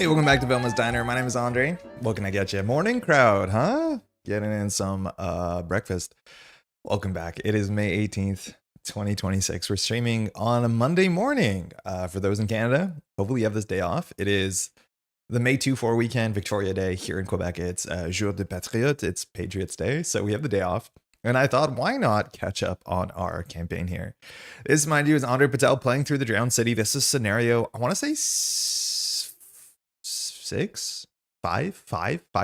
Hey, welcome back to Velma's Diner. My name is Andre. What can I get you? Morning crowd, huh? Getting in some breakfast. Welcome back. It is May 18th, 2026. We're streaming on a Monday morning. For those in Canada, hopefully you have this day off. It is the May 2-4 weekend, Victoria Day. Here in Quebec, it's Jour de Patriote. It's Patriots Day, so we have the day off. And I thought, why not catch up on our campaign here? This, mind you, is André Patel playing through the Drowned City. This is scenario, I want to say five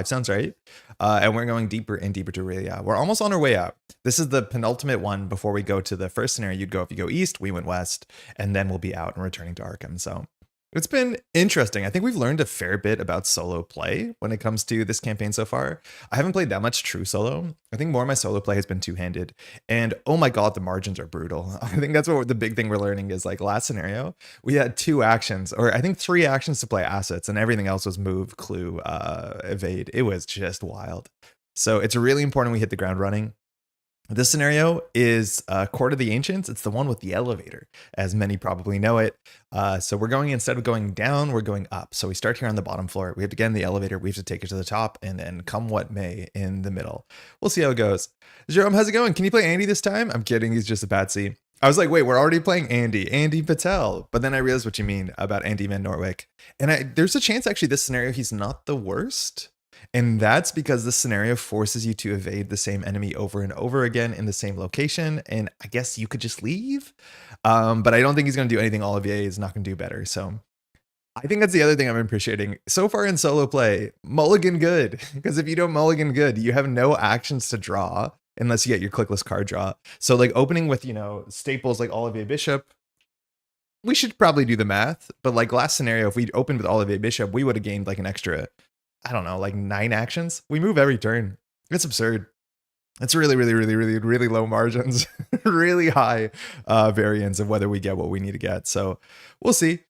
sounds right. And we're going deeper and deeper to really, we're almost on our way out. This is the penultimate one before we go to the first scenario. You'd go, if you go east, we went west, and then we'll be out and returning to Arkham. So it's been interesting. I think we've learned a fair bit about solo play when it comes to this campaign so far. I haven't played that much true solo. I think more of my solo play has been two-handed. And oh my god, the margins are brutal. I think that's what the big thing we're learning is, like, last scenario, we had 2 actions, or I think 3 actions to play assets, and everything else was move, clue, evade. It was just wild. So it's really important we hit the ground running. This scenario is Court of the Ancients. It's the one with the elevator, as many probably know it. So we're going, instead of going down, we're going up. So we start here on the bottom floor. We have to get in the elevator. We have to take it to the top, and then come what may in the middle. We'll see how it goes. Jerome, how's it going? Can you play Andy this time? I'm kidding. He's just a patsy. I was like, wait, we're already playing Andy Patel. But then I realized what you mean about Andy Van Nortwick. And there's a chance, actually, this scenario, he's not the worst. And that's because this scenario forces you to evade the same enemy over and over again in the same location. And I guess you could just leave. But I don't think he's going to do anything Olivier is not going to do better. So I think that's the other thing I'm appreciating. So far in solo play, mulligan good. Because if you don't mulligan good, you have no actions to draw unless you get your clickless card draw. So like opening with, staples like Olivier Bishop, we should probably do the math. But like last scenario, if we opened with Olivier Bishop, we would have gained like an extra, I don't know, like 9 actions. We move every turn. It's absurd. It's really, really, really, really, really low margins, really high variance of whether we get what we need to get. So we'll see.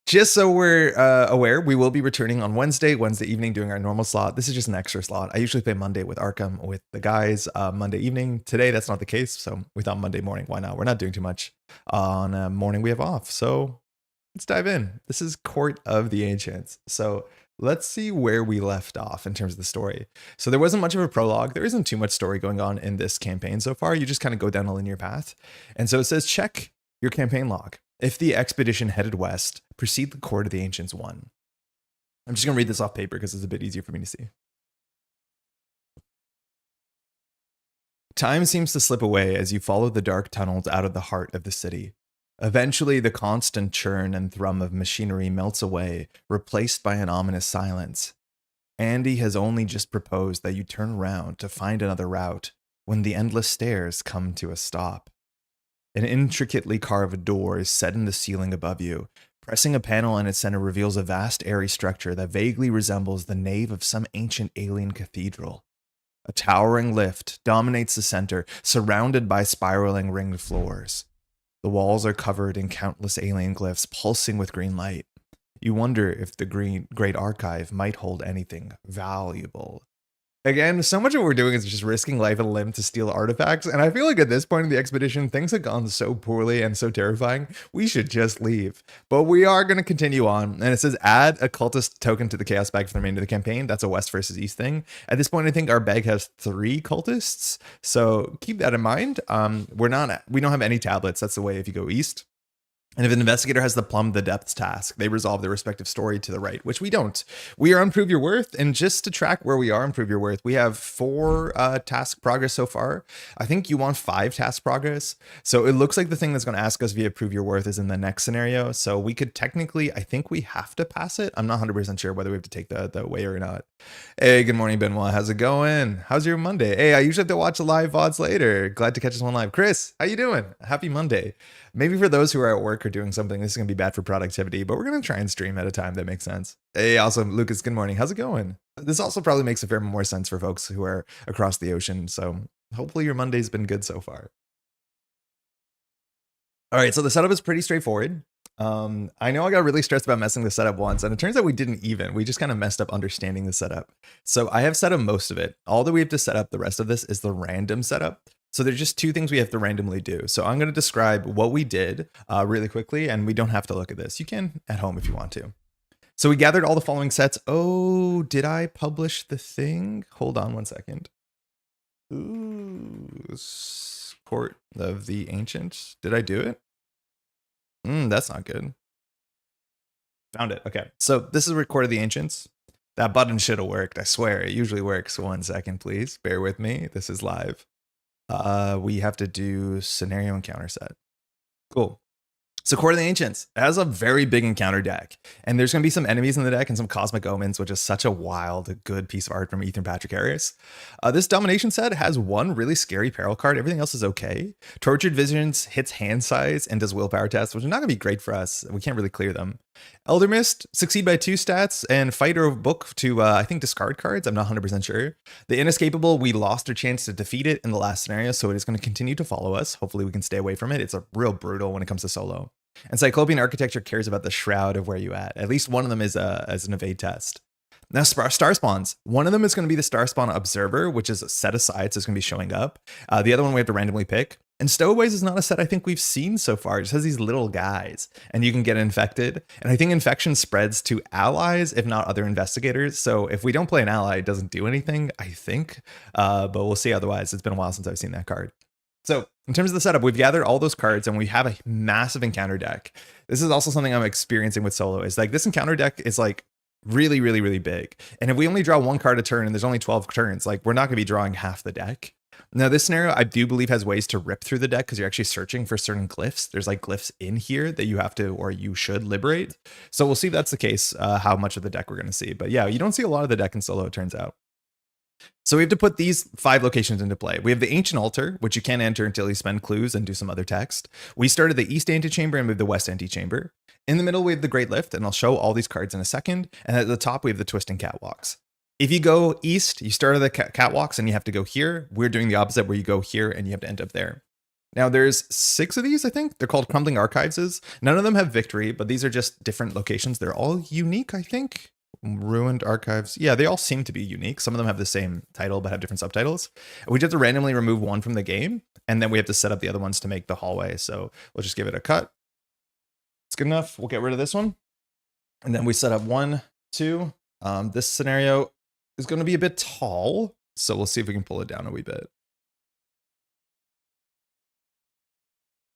Just so we're aware, we will be returning on Wednesday evening doing our normal slot. This is just an extra slot. I usually play Monday with Arkham with the guys Monday evening. Today, that's not the case. So we thought Monday morning, why not? We're not doing too much on a morning we have off. So let's dive in. This is Court of the Ancients. So let's see where we left off in terms of the story. So there wasn't much of a prologue. There isn't too much story going on in this campaign so far. You just kind of go down a linear path. And so it says, check your campaign log. If the expedition headed west, proceed the Court of the Ancients 1. I'm just going to read this off paper because it's a bit easier for me to see. Time seems to slip away as you follow the dark tunnels out of the heart of the city. Eventually, the constant churn and thrum of machinery melts away, replaced by an ominous silence. Andy has only just proposed that you turn around to find another route when the endless stairs come to a stop. An intricately carved door is set in the ceiling above you. Pressing a panel in its center reveals a vast airy structure that vaguely resembles the nave of some ancient alien cathedral. A towering lift dominates the center, surrounded by spiraling ringed floors. The walls are covered in countless alien glyphs pulsing with green light. You wonder if the Great Archive might hold anything valuable. Again, so much of what we're doing is just risking life and limb to steal artifacts, and I feel like at this point in the expedition, things have gone so poorly and so terrifying, we should just leave. But we are going to continue on, and it says add a cultist token to the chaos bag for the remainder of the campaign. That's a west versus east thing. At this point, I think our bag has 3 cultists, so keep that in mind. We don't have any tablets. That's the way if you go east. And if an investigator has the plumb the depths task, they resolve their respective story to the right, which we don't. We are on Prove Your Worth, and just to track where we are on Prove Your Worth, we have 4 task progress so far. I think you want 5 task progress. So it looks like the thing that's going to ask us via Prove Your Worth is in the next scenario. So we could technically, I think we have to pass it. I'm not 100% sure whether we have to take the way or not. Hey, good morning, Benoit. How's it going? How's your Monday? Hey, I usually have to watch the live VODs later. Glad to catch this one live. Chris, how you doing? Happy Monday. Maybe for those who are at work or doing something, this is going to be bad for productivity, but we're going to try and stream at a time that makes sense. Hey, also, Lucas, good morning. How's it going? This also probably makes a fair more sense for folks who are across the ocean, so hopefully your Monday's been good so far. All right, so the setup is pretty straightforward. I know I got really stressed about messing the setup once, and it turns out we didn't even. We just kind of messed up understanding the setup. So I have set up most of it. All that we have to set up the rest of this is the random setup. So there's just 2 things we have to randomly do. So I'm going to describe what we did really quickly, and we don't have to look at this. You can at home if you want to. So we gathered all the following sets. Oh, did I publish the thing? Hold on one second. Ooh, Court of the Ancients. Did I do it? That's not good. Found it. Okay. So this is Court of the Ancients. That button should have worked. I swear. It usually works. 1 second, please. Bear with me. This is live. We have to do scenario encounter set. Cool. So Court of the Ancients has a very big encounter deck, and there's going to be some enemies in the deck and some Cosmic Omens, which is such a wild, good piece of art from Ethan Patrick Harris. This Domination set has one really scary peril card. Everything else is okay. Tortured Visions hits hand size and does willpower tests, which are not going to be great for us. We can't really clear them. Elder Mist, succeed by 2 stats, and Fighter of Book to, I think, discard cards. I'm not 100% sure. The Inescapable, we lost our chance to defeat it in the last scenario, so it is going to continue to follow us. Hopefully we can stay away from it. It's a real brutal when it comes to solo. And Cyclopean Architecture cares about the shroud of where you at least one of them is as an evade test. Now, Star Spawns. One of them is going to be the Star Spawn Observer, which is set aside, so it's going to be showing up. The other one we have to randomly pick. And Stowaways is not a set I think we've seen so far. It just has these little guys, and you can get infected. And I think infection spreads to allies, if not other investigators. So if we don't play an ally, it doesn't do anything, I think. But we'll see otherwise. It's been a while since I've seen that card. So in terms of the setup, we've gathered all those cards and we have a massive encounter deck. This is also something I'm experiencing with solo. Is like this encounter deck is like really, really, really big. And if we only draw 1 card a turn and there's only 12 turns, like we're not going to be drawing half the deck. Now, this scenario, I do believe has ways to rip through the deck because you're actually searching for certain glyphs. There's like glyphs in here that you have to, or you should liberate. So we'll see if that's the case, how much of the deck we're going to see. But yeah, you don't see a lot of the deck in solo, it turns out. So we have to put these 5 locations into play. We have the Ancient Altar, which you can't enter until you spend clues and do some other text. We started the East Antechamber and moved the West Antechamber. In the middle, we have the Great Lift, and I'll show all these cards in a second. And at the top, we have the Twisting Catwalks. If you go east, you start at the catwalks and you have to go here. We're doing the opposite, where you go here and you have to end up there. Now, there's 6 of these, I think. They're called Crumbling Archives. None of them have victory, but these are just different locations. They're all unique, I think. Ruined Archives. Yeah, they all seem to be unique. Some of them have the same title but have different subtitles. We just have to randomly remove one from the game, and then we have to set up the other ones to make the hallway. So we'll just give it a cut. It's good enough. We'll get rid of this one. And then we set up 1, 2. This scenario is going to be a bit tall, so we'll see if we can pull it down a wee bit.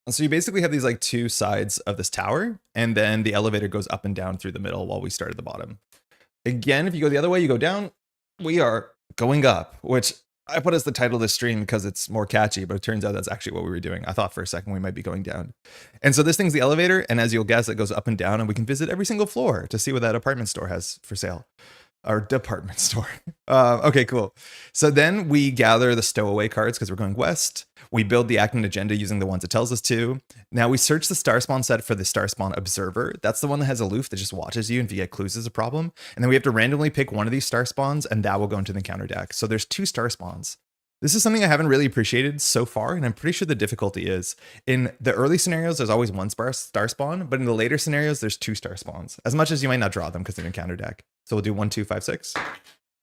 And so you basically have these like 2 sides of this tower, and then the elevator goes up and down through the middle while we start at the bottom. Again, if you go the other way, you go down, we are going up, which I put as the title of this stream because it's more catchy, but it turns out that's actually what we were doing. I thought for a second we might be going down. And so this thing's the elevator, and as you'll guess, it goes up and down, and we can visit every single floor to see what that apartment store has for sale. Our department store. Okay, cool. So then we gather the stowaway cards because we're going west. We build the act and agenda using the ones it tells us to. Now we search the Star Spawn set for the Star Spawn Observer. That's the one that has aloof that just watches you, and if you get clues is a problem. And then we have to randomly pick one of these Star Spawns, and that will go into the encounter deck. So there's 2 Star Spawns. This is something I haven't really appreciated so far, and I'm pretty sure the difficulty is in the early scenarios, there's always 1 Star Spawn, but in the later scenarios, there's 2 Star Spawns, as much as you might not draw them because they're an encounter deck. So we'll do 1, 2, 5, 6,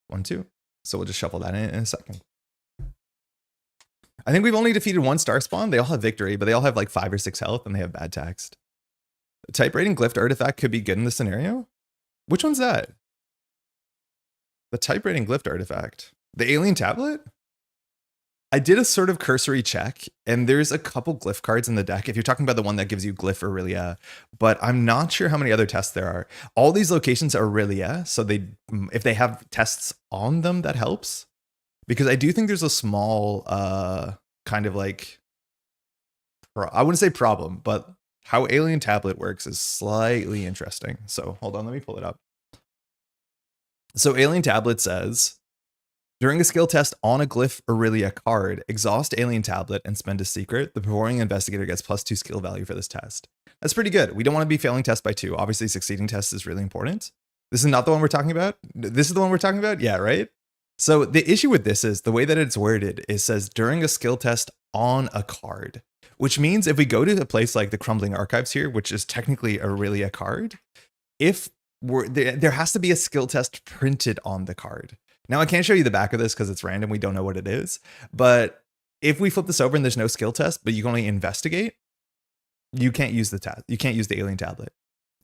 1, 2. So we'll just shuffle that in a second. I think we've only defeated 1 Star Spawn. They all have victory, but they all have like 5 or 6 health, and they have bad text. The type rating glyph artifact could be good in the scenario. Which one's that? The type rating glyph artifact. The alien tablet? I did a sort of cursory check, and there's a couple glyph cards in the deck. If you're talking about the one that gives you glyph Aurelia, but I'm not sure how many other tests there are. All these locations are Aurelia, so if they have tests on them, that helps. Because I do think there's a small kind of like, I wouldn't say problem, but how Alien Tablet works is slightly interesting. So hold on, let me pull it up. So Alien Tablet says, during a skill test on a glyph Aurelia card, exhaust Alien Tablet and spend a secret. The performing investigator gets +2 skill value for this test. That's pretty good. We don't want to be failing tests by 2. Obviously, succeeding tests is really important. This is not the one we're talking about. This is the one we're talking about? Yeah, right? So the issue with this is the way that it's worded, it says during a skill test on a card, which means if we go to a place like the Crumbling Archives here, which is technically Aurelia card, if there has to be a skill test printed on the card. Now, I can't show you the back of this because it's random. We don't know what it is. But if we flip this over and there's no skill test, but you can only investigate, you can't use the test. You can't use the Alien Tablet.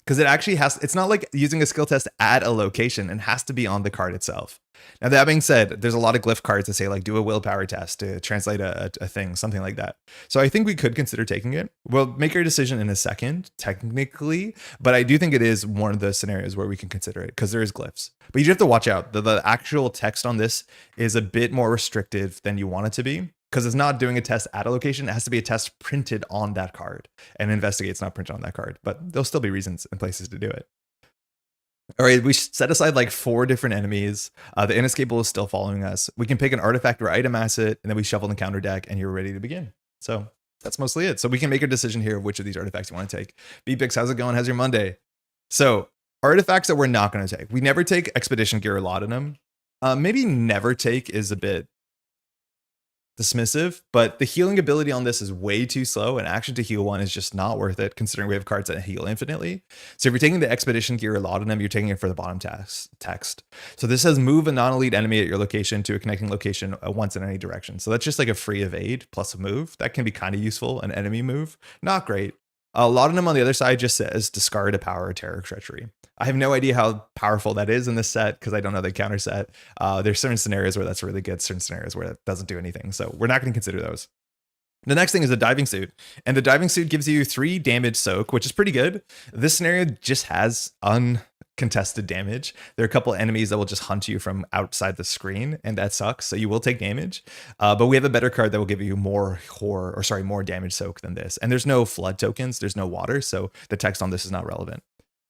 because it actually has, it's not like using a skill test at a location, and has to be on the card itself. Now, that being said, there's a lot of glyph cards that say like do a willpower test to translate a thing, something like that. So I think we could consider taking it. We'll make our decision in a second, technically, but I do think it is one of the scenarios where we can consider it because there is glyphs. But you do have to watch out. The actual text on this is a bit more restrictive than you want it to be, because it's not doing a test at a location. It has to be a test printed on that card, and investigate's not printed on that card, but there'll still be reasons and places to do it. All right, we set aside like 4 different enemies. The inescapable is still following us. We can pick an artifact or item asset, and then we shuffle the counter deck, and you're ready to begin. So that's mostly it. So we can make a decision here of which of these artifacts you want to take. B-Pix, how's it going? How's your Monday? So artifacts that we're not going to take. We never take Expedition Gear or Laudanum. Maybe never take is a bit dismissive, but the healing ability on this is way too slow, and action to heal 1 is just not worth it considering we have cards that heal infinitely. So if you're taking the Expedition Gear or Laudanum, you're taking it for the bottom text. So this says move a non-elite enemy at your location to a connecting location once in any direction. So that's just like a free evade plus a move. That can be kind of useful, an enemy move. Not great. Laudanum on the other side just says discard a power or terror treachery. I have no idea how powerful that is in this set because I don't know the counter set. There's certain scenarios where that's really good, certain scenarios where it doesn't do anything. So we're not going to consider those. The next thing is a diving suit, and the diving suit gives you 3 damage soak, which is pretty good. This scenario just has uncontested damage. There are a couple enemies that will just hunt you from outside the screen, and that sucks. So you will take damage, but we have a better card that will give you more damage soak than this. And there's no flood tokens, there's no water, so the text on this is not relevant.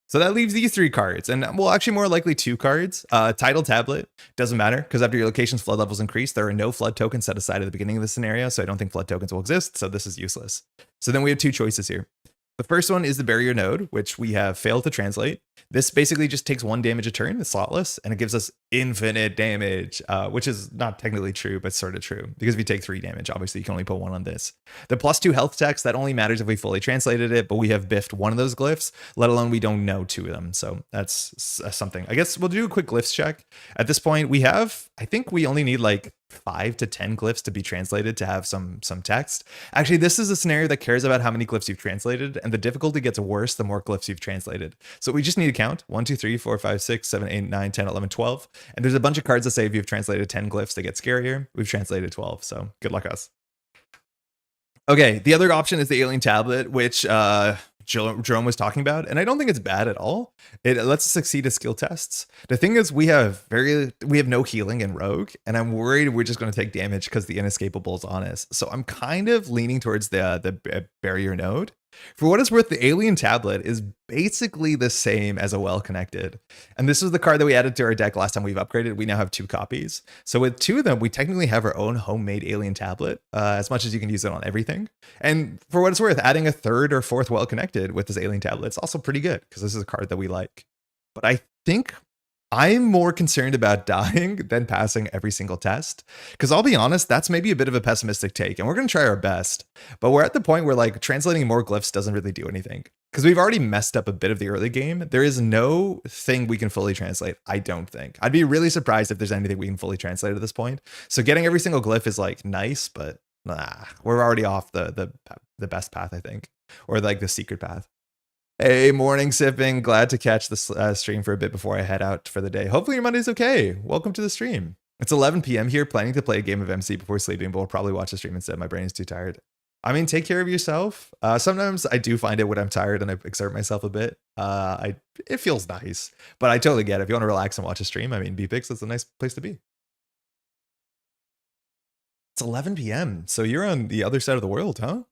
So that leaves these 3 cards, and well, actually more likely 2 cards. Tidal Tablet doesn't matter because after your location's flood levels increase, there are no flood tokens set aside at the beginning of the scenario, so I don't think flood tokens will exist, so this is useless. So then we have 2 choices here. The first one is the Barrier Node, which we have failed to translate. This basically just takes 1 damage a turn, it's slotless, and it gives us infinite damage, which is not technically true, but sort of true. Because if you take 3 damage, obviously you can only put 1 on this. The +2 health text, that only matters if we fully translated it, but we have biffed 1 of those glyphs, let alone we don't know 2 of them. So that's something. I guess we'll do a quick glyphs check. At this point, we have, I think we only need like 5 to 10 glyphs to be translated to have some text. Actually, this is a scenario that cares about how many glyphs you've translated, and the difficulty gets worse the more glyphs you've translated. So we just need to count 1, 2, 3, 4, 5, 6, 7, 8, 9, 10, 11, 12. And there's a bunch of cards that say if you've translated 10 glyphs, they get scarier. We've translated 12, so good luck us. Okay, the other option is the Alien Tablet, which Jerome was talking about, and I don't think it's bad at all. It lets us succeed at skill tests. The thing is, we have no healing in Rogue, and I'm worried we're just going to take damage because the inescapable is on us. So I'm kind of leaning towards the Barrier Node. For what it's worth, the Alien Tablet is basically the same as a Well-Connected. And this was the card that we added to our deck last time we've upgraded. We now have 2 copies. So with 2 of them, we technically have our own homemade Alien Tablet, as much as you can use it on everything. And for what it's worth, adding a 3rd or 4th Well-Connected with this Alien Tablet is also pretty good because this is a card that we like. But I think I'm more concerned about dying than passing every single test. Because I'll be honest, that's maybe a bit of a pessimistic take, and we're going to try our best. But we're at the point where like translating more glyphs doesn't really do anything. Because we've already messed up a bit of the early game. There is no thing we can fully translate, I don't think. I'd be really surprised if there's anything we can fully translate at this point. So getting every single glyph is like nice, but we're already off the best path, I think. Or like the secret path. Hey, morning sipping. Glad to catch the stream for a bit before I head out for the day. Hopefully your Monday's okay. Welcome to the stream. It's 11 p.m. here, planning to play a game of MC before sleeping, but we'll probably watch the stream instead. My brain is too tired. I mean, take care of yourself. Sometimes I do find it when I'm tired and I exert myself a bit. It feels nice, but I totally get it. If you want to relax and watch a stream, I mean, B-Pix, that's a nice place to be. It's 11 p.m. So you're on the other side of the world, huh?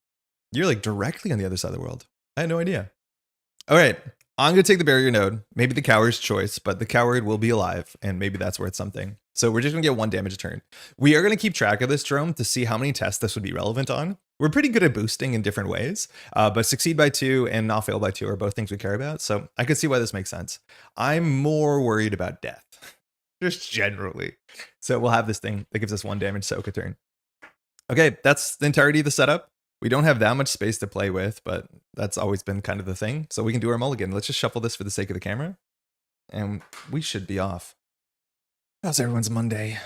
You're like directly on the other side of the world. I had no idea. All right, I'm going to take the Barrier Node, maybe the Coward's choice, but the Coward will be alive, and maybe that's worth something. So we're just going to get 1 damage a turn. We are going to keep track of this, Jerome, to see how many tests this would be relevant on. We're pretty good at boosting in different ways, but succeed by 2 and not fail by 2 are both things we care about, so I could see why this makes sense. I'm more worried about death, just generally. So we'll have this thing that gives us 1 damage soak a turn. Okay, that's the entirety of the setup. We don't have that much space to play with, but that's always been kind of the thing. So we can do our mulligan. Let's just shuffle this for the sake of the camera. And we should be off. How's everyone's Monday?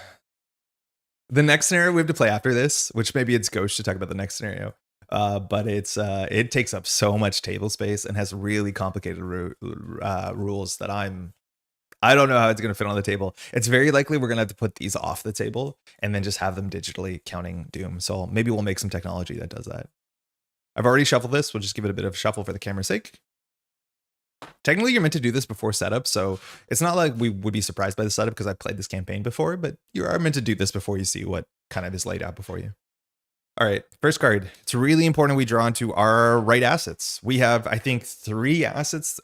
The next scenario we have to play after this, which maybe it's Ghost to talk about the next scenario, But it takes up so much table space and has really complicated rules that I don't know how it's going to fit on the table. It's very likely we're going to have to put these off the table and then just have them digitally counting doom. So maybe we'll make some technology that does that. I've already shuffled this. We'll just give it a bit of shuffle for the camera's sake. Technically, you're meant to do this before setup, so it's not like we would be surprised by the setup because I've played this campaign before, but you are meant to do this before you see what kind of is laid out before you. All right, first card. It's really important we draw into our right assets. We have, I think, 4 assets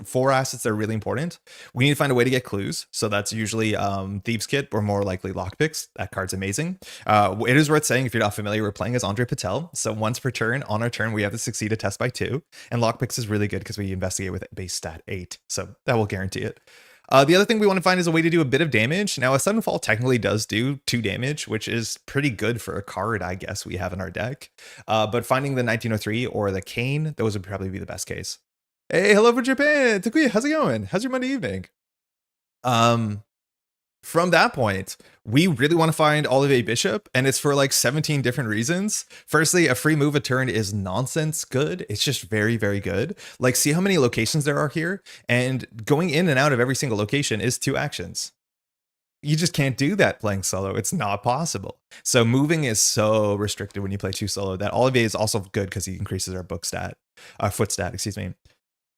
that are really important. We need to find a way to get clues. So that's usually Thieves' Kit or more likely lockpicks. That card's amazing. It is worth saying, if you're not familiar, we're playing as André Patel. So once per turn, on our turn, we have to succeed a test by 2. And lockpicks is really good because we investigate with base stat 8. So that will guarantee it. The other thing we want to find is a way to do a bit of damage. Now, a sudden fall technically does do 2 damage, which is pretty good for a card, I guess, we have in our deck. But finding the 1903 or the Cane, those would probably be the best case. Hey, hello from Japan! Takuya, how's it going? How's your Monday evening? From that point, we really want to find Olivier Bishop, and it's for like 17 different reasons. Firstly, a free move a turn is nonsense good. It's just very, very good. Like, see how many locations there are here? And going in and out of every single location is 2 actions. You just can't do that playing solo. It's not possible. So moving is so restricted when you play 2 solo that Olivier is also good because he increases our foot stat, excuse me.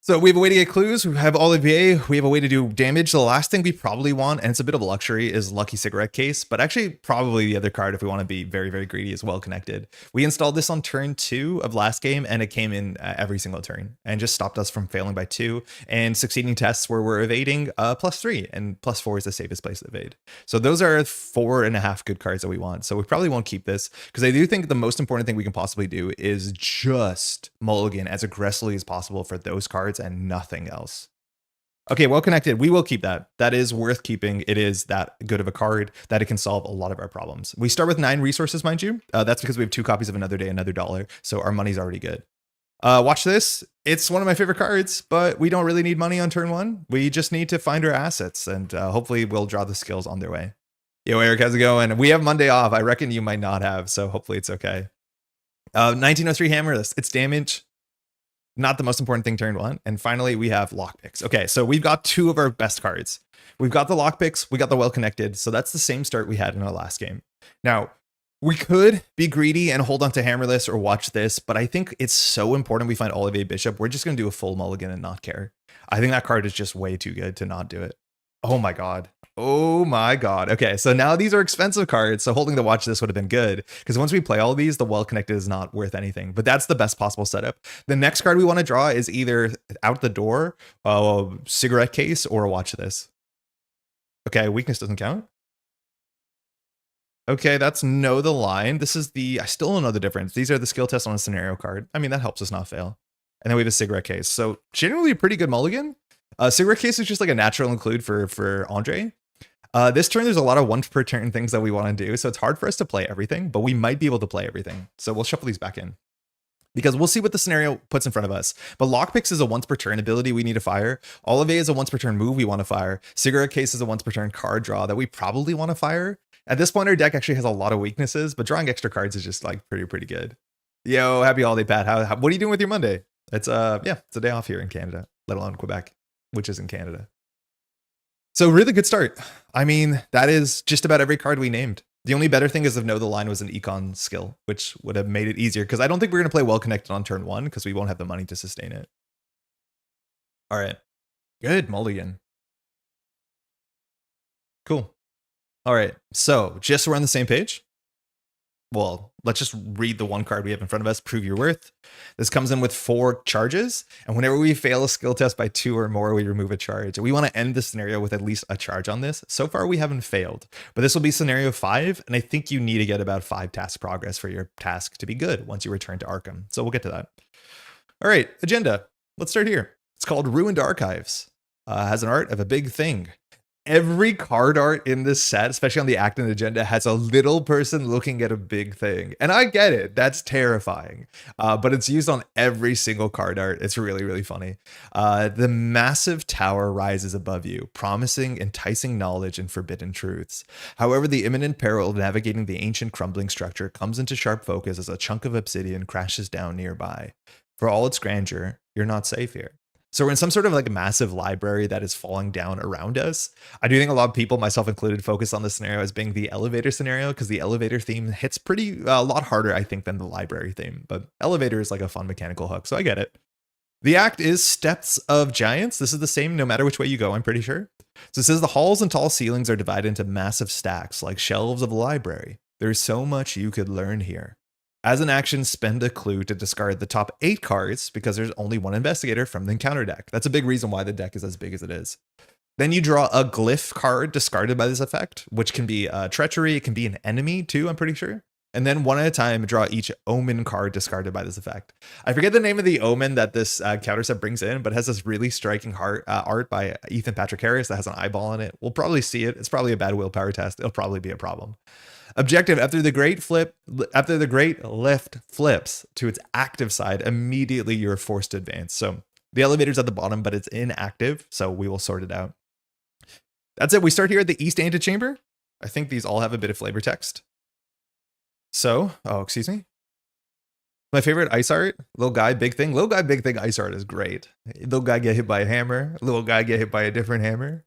So we have a way to get clues. We have Olivier. We have a way to do damage. The last thing we probably want, and it's a bit of a luxury, is Lucky Cigarette Case. But actually, probably the other card, if we want to be very, very greedy, is Well Connected. We installed this on turn 2 of last game, and it came in every single turn and just stopped us from failing by 2 and succeeding tests where we're evading +3, and +4 is the safest place to evade. So those are 4.5 good cards that we want. So we probably won't keep this because I do think the most important thing we can possibly do is just mulligan as aggressively as possible for those cards and nothing else. Okay, Well Connected. We will keep that. That is worth keeping. It is that good of a card that it can solve a lot of our problems. We start with 9 resources, mind you. That's because we have 2 copies of Another Day, Another Dollar. So our money's already good. Watch this. It's one of my favorite cards, but we don't really need money on turn 1. We just need to find our assets, and hopefully we'll draw the skills on their way. Yo, Eric, how's it going? We have Monday off. I reckon you might not have, so hopefully it's okay. 1903 Hammerless. It's damage. Not the most important thing turn 1. And finally, we have lockpicks. Okay, so we've got 2 of our best cards. We've got the lockpicks, we got the Well Connected. So that's the same start we had in our last game. Now, we could be greedy and hold on to Hammerless or watch this, but I think it's so important we find Olivier Bishop. We're just going to do a full mulligan and not care. I think that card is just way too good to not do it. Oh my god. Oh my god. Okay, so now these are expensive cards, so holding the watch this would have been good, because once we play all of these, the Well Connected is not worth anything, but that's the best possible setup. The next card we want to draw is either Out the Door, Cigarette Case, or Watch This. Okay, weakness doesn't count. Okay, that's Know the Line. This is I still don't know the difference. These are the skill tests on a scenario card. I mean, that helps us not fail. And then we have a Cigarette Case. So generally a pretty good mulligan. Cigarette Case is just like a natural include for Andre. This turn, there's a lot of 1 per turn things that we want to do, so it's hard for us to play everything, but we might be able to play everything. So we'll shuffle these back in, because we'll see what the scenario puts in front of us. But Lockpicks is a 1 per turn ability we need to fire. Olivier is a 1 per turn move we want to fire. Cigarette Case is a 1 per turn card draw that we probably want to fire. At this point, our deck actually has a lot of weaknesses, but drawing extra cards is just like pretty good. Yo, happy holiday, Pat. What are you doing with your Monday? It's it's a day off here in Canada, let alone Quebec, which is in Canada. So really good start. I mean, that is just about every card we named. The only better thing is if Know the Line was an econ skill, which would have made it easier, because I don't think we're going to play Well Connected on turn 1, because we won't have the money to sustain it. All right. Good mulligan. Cool. All right. So just so we're on the same page, well, let's just read the 1 card we have in front of us, Prove Your Worth. This comes in with 4 charges, and whenever we fail a skill test by 2 or more, we remove a charge. We want to end the scenario with at least a charge on this. So far, we haven't failed, but this will be scenario 5, and I think you need to get about 5 task progress for your task to be good once you return to Arkham. So we'll get to that. All right, agenda. Let's start here. It's called Ruined Archives. Has an art of a big thing. Every card art in this set, especially on the act and agenda, has a little person looking at a big thing. And I get it. That's terrifying. But it's used on every single card art. It's really, really funny. The massive tower rises above you, promising enticing knowledge and forbidden truths. However, the imminent peril of navigating the ancient crumbling structure comes into sharp focus as a chunk of obsidian crashes down nearby. For all its grandeur, you're not safe here. So we're in some sort of like massive library that is falling down around us. I do think a lot of people, myself included, focus on this scenario as being the elevator scenario because the elevator theme hits pretty a lot harder, I think, than the library theme. But elevator is like a fun mechanical hook, so I get it. The act is Steps of Giants. This is the same no matter which way you go, I'm pretty sure. So it says the halls and tall ceilings are divided into massive stacks like shelves of a library. There's so much you could learn here. As an action, spend a clue to discard the top 8 cards because there's only one investigator from the encounter deck. That's a big reason why the deck is as big as it is. Then you draw a glyph card discarded by this effect, which can be treachery. It can be an enemy too, I'm pretty sure. And then one at a time, draw each omen card discarded by this effect. I forget the name of the omen that this counter set brings in, but it has this really striking art by Ethan Patrick Harris that has an eyeball on it. We'll probably see it. It's probably a bad willpower test. It'll probably be a problem. Objective: after the great lift flips to its active side, immediately you're forced to advance. So the elevator's at the bottom, but it's inactive, so we will sort it out. That's it. We start here at the east antechamber. I think these all have a bit of flavor text. So, excuse me. My favorite ice art, little guy, big thing. Little guy, big thing ice art is great. Little guy get hit by a hammer. Little guy get hit by a different hammer.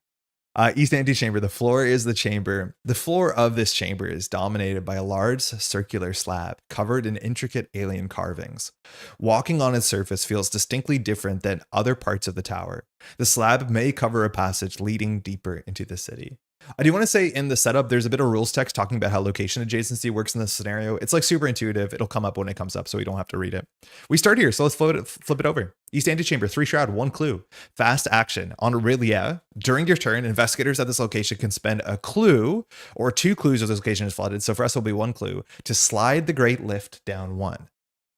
East antechamber, the floor is the chamber. The floor of this chamber is dominated by a large circular slab covered in intricate alien carvings. Walking on its surface feels distinctly different than other parts of the tower. The slab may cover a passage leading deeper into the city. I do want to say in the setup, there's a bit of rules text talking about how location adjacency works in this scenario. It's like super intuitive. It'll come up when it comes up, so we don't have to read it. We start here, so let's flip it over. East antechamber, 3 shroud, 1 clue. Fast action. On Aurelia, during your turn, investigators at this location can spend a clue or 2 clues if this location is flooded. So for us, it'll be 1 clue to slide the great lift down 1.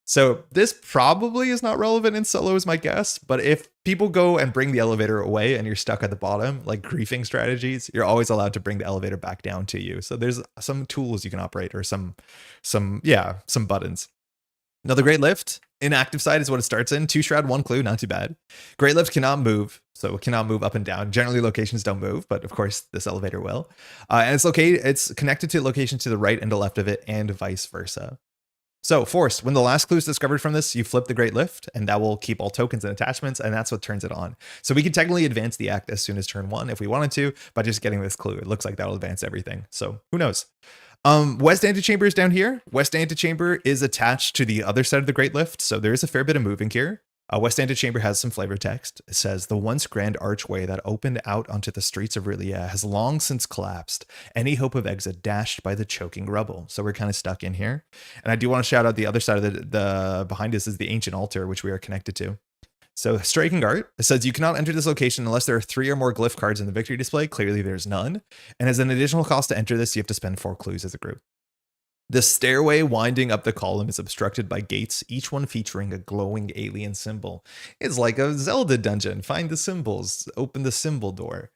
So this probably is not relevant in solo is my guess, but if people go and bring the elevator away and you're stuck at the bottom, like griefing strategies, you're always allowed to bring the elevator back down to you. So there's some tools you can operate or some buttons. Now the great lift, inactive side is what it starts in. 2 shroud, 1 clue, not too bad. Great lift cannot move, so it cannot move up and down. Generally locations don't move, but of course this elevator will. And it's connected to locations to the right and the left of it and vice versa. So forced, when the last clue is discovered from this, you flip the great lift and that will keep all tokens and attachments, and that's what turns it on. So we can technically advance the act as soon as turn 1 if we wanted to, by just getting this clue. It looks like that'll advance everything. So who knows? West antechamber is down here. West antechamber is attached to the other side of the great lift, so there is a fair bit of moving here. West antechamber has some flavor text. It says, the once grand archway that opened out onto the streets of Rilia has long since collapsed. Any hope of exit dashed by the choking rubble. So we're kind of stuck in here. And I do want to shout out the other side of the behind us is the ancient altar, which we are connected to. So striking art, it says you cannot enter this location unless there are 3 or more glyph cards in the victory display. Clearly there's none. And as an additional cost to enter this, you have to spend 4 clues as a group. The stairway winding up the column is obstructed by gates, each one featuring a glowing alien symbol. It's like a Zelda dungeon. Find the symbols, open the symbol door.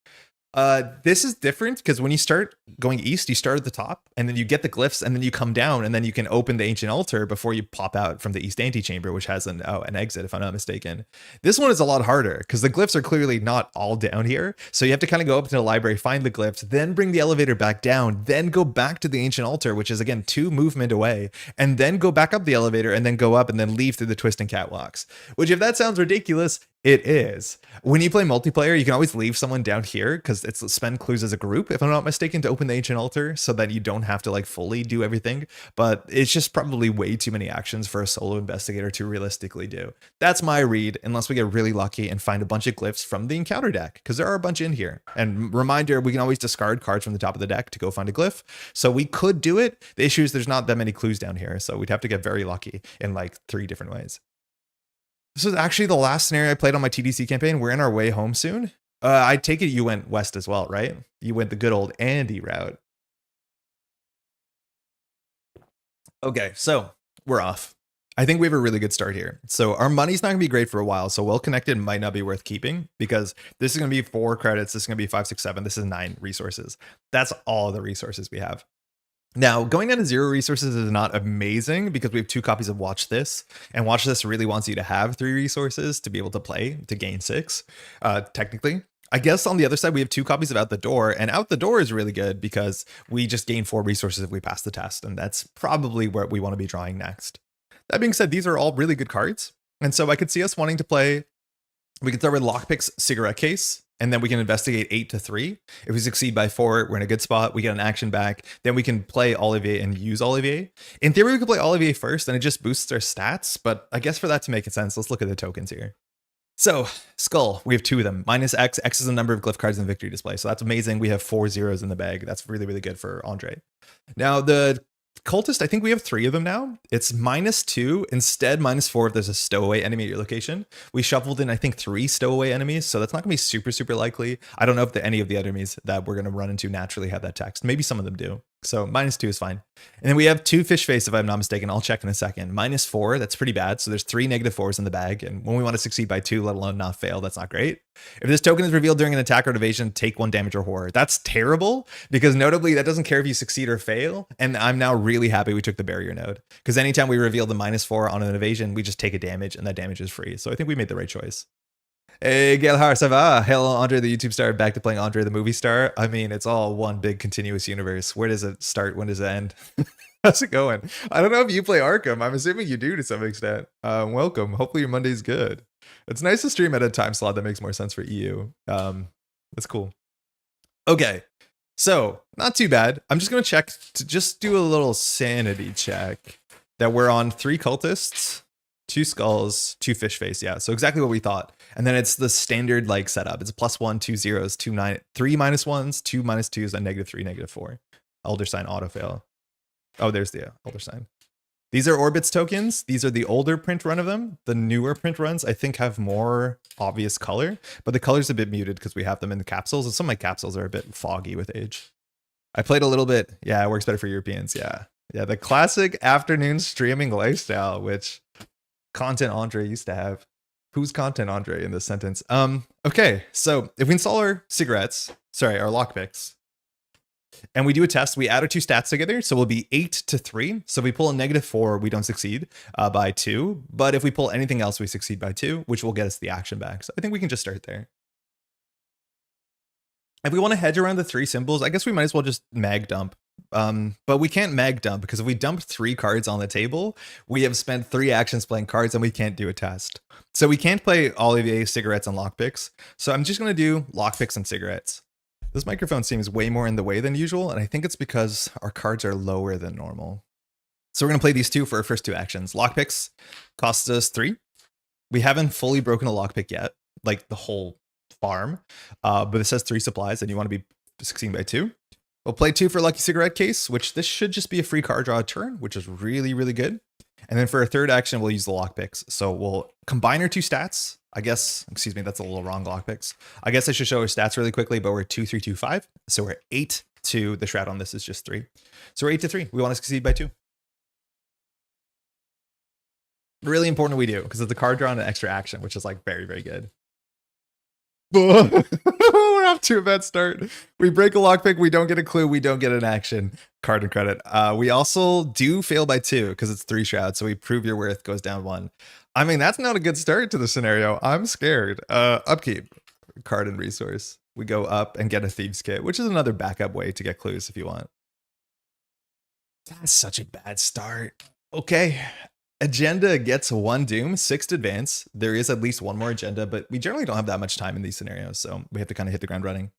This is different because when you start going east, you start at the top and then you get the glyphs and then you come down and then you can open the ancient altar before you pop out from the east antechamber, which has an exit, if I'm not mistaken. This one is a lot harder because the glyphs are clearly not all down here. So you have to kind of go up to the library, find the glyphs, then bring the elevator back down, then go back to the ancient altar, which is again 2 movement away, and then go back up the elevator and then go up and then leave through the twisting catwalks, which if that sounds ridiculous, it is. When you play multiplayer, you can always leave someone down here because it's spend clues as a group, if I'm not mistaken, to open the ancient altar so that you don't have to like fully do everything. But it's just probably way too many actions for a solo investigator to realistically do. That's my read, unless we get really lucky and find a bunch of glyphs from the encounter deck, because there are a bunch in here. And reminder, we can always discard cards from the top of the deck to go find a glyph. So we could do it. The issue is there's not that many clues down here. So we'd have to get very lucky in like 3 different ways. This was actually the last scenario I played on my TDC campaign. We're in our way home soon. I take it you went west as well, right? You went the good old Andy route. Okay, so we're off. I think we have a really good start here. So our money's not gonna be great for a while. So well connected might not be worth keeping because this is gonna be 4 credits. This is gonna be 5, 6, 7. This is 9 resources. That's all the resources we have. Now, going down to 0 resources is not amazing because we have 2 copies of Watch This, and Watch This really wants you to have 3 resources to be able to play to gain 6, technically. I guess on the other side, we have 2 copies of Out the Door, and Out the Door is really good because we just gain 4 resources if we pass the test, and that's probably where we want to be drawing next. That being said, these are all really good cards, and so I could see us wanting to play. We can start with Lockpick's Cigarette Case, and then we can investigate 8 to 3. If we succeed by 4, we're in a good spot. We get an action back. Then we can play Olivier and use Olivier. In theory, we could play Olivier first, and it just boosts our stats. But I guess for that to make sense, let's look at the tokens here. So, Skull, we have 2 of them. Minus X. X is the number of glyph cards in the victory display. So that's amazing. We have 4 zeros in the bag. That's really, really good for André. Now, the Cultist, I think we have 3 of them now. It's -2, instead -4 if there's a stowaway enemy at your location. We shuffled in, I think, 3 stowaway enemies, so that's not gonna be super, super likely. I don't know if any of the enemies that we're gonna run into naturally have that text. Maybe some of them do. So -2 is fine. And then we have 2 fish face, if I'm not mistaken. I'll check in a second. -4, that's pretty bad. So there's 3 -4s in the bag. And when we want to succeed by 2, let alone not fail, that's not great. If this token is revealed during an attack or evasion, take 1 damage or horror. That's terrible because notably that doesn't care if you succeed or fail. And I'm now really happy we took the barrier node because anytime we reveal the -4 on an evasion, we just take a damage and that damage is free. So I think we made the right choice. Hey, Gelhar, ça va? Hello, Andre the YouTube star, back to playing Andre the movie star. I mean, it's all one big continuous universe. Where does it start? When does it end? How's it going? I don't know if you play Arkham. I'm assuming you do to some extent. Welcome. Hopefully your Monday's good. It's nice to stream at a time slot that makes more sense for EU. That's cool. Okay, so not too bad. I'm just going to check to just do a little sanity check that we're on 3 cultists, 2 skulls, 2 fish face. Yeah, so exactly what we thought. And then it's the standard like setup. It's +1, 2 zeros, 2 9, 3 -1s, 2 -2s, and -3, -4. Elder sign auto fail. Oh, there's the Elder sign. These are Orbits tokens. These are the older print run of them. The newer print runs, I think, have more obvious color, but the color's a bit muted because we have them in the capsules, and some of my capsules are a bit foggy with age. I played a little bit. Yeah, it works better for Europeans. Yeah. Yeah, the classic afternoon streaming lifestyle, which content Andre used to have. Who's content Andre in this sentence? Okay, so if we install our our lockpicks, and we do a test, we add our 2 stats together, so we'll be 8 to 3. So if we pull a -4, we don't succeed by 2. But if we pull anything else, we succeed by 2, which will get us the action back. So I think we can just start there. If we want to hedge around the 3 symbols, I guess we might as well just mag dump. But we can't mag dump because if we dump 3 cards on the table, we have spent 3 actions playing cards and we can't do a test. So we can't play Olivier, cigarettes, and lockpicks. So I'm just going to do lockpicks and cigarettes. This microphone seems way more in the way than usual, and I think it's because our cards are lower than normal. So we're going to play these 2 for our first 2 actions. Lockpicks costs us 3. We haven't fully broken a lockpick yet, like the whole farm, but it says 3 supplies, and you want to be succeeding by 2. We'll play 2 for Lucky Cigarette Case, which this should just be a free card draw a turn, which is really, really good. And then for our third action, we'll use the lockpicks. So we'll combine our 2 stats. I guess, excuse me, that's a little wrong lockpicks. I guess I should show our stats really quickly, but we're 2, 3, 2, 5. So we're 8 to the shroud on this is just 3. So we're 8 to 3. We want to succeed by 2. Really important we do, because it's a card draw and an extra action, which is like very, very good. We're off to a bad start. We break a lockpick, we don't get a clue, we don't get an action. Card and credit. We also do fail by 2 because it's 3 shrouds, so we prove your worth goes down 1. I mean, that's not a good start to the scenario. I'm scared. Upkeep. Card and resource. We go up and get a Thieves Kit, which is another backup way to get clues if you want. That's such a bad start. Okay. Agenda gets 1 doom, 6 to advance. There is at least 1 more agenda, but we generally don't have that much time in these scenarios, so we have to kind of hit the ground running.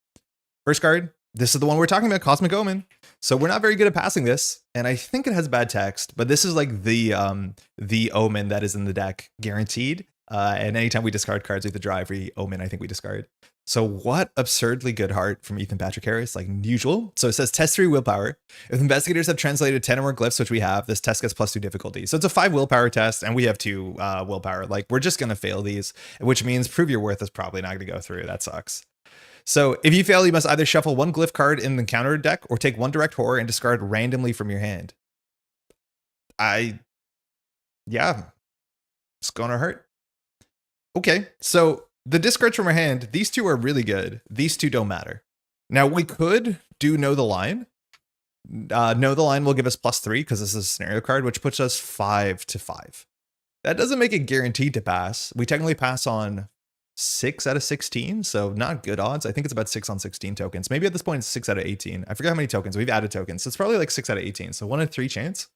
First card, this is the one we're talking about, Cosmic Omen. So we're not very good at passing this, and I think it has bad text, but this is like the Omen that is in the deck, guaranteed. And anytime we discard cards, we have to draw every Omen I think we discard. So what absurdly good heart from Ethan Patrick Harris, like usual. So it says test 3 willpower. If investigators have translated 10 or more glyphs, which we have, this test gets +2 difficulty. So it's a 5 willpower test, and we have 2 willpower. Like we're just gonna fail these, which means prove your worth is probably not gonna go through. That sucks. So if you fail, you must either shuffle 1 glyph card in the counter deck or take 1 direct horror and discard randomly from your hand. Yeah, it's gonna hurt. Okay, so the discards from our hand, these two are really good. These two don't matter. Now we could do Know the Line. Know the Line will give us +3 because this is a scenario card, which puts us 5-5. That doesn't make it guaranteed to pass. We technically pass on 6 out of 16, so not good odds. I think it's about 6 on 16 tokens. Maybe at this point it's 6 out of 18. I forget how many tokens. We've added tokens. So it's probably like 6 out of 18. So 1 in 3 chance.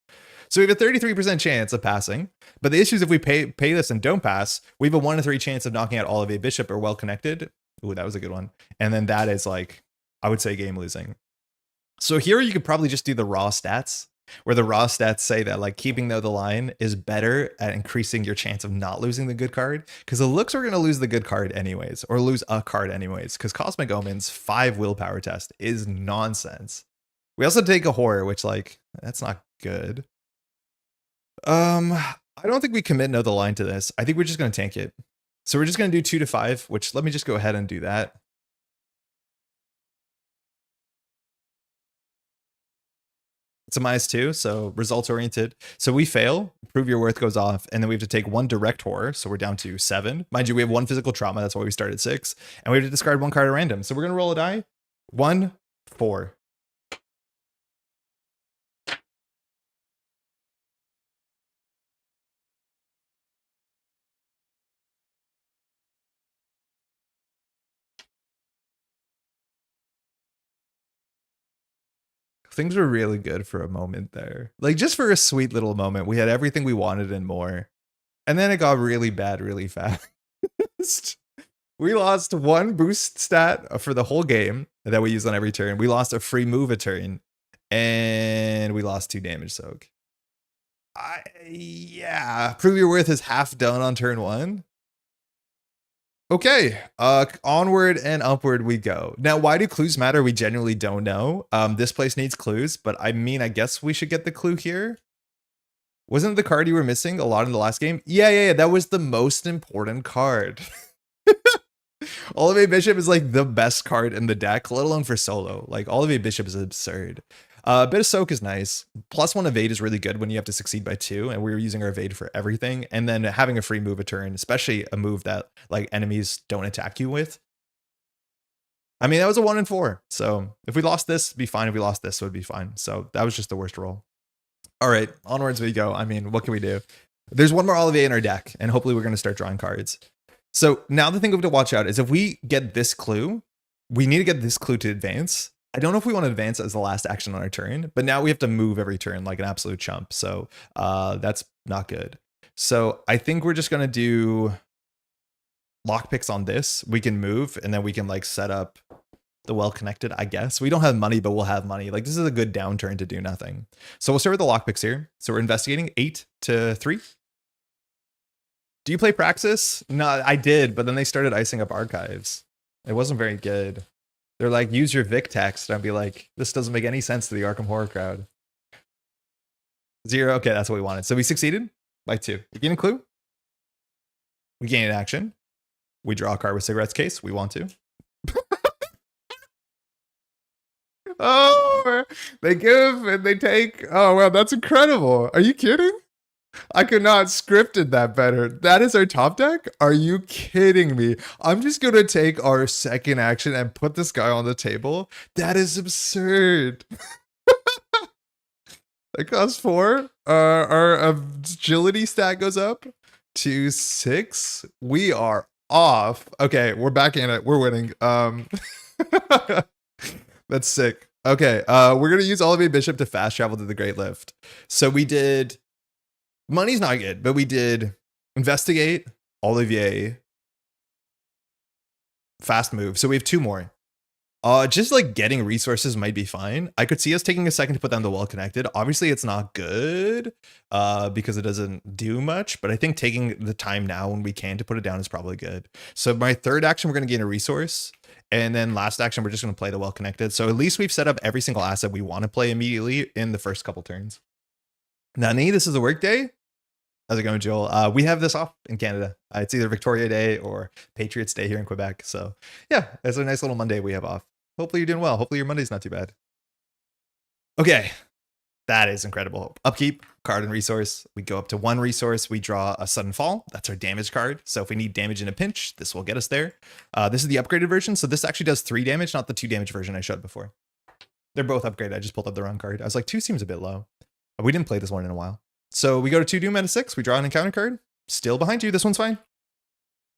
So we have a 33% chance of passing. But the issue is if we pay this and don't pass, we have a 1 in 3 chance of knocking out all of a bishop or well connected. Ooh, that was a good one. And then that is like, I would say game losing. So here you could probably just do the raw stats, where the raw stats say that like keeping Know the Line is better at increasing your chance of not losing the good card, because it looks we're going to lose the good card anyways, or lose a card anyways, because Cosmic Omen's 5 willpower test is nonsense. We also take a horror, which like, that's not good. I don't think we commit Know the Line to this. I think we're just going to tank it. So we're just going to do 2-5, which let me just go ahead and do that. It's a -2, so results oriented. So we fail, Prove Your Worth goes off, and then we have to take 1 direct horror, so we're down to 7. Mind you, we have 1 physical trauma, that's why we started 6. And we have to discard 1 card at random. So we're going to roll a die. 1, 4. Things were really good for a moment there. Like, just for a sweet little moment. We had everything we wanted and more. And then it got really bad really fast. We lost 1 boost stat for the whole game that we use on every turn. We lost a free move a turn. And we lost 2 damage soak. Yeah. Prove Your Worth is half done on turn 1. Okay, onward and upward we go. Now, why do clues matter? We genuinely don't know. This place needs clues, but I mean, I guess we should get the clue here. Wasn't the card you were missing a lot in the last game? Yeah, that was the most important card. Olivier Bishop is like the best card in the deck, let alone for solo. Like, Olivier Bishop is absurd. A bit of soak is nice. +1 evade is really good when you have to succeed by 2, and we were using our evade for everything. And then having a free move a turn, especially a move that like enemies don't attack you with. I mean, that was a 1 in 4. So if we lost this, it'd be fine. If we lost this, it would be fine. So that was just the worst roll. All right, onwards we go. I mean, what can we do? There's 1 more Olivier in our deck, and hopefully we're going to start drawing cards. So now the thing we have to watch out is if we get this clue, we need to get this clue to advance. I don't know if we want to advance as the last action on our turn, but now we have to move every turn like an absolute chump. So that's not good. So I think we're just going to do lockpicks on this. We can move and then we can like set up the well connected, I guess. We don't have money, but we'll have money. Like this is a good downturn to do nothing. So we'll start with the lockpicks here. So we're investigating 8-3. Do you play Praxis? No, I did, but then they started icing up archives. It wasn't very good. They're like, use your Vic text. And I'd be like, this doesn't make any sense to the Arkham horror crowd. 0. Okay, that's what we wanted. So we succeeded by 2. We gain a clue. We gain an action. We draw a card with Cigarette's case. We want to. Oh, they give and they take. Oh, wow, that's incredible. Are you kidding? I could not scripted that better. That is our top deck? Are you kidding me? I'm just going to take our second action and put this guy on the table. That is absurd. That costs 4. Our agility stat goes up to 6. We are off. Okay, we're back in it. We're winning. That's sick. Okay, we're going to use Olivier Bishop to fast travel to the Great Lift. So we did... Money's not good, but we did investigate, Olivier, fast move. So we have 2 more. Just like getting resources might be fine. I could see us taking a second to put down the well connected. Obviously, it's not good because it doesn't do much, but I think taking the time now when we can to put it down is probably good. So my third action, we're going to gain a resource. And then last action, we're just going to play the well connected. So at least we've set up every single asset we want to play immediately in the first couple turns. Nani, this is a work day. How's it going, Joel? We have this off in Canada. It's either Victoria Day or Patriots Day here in Quebec. So yeah, it's a nice little Monday we have off. Hopefully you're doing well. Hopefully your Monday's not too bad. Okay, That is incredible. Upkeep, card and resource. We go up to 1 resource. We draw a sudden fall. That's our damage card. So if we need damage in a pinch, this will get us there. This is the upgraded version. So this actually does 3 damage, not the 2 damage version I showed before. They're both upgraded. I just pulled up the wrong card. I was like, 2 seems a bit low. We didn't play this one in a while. So we go to 2 doom at a 6. We draw an encounter card. Still behind you. This one's fine.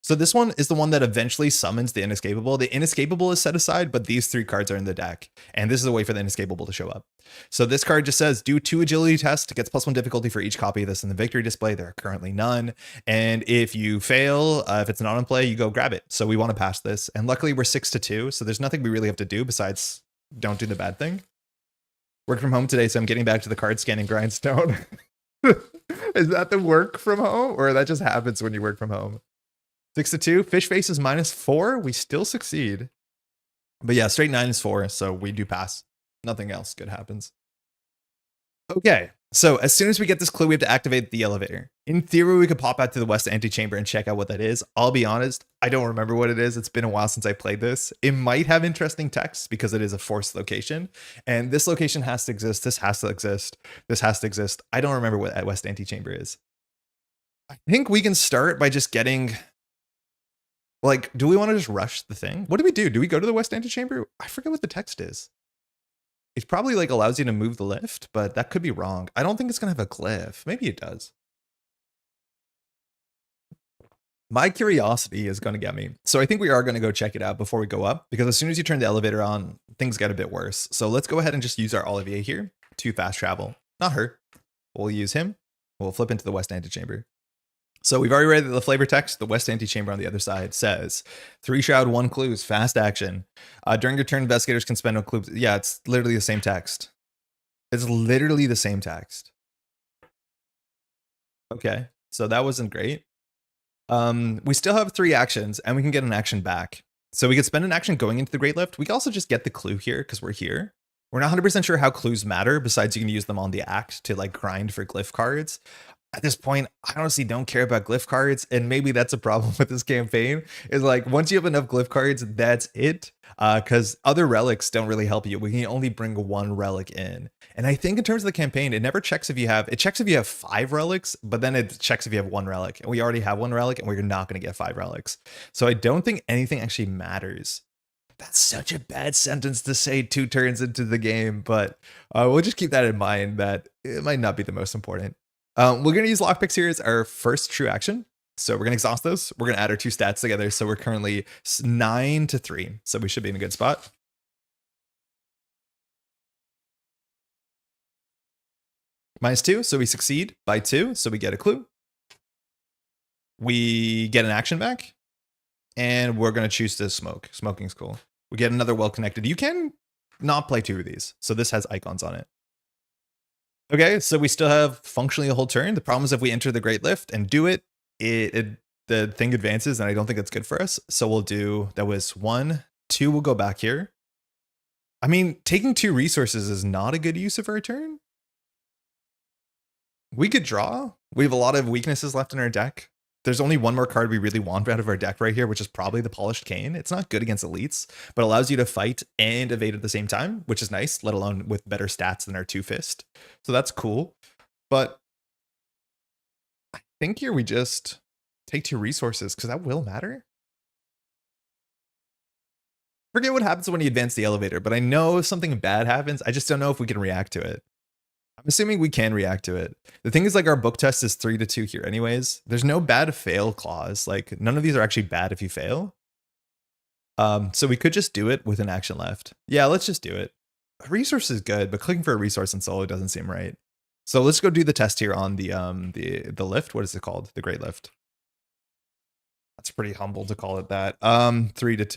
So this one is the one that eventually summons the Inescapable. The Inescapable is set aside, but these 3 cards are in the deck. And this is a way for the Inescapable to show up. So this card just says, do 2 agility tests. It gets +1 difficulty for each copy of this in the victory display. There are currently none. And if you fail, if it's not in play, you go grab it. So we want to pass this. And luckily we're 6-2. So there's nothing we really have to do besides don't do the bad thing. Work from home today, so I'm getting back to the card scanning grindstone. Is that the work from home? Or that just happens when you work from home? 6-2. Fish face is -4. We still succeed. But yeah, straight 9 is 4. So we do pass. Nothing else good happens. Okay. So as soon as we get this clue, we have to activate the elevator. In theory, we could pop out to the west antechamber and check out what that is. I'll be honest, I don't remember what it is. It's been a while since I played this. It might have interesting text because it is a forced location. And this location has to exist. This has to exist. This has to exist. I don't remember what that west antechamber is. I think we can start by just getting... Like, do we want to just rush the thing? What do we do? Do we go to the west antechamber? I forget what the text is. It probably like allows you to move the lift, but that could be wrong. I don't think it's going to have a glyph. Maybe it does. My curiosity is going to get me. So I think we are going to go check it out before we go up, because as soon as you turn the elevator on, things get a bit worse. So let's go ahead and just use our Olivier here to fast travel. Not her. We'll use him. We'll flip into the west antechamber. So we've already read the flavor text. The west antechamber on the other side says 3 shroud, 1 clues, fast action. During your turn, investigators can spend 1 clue. Yeah, it's literally the same text. It's literally the same text. Okay, so that wasn't great. We still have 3 actions, and we can get an action back. So we could spend an action going into the Great Lift. We can also just get the clue here because we're here. We're not 100% sure how clues matter, besides you can use them on the act to like grind for glyph cards. At this point, I honestly don't care about glyph cards, and maybe that's a problem with this campaign, is like, once you have enough glyph cards, that's it, because other relics don't really help you. We can only bring 1 relic in. And I think in terms of the campaign, it never checks if you have, it checks if you have 5 relics, but then it checks if you have 1 relic, and we already have 1 relic, and we're not going to get 5 relics. So I don't think anything actually matters. That's such a bad sentence to say 2 turns into the game, but we'll just keep that in mind, that it might not be the most important. We're going to use lockpicks here as our first true action. So we're going to exhaust those. We're going to add our 2 stats together. So we're currently 9-3. So we should be in a good spot. -2. So we succeed by 2. So we get a clue. We get an action back. And we're going to choose to smoke. Smoking's cool. We get another well-connected. You can not play 2 of these. So this has icons on it. Okay, so we still have functionally a whole turn. The problem is if we enter the Great Lift and do it, the thing advances, and I don't think that's good for us. So we'll do, that was 1, 2, we'll go back here. I mean, taking 2 resources is not a good use of our turn. We could draw. We have a lot of weaknesses left in our deck. There's only 1 more card we really want out of our deck right here, which is probably the Polished Cane. It's not good against elites, but allows you to fight and evade at the same time, which is nice, let alone with better stats than our 2 fist. So that's cool. But I think here we just take 2 resources because that will matter. Forget what happens when you advance the elevator, but I know if something bad happens. I just don't know if we can react to it. I'm assuming we can react to it. The thing is, like, our book test is 3-2 here anyways. There's no bad fail clause. Like, none of these are actually bad if you fail. So we could just do it with an action left. Yeah, let's just do it. A resource is good, but clicking for a resource in solo doesn't seem right. So let's go do the test here on the lift. What is it called? The Great Lift. That's pretty humble to call it that. 3-2.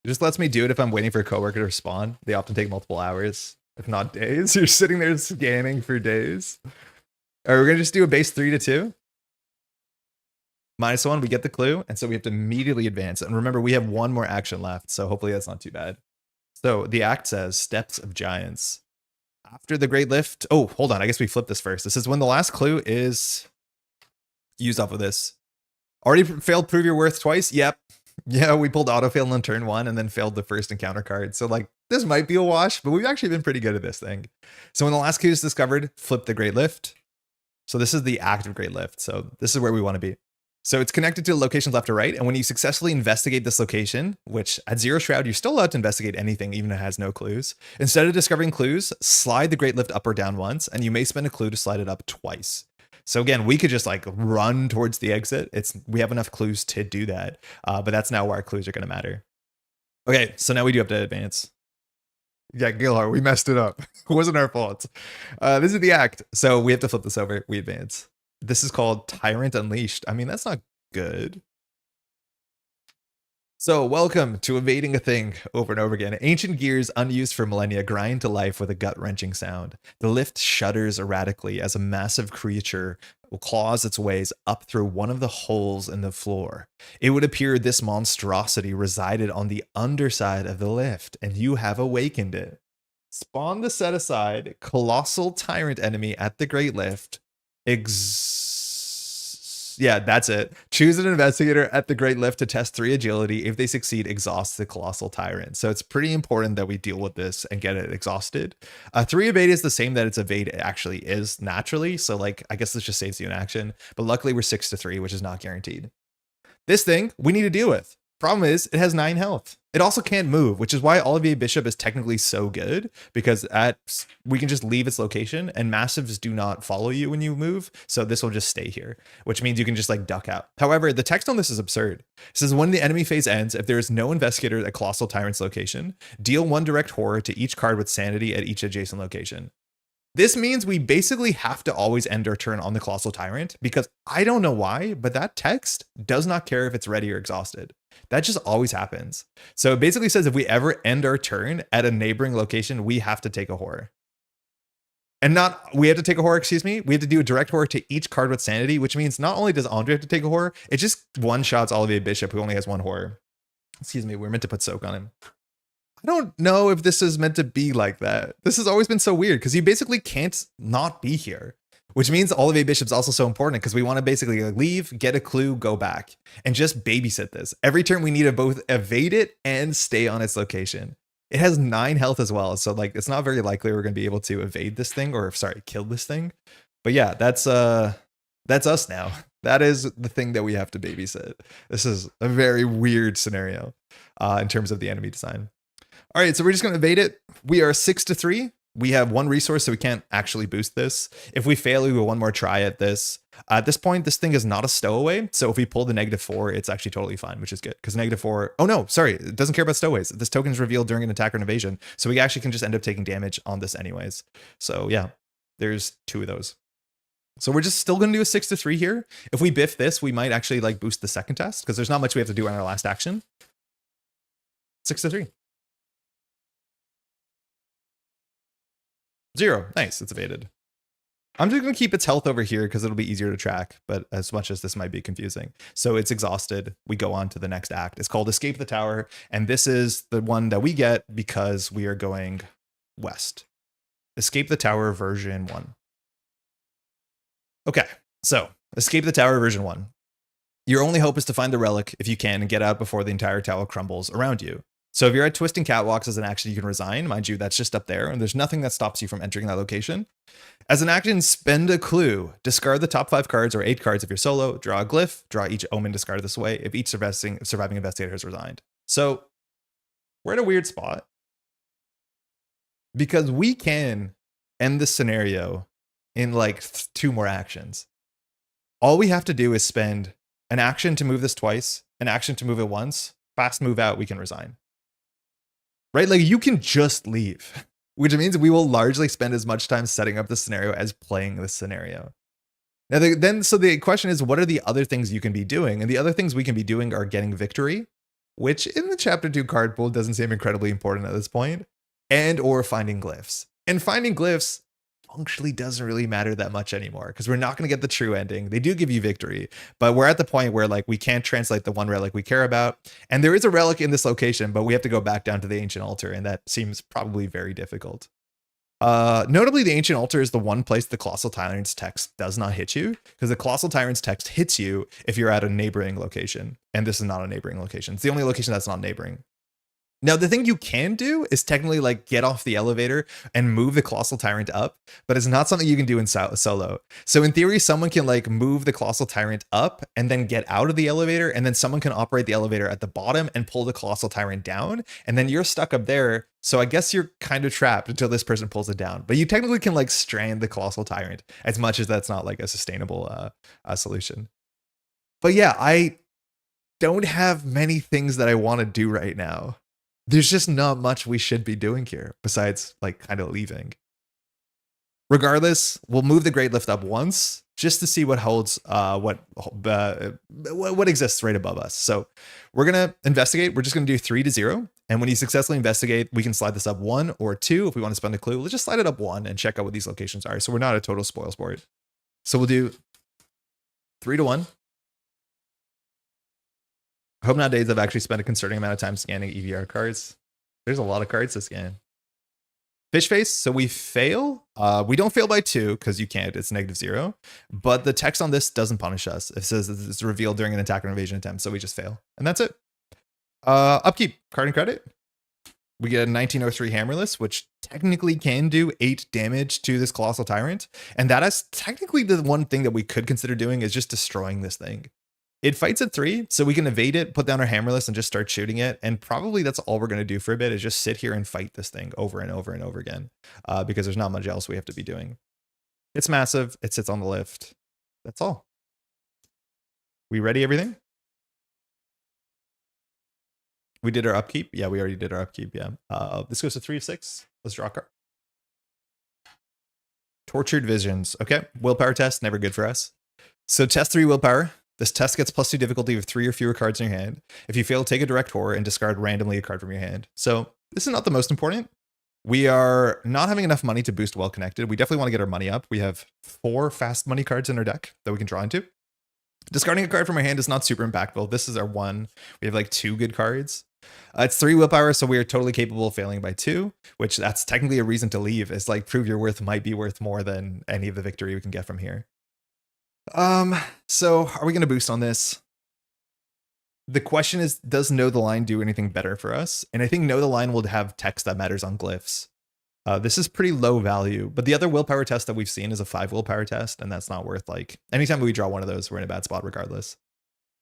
It just lets me do it if I'm waiting for a coworker to respond. They often take multiple hours. If not days. You're sitting there scanning for days. All right, we're going to just do a base 3-2. -1, we get the clue. And so we have to immediately advance. And remember, we have 1 more action left. So hopefully that's not too bad. So the act says Steps of Giants. After the Great Lift. Oh, hold on. I guess we flip this first. This is when the last clue is used off of this. Already failed Prove Your Worth twice. Yep. Yeah, we pulled auto fail on turn 1 and then failed the first encounter card. So like this might be a wash, but we've actually been pretty good at this thing. So when the last clue is discovered, flip the Great Lift. So this is the active Great Lift. So this is where we want to be. So it's connected to locations left or right. And when you successfully investigate this location, which at 0 shroud, you're still allowed to investigate anything, even if it has no clues. Instead of discovering clues, slide the Great Lift up or down once, and you may spend a clue to slide it up twice. So again, we could just like run towards the exit. We have enough clues to do that, but that's now where our clues are going to matter. Okay, so now we do have to advance. Yeah, Gilhar, we messed it up. It wasn't our fault. This is the act. So we have to flip this over. We advance. This is called Tyrant Unleashed. I mean, that's not good. So welcome to evading a thing over and over again. Ancient gears unused for millennia grind to life with a gut-wrenching sound. The lift shudders erratically as a massive creature claws its ways up through one of the holes in the floor. It would appear this monstrosity resided on the underside of the lift, and you have awakened it. Spawn the set-aside colossal tyrant enemy at the Great Lift. Yeah, that's it. Choose an investigator at the Great Lift to test 3 agility. If they succeed, exhaust the colossal tyrant. So it's pretty important that we deal with this and get it exhausted. 3 evade is the same that its evade actually is naturally. So like, I guess this just saves you an action. But luckily we're 6 to 3, which is not guaranteed. This thing we need to deal with. Problem is, it has 9 health. It also can't move, which is why Olivier Bishop is technically so good, because we can just leave its location, and massives do not follow you when you move, so this will just stay here, which means you can just like duck out. However, the text on this is absurd. It says, when the enemy phase ends, if there is no investigator at Colossal Tyrant's location, deal 1 direct horror to each card with sanity at each adjacent location. This means we basically have to always end our turn on the Colossal Tyrant, because I don't know why, but that text does not care if it's ready or exhausted. That just always happens. So it basically says if we ever end our turn at a neighboring location, we have to take a horror. And we have to take a horror, excuse me. We have to do a direct horror to each card with sanity, which means not only does André have to take a horror, it just one-shots Olivier Bishop, who only has 1 horror. Excuse me, we're meant to put soak on him. I don't know if this is meant to be like that. This has always been so weird because you basically can't not be here, which means Olivier Bishop's also so important because we want to basically leave, get a clue, go back, and just babysit this. Every turn we need to both evade it and stay on its location. It has 9 health as well, so like it's not very likely we're going to be able to evade this thing or kill this thing. But yeah, that's us now. That is the thing that we have to babysit. This is a very weird scenario in terms of the enemy design. All right, so we're just going to evade it. We are 6 to 3. We have 1 resource, so we can't actually boost this. If we fail, we will 1 more try at this. At this point, this thing is not a stowaway. So if we pull the -4, it's actually totally fine, which is good. Because -4, oh no, sorry, it doesn't care about stowaways. This token is revealed during an attack or an evasion. So we actually can just end up taking damage on this anyways. So yeah, there's 2 of those. So we're just still going to do a 6 to 3 here. If we biff this, we might actually like boost the second test because there's not much we have to do on our last action. 6 to 3. 0. Nice. It's evaded. I'm just going to keep its health over here because it'll be easier to track, but as much as this might be confusing. So it's exhausted. We go on to the next act. It's called Escape the Tower, and this is the one that we get because we are going west. Escape the Tower version 1. Okay, so Escape the Tower version 1. Your only hope is to find the relic if you can and get out before the entire tower crumbles around you. So if you're at Twisting Catwalks as an action, you can resign. Mind you, that's just up there, and there's nothing that stops you from entering that location. As an action, spend a clue. Discard the top 5 cards or 8 cards if you're solo. Draw a glyph. Draw each omen discarded this way if each surviving investigator has resigned. So we're at a weird spot because we can end this scenario in like 2 more actions. All we have to do is spend an action to move this twice, an action to move it once, fast move out, we can resign. Right? Like you can just leave, which means we will largely spend as much time setting up the scenario as playing this scenario. Now, so the question is, what are the other things you can be doing? And the other things we can be doing are getting victory, which in the chapter 2 card pool doesn't seem incredibly important at this point, and or finding glyphs. And finding glyphs functionally doesn't really matter that much anymore because we're not going to get the true ending. They do give you victory, but we're at the point where like we can't translate the one relic we care about. And there is a relic in this location, but we have to go back down to the ancient altar, and that seems probably very difficult. Notably, the ancient altar is the one place the Colossal Tyrant's text does not hit you, because the Colossal Tyrant's text hits you if you're at a neighboring location, and this is not a neighboring location. It's the only location that's not neighboring. Now, the thing you can do is technically like get off the elevator and move the Colossal Tyrant up, but it's not something you can do in solo. So in theory, someone can like move the Colossal Tyrant up and then get out of the elevator, and then someone can operate the elevator at the bottom and pull the Colossal Tyrant down, and then you're stuck up there. So I guess you're kind of trapped until this person pulls it down. But you technically can like strand the Colossal Tyrant, as much as that's not like a sustainable solution. But yeah, I don't have many things that I want to do right now. There's just not much we should be doing here besides like kind of leaving. Regardless, we'll move the Great Lift up once just to see what holds what exists right above us. So we're gonna investigate. We're just gonna do 3 to 0, and when you successfully investigate, we can slide this up 1 or 2 if we want to spend a clue. Let's just slide it up 1 and check out what these locations are. So we're not a total spoil sport. So we'll do 3 to 1. I hope nowadays I've actually spent a concerning amount of time scanning EVR cards. There's a lot of cards to scan. Fish face, so we fail. We don't fail by 2 because you can't, it's -0. But the text on this doesn't punish us. It says it's revealed during an attack or invasion attempt, so we just fail. And that's it. Upkeep, card and credit. We get a 1903 Hammerless, which technically can do 8 damage to this Colossal Tyrant. And that is technically the one thing that we could consider doing, is just destroying this thing. It fights at 3, so we can evade it, put down our Hammerless, and just start shooting it. And probably that's all we're going to do for a bit, is just sit here and fight this thing over and over and over again, because there's not much else we have to be doing. It's massive. It sits on the lift. That's all. We ready everything? We did our upkeep. Yeah, we already did our upkeep. Yeah. This goes to 3 of 6. Let's draw a card. Tortured Visions. Okay. Willpower test. Never good for us. So test 3 willpower. This test gets +2 difficulty with 3 or fewer cards in your hand. If you fail, take a direct horror and discard randomly a card from your hand. So this is not the most important. We are not having enough money to boost Well Connected. We definitely want to get our money up. We have 4 fast money cards in our deck that we can draw into. Discarding a card from our hand is not super impactful. This is our 1. We have like 2 good cards. It's 3 willpower, so we are totally capable of failing by 2, which that's technically a reason to leave. It's like prove your worth might be worth more than any of the victory we can get from here. So are we going to boost on this? The question is, does Know the Line do anything better for us? And I think Know the Line will have text that matters on glyphs. This is pretty low value, but the other willpower test that we've seen is a 5 willpower test, and that's not worth, like, anytime we draw one of those, we're in a bad spot regardless.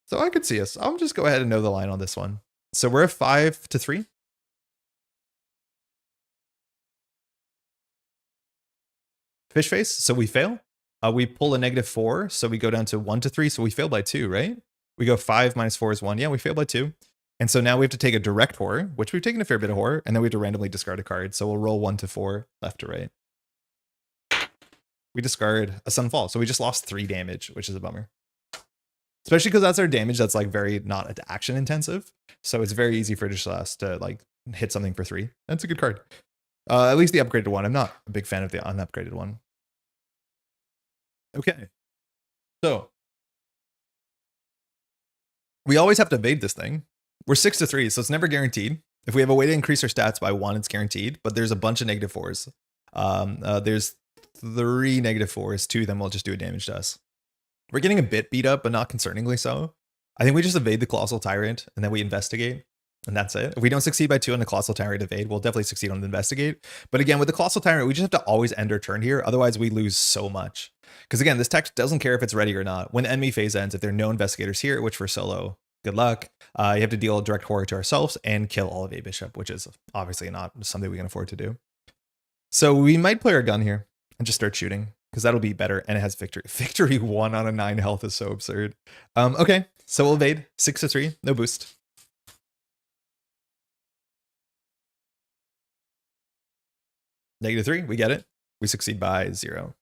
So I could see us. I'll just go ahead and Know the Line on this one. So we're at 5 to 3. Fish face, so we fail. We pull a -4, so we go down to 1 to 3, so we fail by 2, right? We go 5 minus 4 is 1. Yeah, we fail by 2. And so now we have to take a direct horror, which we've taken a fair bit of horror, and then we have to randomly discard a card. So we'll roll 1 to 4, left to right. We discard a Sunfall, so we just lost 3 damage, which is a bummer. Especially because that's our damage that's like very not action intensive. So it's very easy for just us to like hit something for 3. That's a good card. At least the upgraded one. I'm not a big fan of the unupgraded one. Okay, so we always have to evade this thing. We're 6 to 3, so it's never guaranteed. If we have a way to increase our stats by 1, it's guaranteed, but there's a bunch of -4s. There's 3 -4s, 2 of them will just do a damage to us. We're getting a bit beat up, but not concerningly so. I think we just evade the Colossal Tyrant, and then we investigate. And that's it. If we don't succeed by 2 on the Colossal Tyrant evade, we'll definitely succeed on the investigate. But again, with the Colossal Tyrant, we just have to always end our turn here. Otherwise, we lose so much. Because again, this text doesn't care if it's ready or not. When the enemy phase ends, if there are no investigators here, which for solo, good luck. You have to deal direct horror to ourselves and kill all of A Bishop, which is obviously not something we can afford to do. So we might play our gun here and just start shooting, because that'll be better. And it has victory. Victory 1 on a 9 health is so absurd. Okay, so we'll evade 6 to 3, no boost. -3, we get it. We succeed by 0.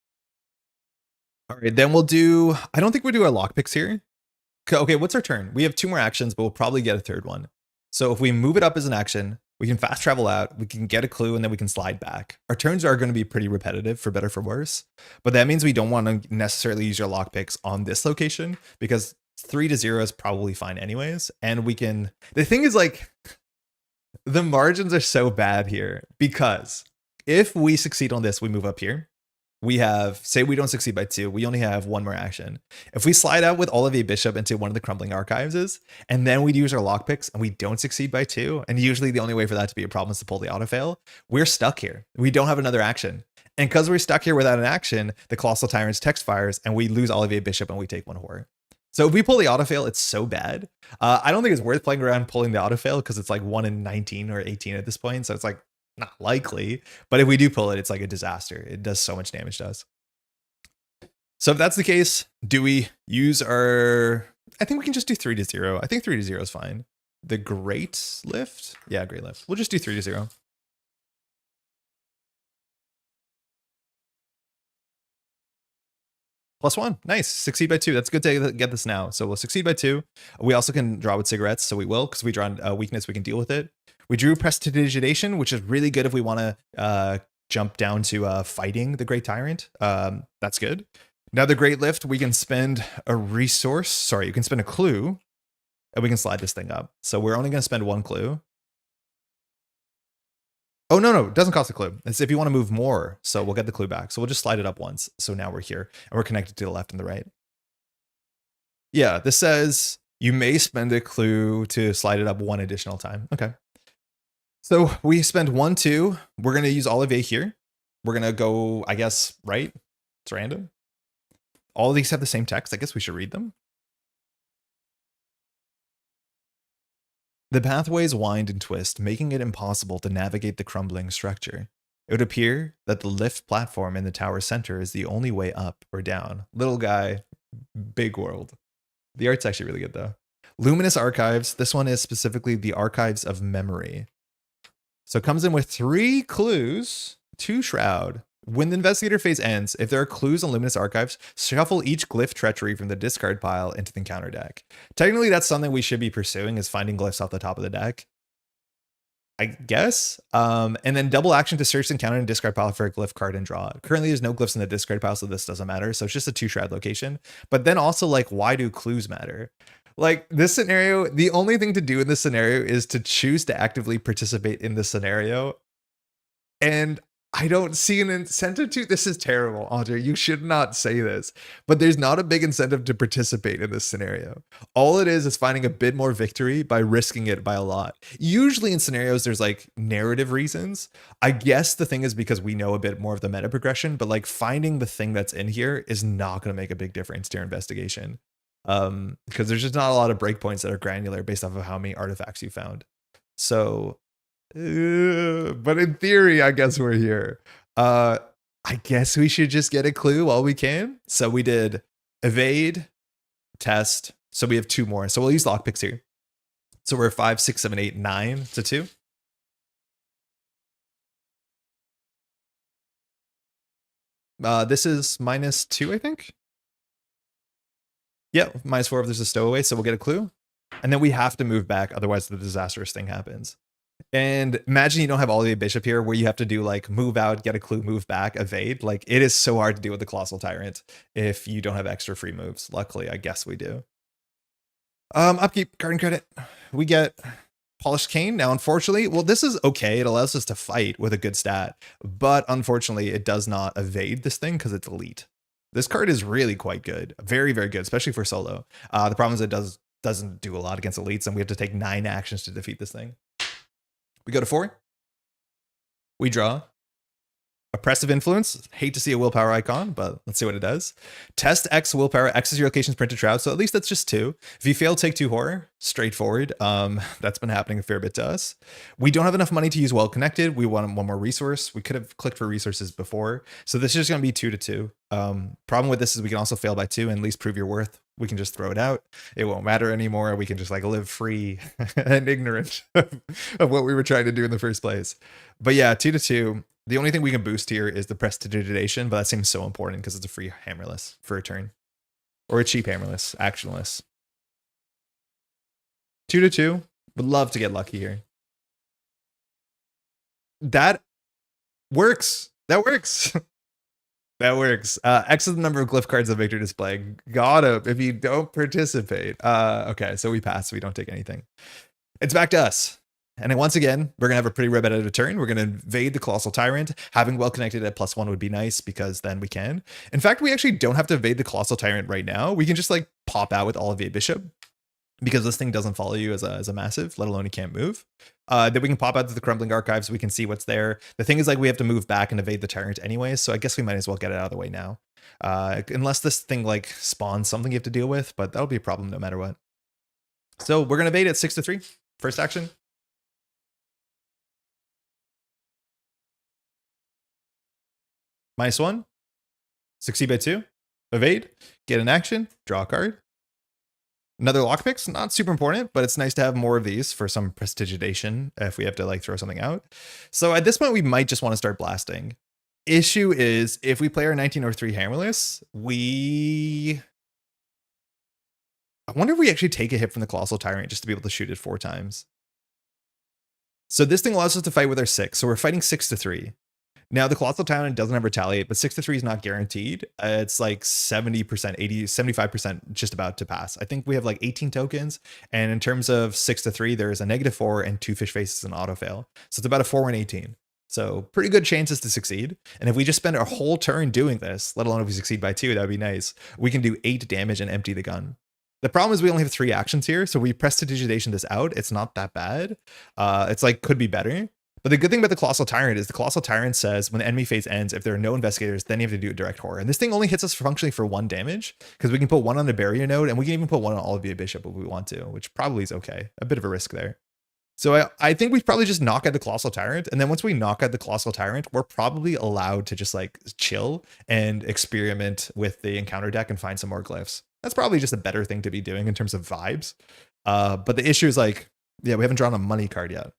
All right, then we'll do, I don't think we'll do our lockpicks here. Okay, what's our turn? We have 2 more actions, but we'll probably get a 3rd one. So if we move it up as an action, we can fast travel out, we can get a clue, and then we can slide back. Our turns are going to be pretty repetitive, for better or for worse. But that means we don't want to necessarily use our lockpicks on this location, because 3 to 0 is probably fine anyways. And we can, the thing is, like, the margins are so bad here, because if we succeed on this, we move up here. we have, say we don't succeed by 2, we only have 1 more action. If we slide out with Olivier Bishop into one of the crumbling archives, and then we use our lockpicks and we don't succeed by 2, and usually the only way for that to be a problem is to pull the autofail, we're stuck here. We don't have another action. And because we're stuck here without an action, the Colossal Tyrant's text fires and we lose Olivier Bishop and we take 1 horror. So if we pull the autofail, it's so bad. I don't think it's worth playing around pulling the autofail because it's like 1 in 19 or 18 at this point. So it's like not likely, but if we do pull it, it's like a disaster. It does so much damage to us. So if that's the case, do we use our, I think we can just do 3-0. I think 3-0 is fine. The Great Lift? Yeah, Great Lift. We'll just do 3-0. +1. Nice. Succeed by 2. That's good to get this now. So we'll succeed by 2. We also can draw with cigarettes, so we will, because we draw a weakness, we can deal with it. We drew Prestidigitation, which is really good if we want to jump down to fighting the Great Tyrant. That's good. Now the Great Lift, we can spend a resource. Sorry, you can spend a clue, and we can slide this thing up. So we're only going to spend 1 clue. Oh, no, it doesn't cost a clue. It's if you want to move more. So we'll get the clue back. So we'll just slide it up once. So now we're here, and we're connected to the left and the right. Yeah, this says you may spend a clue to slide it up 1 additional time. Okay. So we spend 1, 2. We're going to use Olivier here. We're going to go, I guess, right? It's random. All of these have the same text. I guess we should read them. The pathways wind and twist, making it impossible to navigate the crumbling structure. It would appear that the lift platform in the tower center is the only way up or down. Little guy, big world. The art's actually really good, though. Luminous Archives. This one is specifically the Archives of Memory. So it comes in with 3 clues, 2 shroud. When the investigator phase ends, if there are clues on Luminous Archives, shuffle each glyph treachery from the discard pile into the counter deck. Technically, that's something we should be pursuing, is finding glyphs off the top of the deck, I guess. And then double action to search the counter and discard pile for a glyph card and draw it. Currently, there's no glyphs in the discard pile, so this doesn't matter. So it's just a 2 shroud location. But then also, like, why do clues matter? Like, this scenario, the only thing to do in this scenario is to choose to actively participate in this scenario. And I don't see an incentive to. This is terrible, Andre. You should not say this. But there's not a big incentive to participate in this scenario. All it is finding a bit more victory by risking it by a lot. Usually in scenarios, there's like narrative reasons. I guess the thing is because we know a bit more of the meta progression, but like finding the thing that's in here is not going to make a big difference to your investigation. Because there's just not a lot of breakpoints that are granular based off of how many artifacts you found. So, but in theory, I guess we're here. I guess we should just get a clue while we can. So we did evade, test. So we have 2 more. So we'll use lockpicks here. So we're 5, 6, 7, 8, 9 to 2. This is -2, I think. Yeah, -4 if there's a stowaway, so we'll get a clue. And then we have to move back, otherwise the disastrous thing happens. And imagine you don't have Olivier Bishop here where you have to do like move out, get a clue, move back, evade. Like it is so hard to do with the Colossal Tyrant if you don't have extra free moves. Luckily, I guess we do. Upkeep, card and credit. We get Polished Cane. Now, unfortunately, well, this is okay. It allows us to fight with a good stat, but unfortunately, it does not evade this thing because it's elite. This card is really quite good. Very, very good, especially for solo. The problem is it doesn't do a lot against elites, and we have to take 9 actions to defeat this thing. We go to 4. We draw. Oppressive Influence. Hate to see a willpower icon, but let's see what it does. Test X willpower. X is your location's printed shroud, so at least that's just 2. If you fail, take 2 horror. Straightforward. That's been happening a fair bit to us. We don't have enough money to use Well Connected. We want 1 more resource. We could have clicked for resources before, so this is just going to be 2 to 2. Problem with this is we can also fail by 2 and at least prove your worth. We can just throw it out. It won't matter anymore. We can just like live free and ignorant of what we were trying to do in the first place. But yeah, 2 to 2. The only thing we can boost here is the Prestidigitation, but that seems so important because it's a free hammerless for a turn. Or a cheap hammerless, actionless. 2 to 2. Would love to get lucky here. That works. That works. That works. X is the number of glyph cards that Victor displayed. Got him if you don't participate. Okay, so we pass. We don't take anything. It's back to us. And then once again, we're going to have a pretty repetitive turn. We're going to invade the Colossal Tyrant. Having well connected at +1 would be nice because then we can. In fact, we actually don't have to invade the Colossal Tyrant right now. We can just like pop out with Olivia Bishop because this thing doesn't follow you as a massive, let alone you can't move. Then we can pop out to the Crumbling Archives. We can see what's there. The thing is like we have to move back and evade the Tyrant anyways. So I guess we might as well get it out of the way now. Unless this thing like spawns something you have to deal with, but that'll be a problem no matter what. So we're going to evade at 6-3. First action. -1. Succeed by 2. Evade. Get an action. Draw a card. Another lockpicks, not super important, but it's nice to have more of these for some prestidigitation if we have to like throw something out. So at this point, we might just want to start blasting. Issue is if we play our 1903 Hammerless, I wonder if we actually take a hit from the Colossal Tyrant just to be able to shoot it 4 times. So this thing allows us to fight with our 6. So we're fighting 6-3. Now the Colossal Tyrant doesn't have retaliate, but 6-3 is not guaranteed. it's like 70%, 80, 75% just about to pass. I think we have like 18 tokens. And in terms of 6-3, there's a -4 and 2 fish faces and auto fail. So it's about a 4 and 18. So pretty good chances to succeed. And if we just spend our whole turn doing this, let alone if we succeed by 2, that would be nice. We can do 8 damage and empty the gun. The problem is we only have 3 actions here. So we prestidigitation this out. It's not that bad. It's like could be better. But the good thing about the Colossal Tyrant is the Colossal Tyrant says when the enemy phase ends, if there are no investigators, then you have to do a direct horror. And this thing only hits us functionally for 1 damage because we can put 1 on the barrier node and we can even put 1 on Olivia Bishop if we want to, which probably is okay. A bit of a risk there. So I think we probably just knock out the Colossal Tyrant. And then once we knock out the Colossal Tyrant, we're probably allowed to just like chill and experiment with the encounter deck and find some more glyphs. That's probably just a better thing to be doing in terms of vibes. But the issue is like, yeah, we haven't drawn a money card yet.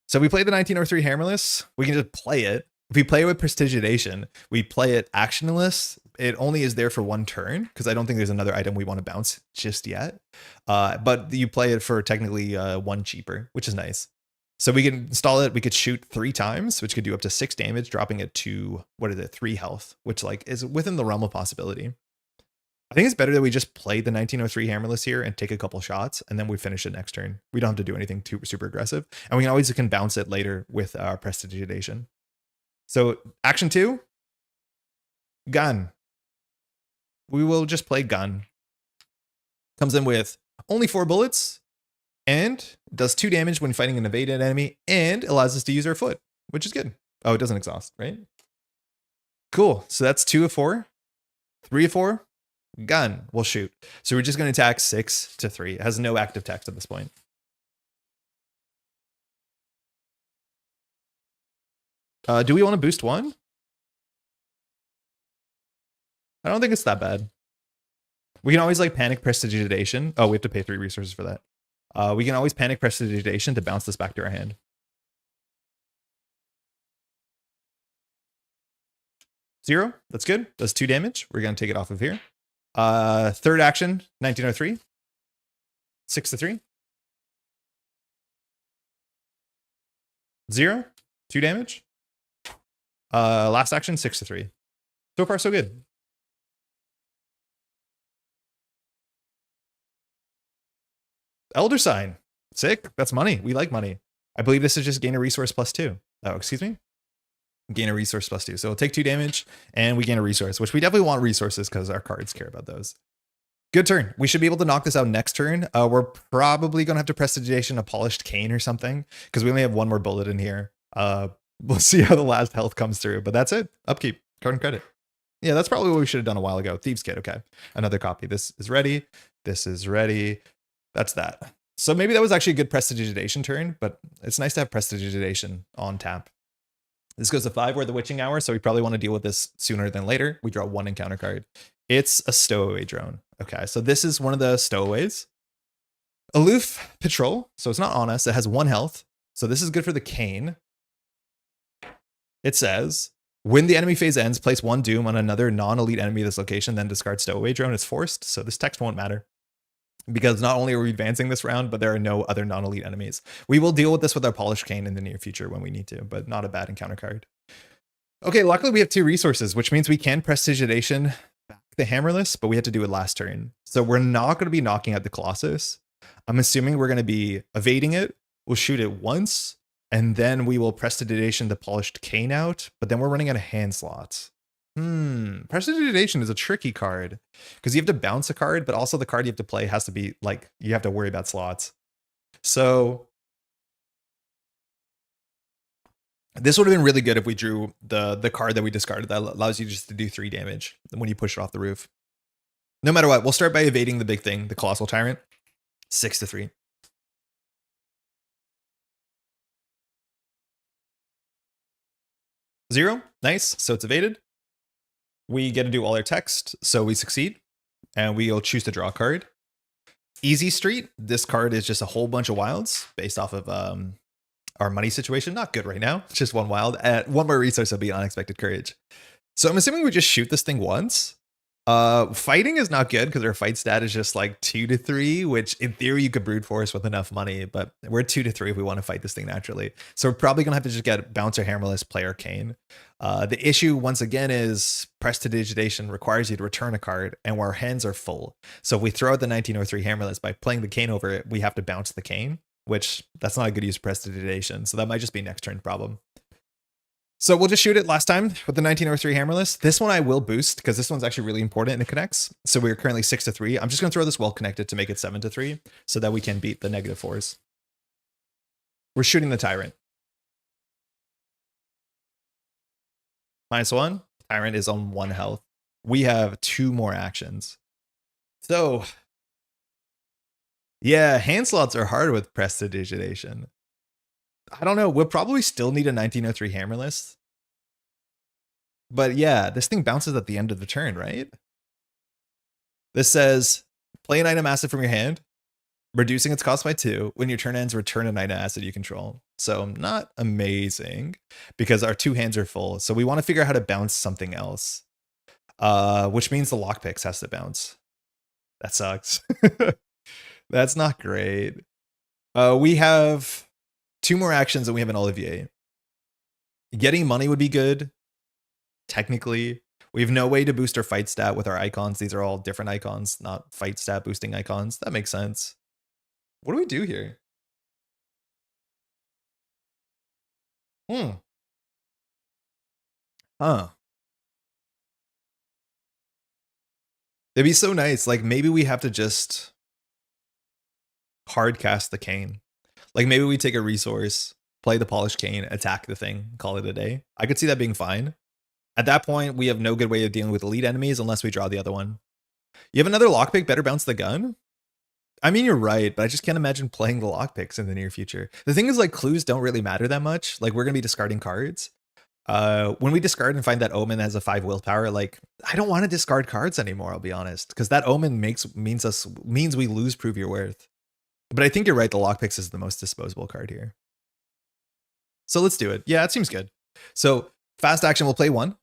So we play the 1903 Hammerless. We can just play it. If we play it with Prestidigitation, we play it actionless. It only is there for 1 turn because I don't think there's another item we want to bounce just yet. But you play it for technically 1 cheaper, which is nice. So we can install it. We could shoot 3 times, which could do up to 6 damage, dropping it to, 3 health, which like is within the realm of possibility. I think it's better that we just play the 1903 Hammerless here and take a couple shots, and then we finish it next turn. We don't have to do anything too super aggressive, and we can always bounce it later with our prestidigitation. So action 2, gun. We will just play gun. Comes in with only 4 bullets, and does 2 damage when fighting an evaded enemy, and allows us to use our foot, which is good. Oh, it doesn't exhaust, right? Cool. So that's 2 of 4, 3 of 4. Gun will shoot. So we're just going to attack 6-3. It has no active text at this point. Do we want to boost 1? I don't think it's that bad. We can always like panic prestidigitation. Oh, we have to pay 3 resources for that. We can always panic prestidigitation to bounce this back to our hand. 0. That's good. Does 2 damage. We're going to take it off of here. Third action, 1903. 6-3. 0. 2 damage. Last action, 6-3. So far, so good. Elder Sign. Sick. That's money. We like money. I believe this is just gain a resource +2. Oh, excuse me. Gain a resource +2. So we'll take 2 damage and we gain a resource, which we definitely want resources because our cards care about those. Good turn. We should be able to knock this out next turn. We're probably going to have to prestidigitation a polished cane or something because we only have 1 more bullet in here. We'll see how the last health comes through, but that's it. Upkeep. Card and credit. Yeah, that's probably what we should have done a while ago. Thieves Kit. Okay. Another copy. This is ready. This is ready. That's that. So maybe that was actually a good prestidigitation turn, but it's nice to have prestidigitation on tap. This goes to 5. We're the witching hour, so we probably want to deal with this sooner than later. We draw 1 encounter card. It's a stowaway drone. Okay, so this is one of the stowaways. Aloof patrol, so it's not on us. It has 1 health, so this is good for the cane. It says, when the enemy phase ends, place 1 doom on another non-elite enemy of this location, then discard stowaway drone. It's forced, so this text won't matter. Because not only are we advancing this round, but there are no other non-elite enemies. We will deal with this with our polished cane in the near future when we need to, but not a bad encounter card. Okay, luckily we have 2 resources, which means we can prestidigitation back the Hammerless, but we had to do it last turn. So we're not going to be knocking out the Colossus. I'm assuming we're going to be evading it, We'll shoot it once, and then we will prestidigitation the polished cane out, but then we're running out of hand slots. Prestidigitation is a tricky card because you have to bounce a card, but also the card you have to play has to be like, you have to worry about slots. So this would have been really good if we drew the card that we discarded that allows you just to do 3 damage when you push it off the roof. No matter what, we'll start by evading the big thing, the Colossal Tyrant. 6-3. Zero. Nice. So it's evaded. We get to do all our text, so we succeed. And we'll choose to draw a card. Easy Street. This card is just a whole bunch of wilds based off of our money situation. Not good right now. It's just one wild. One more resource will be Unexpected Courage. So I'm assuming we just shoot this thing once. Fighting is not good because our fight stat is just like 2-3, which in theory you could brute force with enough money, but we're 2-3 if we want to fight this thing naturally. So we're probably gonna have to just get Bouncer Hammerless, play Arcane. The issue once again is Prestidigitation requires you to return a card, and our hands are full. So if we throw out the 1903 Hammerless by playing the Cane over it, we have to bounce the Cane, which that's not a good use of Prestidigitation. So that might just be next turn problem. So we'll just shoot it last time with the 1903 Hammerless. This one I will boost because this one's actually really important and it connects. So we're currently 6-3. I'm just going to throw this well connected to make it 7-3 so that we can beat the -4s. We're shooting the Tyrant. -1. Tyrant is on 1 health. We have 2 more actions. So yeah, hand slots are hard with Prestidigitation. I don't know. We'll probably still need a 1903 Hammerless. But yeah, this thing bounces at the end of the turn, right? This says, play an item acid from your hand, reducing its cost by 2. When your turn ends, return an item acid you control. So not amazing because our 2 hands are full. So we want to figure out how to bounce something else, which means the lockpicks has to bounce. That sucks. That's not great. We have 2 more actions and we have an Olivier. Getting money would be good. Technically, we have no way to boost our fight stat with our icons. These are all different icons, not fight stat boosting icons. That makes sense. What do we do here? Huh. It'd be so nice. Like maybe we have to just hard cast the Cane. Like maybe we take a resource, play the Polished Cane, attack the thing, call it a day. I could see that being fine. At that point, we have no good way of dealing with elite enemies unless we draw the other one. You have another lockpick, better bounce the gun? I mean, you're right, but I just can't imagine playing the lockpicks in the near future. The thing is, like, clues don't really matter that much. Like, we're going to be discarding cards. When we discard and find that Omen has a 5 willpower, like, I don't want to discard cards anymore, I'll be honest. Because that Omen means we lose Prove Your Worth. But I think you're right, the lockpicks is the most disposable card here. So let's do it. Yeah, it seems good. So fast action, we'll play 1.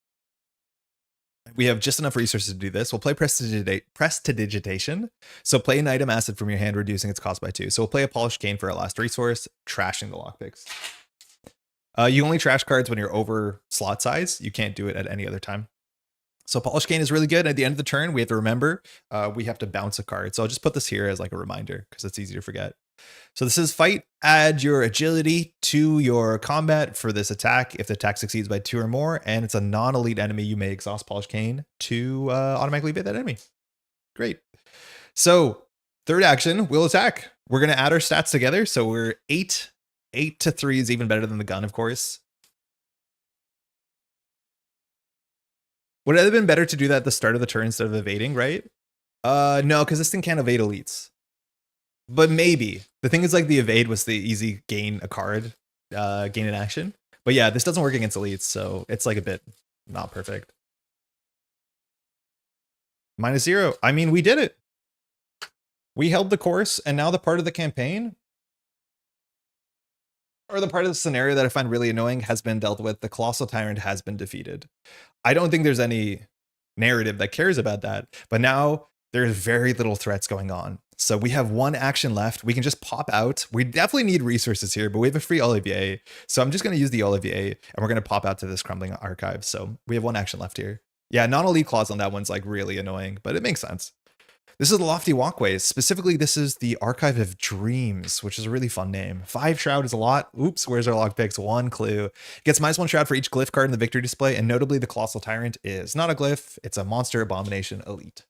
We have just enough resources to do this. We'll play Prestidigitation. So play an item acid from your hand, reducing its cost by 2. So we'll play a Polished Cane for our last resource, trashing the lockpicks. You only trash cards when you're over slot size. You can't do it at any other time. So Polished Cane is really good. At the end of the turn, we have to remember we have to bounce a card. So I'll just put this here as like a reminder because it's easy to forget. So this is fight. Add your agility to your combat for this attack. If the attack succeeds by 2 or more, and it's a non-elite enemy, you may exhaust Polished Cane to automatically evade that enemy. Great. So third action, we'll attack. We're going to add our stats together. So we're 8. 8-3 is even better than the gun, of course. Would it have been better to do that at the start of the turn instead of evading, right? No, because this thing can't evade elites. But maybe. The thing is, like, the evade was the easy gain a card, gain an action. But yeah, this doesn't work against elites, so it's like a bit not perfect. -0. I mean, we did it. We held the course, and now the part of the campaign, or the part of the scenario that I find really annoying, has been dealt with. The Colossal Tyrant has been defeated. I don't think there's any narrative that cares about that, but now there's very little threats going on. So we have 1 action left. We can just pop out. We definitely need resources here, but we have a free Olivier. So I'm just going to use the Olivier, and we're going to pop out to this Crumbling Archive. So we have 1 action left here. Yeah, non-elite clause on that one's like really annoying, but it makes sense. This is the Lofty Walkways. Specifically, this is the Archive of Dreams, which is a really fun name. 5 Shroud is a lot. Oops, where's our lockpicks? 1 clue. Gets -1 Shroud for each glyph card in the victory display, and notably the Colossal Tyrant is not a glyph, it's a Monster Abomination Elite.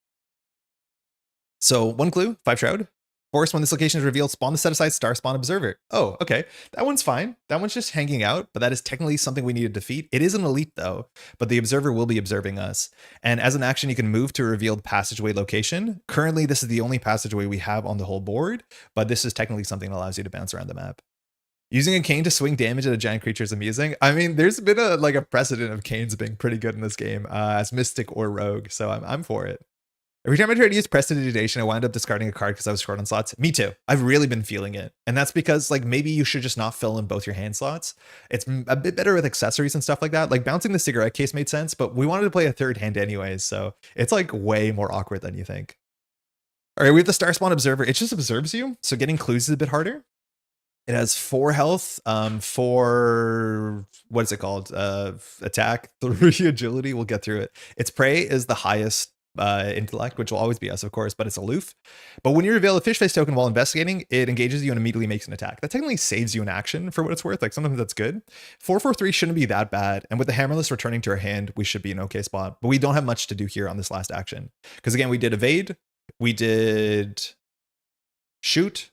So 1 clue, 5 Shroud. Force, when this location is revealed, spawn the set-aside Star Spawn Observer. Oh, okay. That one's fine. That one's just hanging out, but that is technically something we need to defeat. It is an elite, though, but the Observer will be observing us. And as an action, you can move to a revealed passageway location. Currently, this is the only passageway we have on the whole board, but this is technically something that allows you to bounce around the map. Using a cane to swing damage at a giant creature is amusing. I mean, there's been a precedent of canes being pretty good in this game as Mystic or Rogue, so I'm for it. Every time I tried to use Prestidigitation, I wound up discarding a card because I was short on slots. Me too. I've really been feeling it. And that's because maybe you should just not fill in both your hand slots. It's a bit better with accessories and stuff like that. Like bouncing the cigarette case made sense, but we wanted to play a third hand anyways. So it's way more awkward than you think. All right, we have the Star Spawn Observer. It just observes you. So getting clues is a bit harder. It has 4 health, 4, what is it called? Attack, 3 agility. We'll get through it. Its prey is the highest intellect, which will always be us, of course, but it's aloof. But when you reveal a fish face token while investigating, it engages you and immediately makes an attack. That technically saves you an action for what it's worth. Sometimes that's good. 4/4/3 shouldn't be that bad. And with the Hammerless returning to our hand, we should be in an okay spot. But we don't have much to do here on this last action. Because again, we did evade, we did shoot,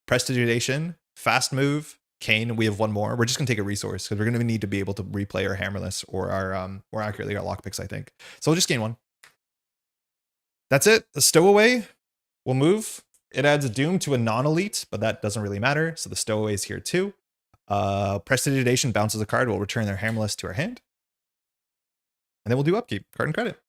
prestidigitation, fast move, cane. We have 1 more. We're just gonna take a resource because we're gonna need to be able to replay our Hammerless or our more accurately our lockpicks, I think. So we'll just gain 1. That's it. The Stowaway will move. It adds a Doom to a non-elite, but that doesn't really matter. So the Stowaway is here too. Prestidigitation bounces a card. We'll return their Hammerless to our hand. And then we'll do upkeep. Card and credit.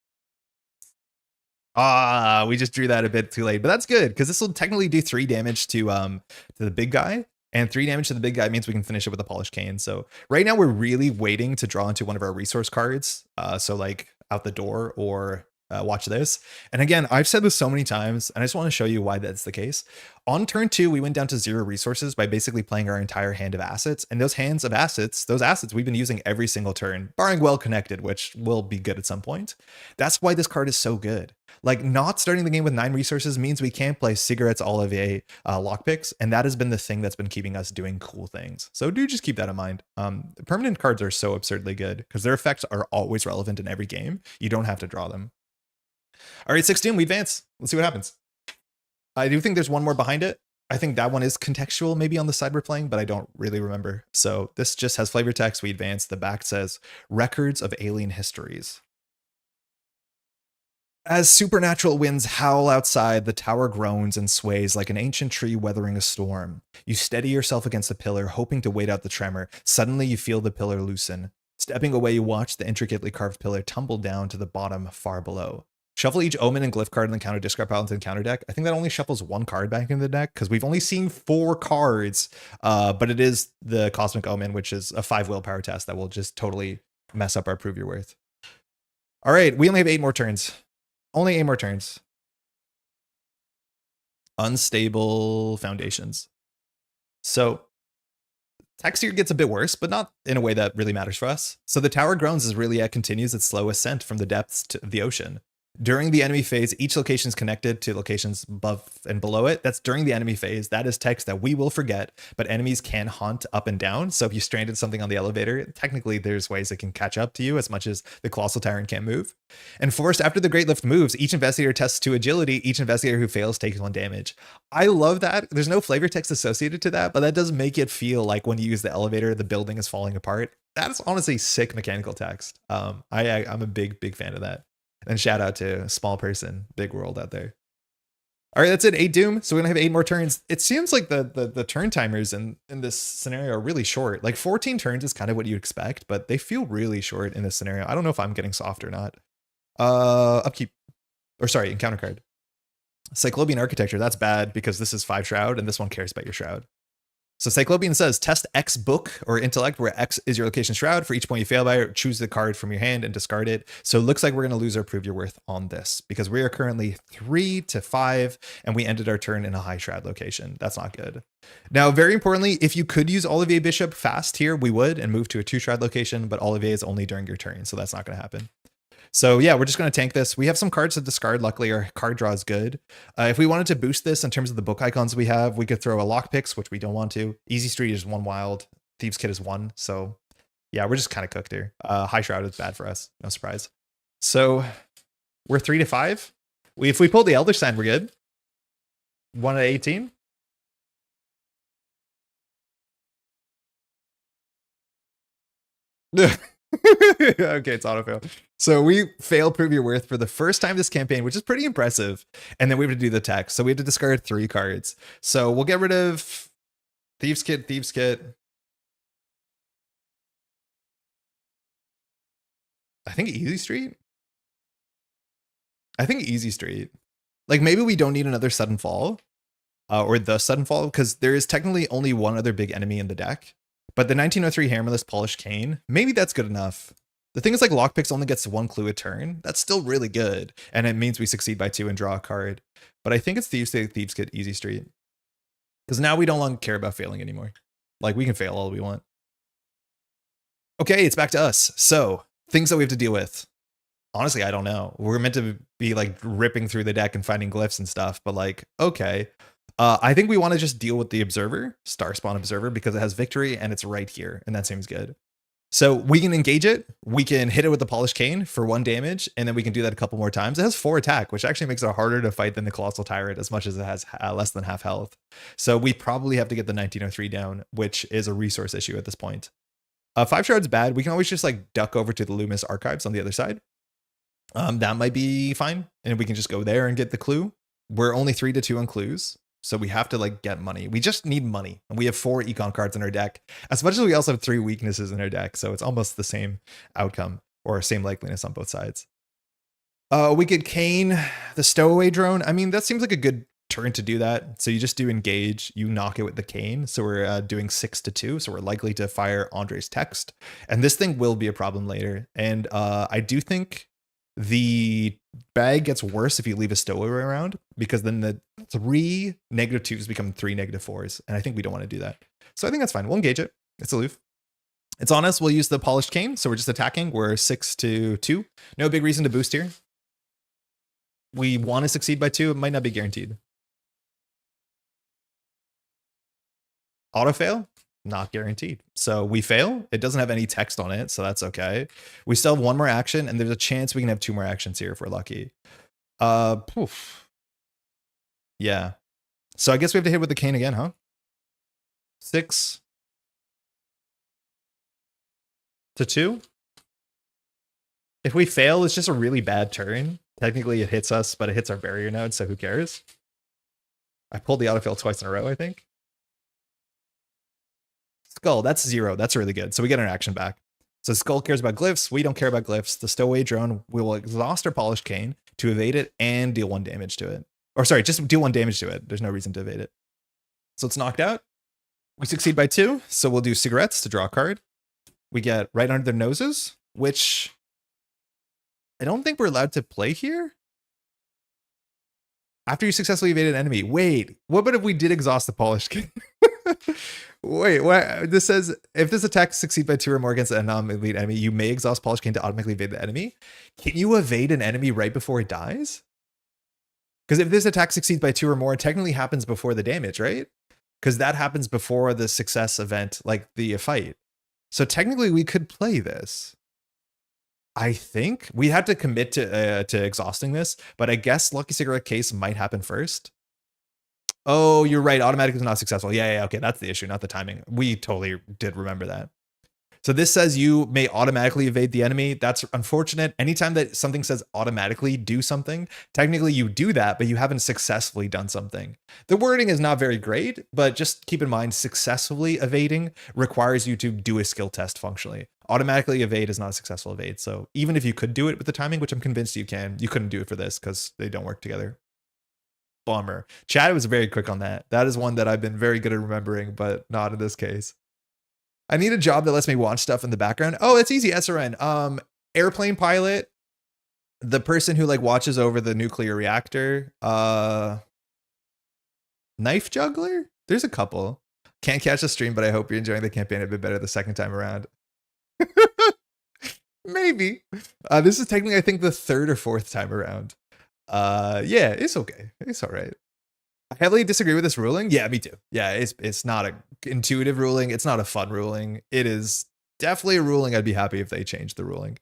We just drew that a bit too late, but that's good because this will technically do 3 damage to the big guy. And 3 damage to the big guy means we can finish it with a Polished Cane. So right now we're really waiting to draw into one of our resource cards. So out the door or watch this. And again, I've said this so many times, and I just want to show you why that's the case. On turn 2, we went down to 0 resources by basically playing our entire hand of assets. And those hands of assets, those assets we've been using every single turn, barring Well Connected, which will be good at some point. That's why this card is so good. Not starting the game with 9 resources means we can't play Cigarettes, Olivier, lockpicks. And that has been the thing that's been keeping us doing cool things. So do just keep that in mind. Permanent cards are so absurdly good because their effects are always relevant in every game. You don't have to draw them. All right, 16, we advance. Let's see what happens. I do think there's 1 more behind it. I think that one is contextual maybe on the side we're playing, but I don't really remember. So this just has flavor text. We advance. The back says Records of Alien Histories. As supernatural winds howl outside, the tower groans and sways like an ancient tree weathering a storm. You steady yourself against the pillar, hoping to wait out the tremor. Suddenly you feel the pillar loosen. Stepping away, you watch the intricately carved pillar tumble down to the bottom far below. Shuffle each omen and glyph card in the counter discard pile into the counter deck. I think that only shuffles 1 card back in the deck because we've only seen 4 cards, but it is the Cosmic Omen, which is a 5 willpower test that will just totally mess up our Prove Your Worth. All right, we only have 8 more turns. Only 8 more turns. Unstable Foundations. So text here gets a bit worse, but not in a way that really matters for us. So the tower groans as R'lyeh continues its slow ascent from the depths to the ocean. During the enemy phase, each location is connected to locations above and below it. That's during the enemy phase. That is text that we will forget, but enemies can haunt up and down. So if you stranded something on the elevator, technically there's ways it can catch up to you as much as the Colossal Tyrant can't move. And forced after the Great Lift moves, each investigator tests 2 agility. Each investigator who fails takes 1 damage. I love that. There's no flavor text associated to that, but that does make it feel like when you use the elevator, the building is falling apart. That's honestly sick mechanical text. I'm a big fan of that. And shout out to small person, big world out there. All right, that's it. 8 Doom. So we're gonna have 8 more turns. It seems like the turn timers in this scenario are really short. 14 turns is kind of what you'd expect, but they feel really short in this scenario. I don't know if I'm getting soft or not. Upkeep, or sorry, encounter card. Cyclopean Architecture. That's bad because this is 5 Shroud, and this one cares about your Shroud. So Cyclopean says, test X book or intellect, where X is your location shroud. For each point you fail by, choose the card from your hand and discard it. So it looks like we're going to lose our Prove Your Worth on this because we are currently 3 to 5 and we ended our turn in a high shroud location. That's not good. Now, very importantly, if you could use Olivier Bishop fast here, we would and move to a 2 shroud location, but Olivier is only during your turn. So that's not going to happen. So yeah, we're just going to tank this. We have some cards to discard. Luckily, our card draw is good. If we wanted to boost this in terms of the book icons we have, we could throw a lockpicks, which we don't want to. Easy Street is 1 wild. Thieves Kit is 1. So yeah, we're just kind of cooked here. High Shroud is bad for us. No surprise. So we're 3 to 5. If we pull the Elder Sign, we're good. 1 to 18. Okay, it's autofail. So we fail Prove Your Worth for the first time this campaign, which is pretty impressive. And then we have to do the text. So we have to discard 3 cards. So we'll get rid of Thieves Kit, Thieves Kit. I think Easy Street. I think Easy Street. Like maybe we don't need another Sudden Fall or the Sudden Fall because there is technically only one other big enemy in the deck. But the 1903 Hammerless Polished Cane, maybe that's good enough. The thing is like Lockpicks only gets 1 clue a turn. That's still really good. And it means we succeed by 2 and draw a card. But I think it's Thieves Kit, Easy Street. Because now we don't longer care about failing anymore. Like we can fail all we want. Okay, it's back to us. So things that we have to deal with. Honestly, I don't know. We're meant to be like ripping through the deck and finding glyphs and stuff, but like, okay. I think we want to just deal with the Observer, Starspawn Observer, because it has victory and it's right here, and that seems good. So we can engage it. We can hit it with the Polished Cane for 1 damage, and then we can do that a couple more times. It has 4 attack, which actually makes it harder to fight than the Colossal Tyrant, as much as it has less than half health. So we probably have to get the 1903 down, which is a resource issue at this point. 5 Shroud's bad. We can always just like duck over to the Loomis Archives on the other side. That might be fine, and we can just go there and get the clue. We're only 3 to 2 on clues, so we have to like get money. We just need money, and we have 4 econ cards in our deck, as much as we also have 3 weaknesses in our deck, so it's almost the same outcome or same likeliness on both sides. We could cane the Stowaway Drone. I mean, that seems like a good turn to do that. So you just do engage, you knock it with the cane. So we're doing 6 to 2. So we're likely to fire Andre's text, and this thing will be a problem later. And I do think the bag gets worse if you leave a Stowaway around, because then the 3 -2s become 3 -4s, and I think we don't want to do that. So I think that's fine. We'll engage it. It's aloof. It's on us. We'll use the Polished Cane, so we're just attacking. We're 6 to 2. No big reason to boost here. We want to succeed by 2. It might not be guaranteed. Auto fail, not guaranteed. So we fail. It doesn't have any text on it, so that's okay. We still have 1 more action, and there's a chance we can have 2 more actions here if we're lucky. Poof. Yeah. So I guess we have to hit with the cane again, huh? 6 to 2. If we fail, it's just a really bad turn. Technically, it hits us, but it hits our barrier node, so who cares? I pulled the autofail twice in a row, I think. Skull, that's 0. That's really good. So we get our action back. So Skull cares about glyphs. We don't care about glyphs. The Stowaway Drone, we will exhaust our Polished Cane to evade it and deal 1 damage to it. Or sorry, just deal 1 damage to it. There's no reason to evade it. So it's knocked out. We succeed by 2. So we'll do Cigarettes to draw a card. We get right under their noses, which I don't think we're allowed to play here. After you successfully evade an enemy. Wait, what about if we did exhaust the Polished Cane? Wait, what? This says, if this attack succeeds by 2 or more against a non-elite enemy, you may exhaust Polished Cane to automatically evade the enemy. Can you evade an enemy right before it dies? Because if this attack succeeds by 2 or more, it technically happens before the damage, right? Because that happens before the success event, like the fight. So technically we could play this. I think we had to commit to exhausting this, but I guess Lucky Cigarette Case might happen first. Oh, you're right. Automatic is not successful. Yeah, okay. That's the issue, not the timing. We totally did remember that. So this says you may automatically evade the enemy. That's unfortunate. Anytime that something says automatically do something, technically you do that, but you haven't successfully done something. The wording is not very great, but just keep in mind successfully evading requires you to do a skill test functionally. Automatically evade is not a successful evade. So even if you could do it with the timing, which I'm convinced you can, you couldn't do it for this because they don't work together. Bummer. Chad was very quick on that. That is one that I've been very good at remembering, but not in this case. I need a job that lets me watch stuff in the background. Oh, it's easy. SRN. Airplane pilot. The person who like watches over the nuclear reactor. Knife juggler. There's a couple. Can't catch the stream, but I hope you're enjoying the campaign a bit better the second time around. Maybe. This is technically, I think, the third or fourth time around. Yeah, it's okay. It's all right. I heavily disagree with this ruling. Yeah, me too. Yeah, it's not a intuitive ruling. It's not a fun ruling. It is definitely a ruling. I'd be happy if they changed the ruling.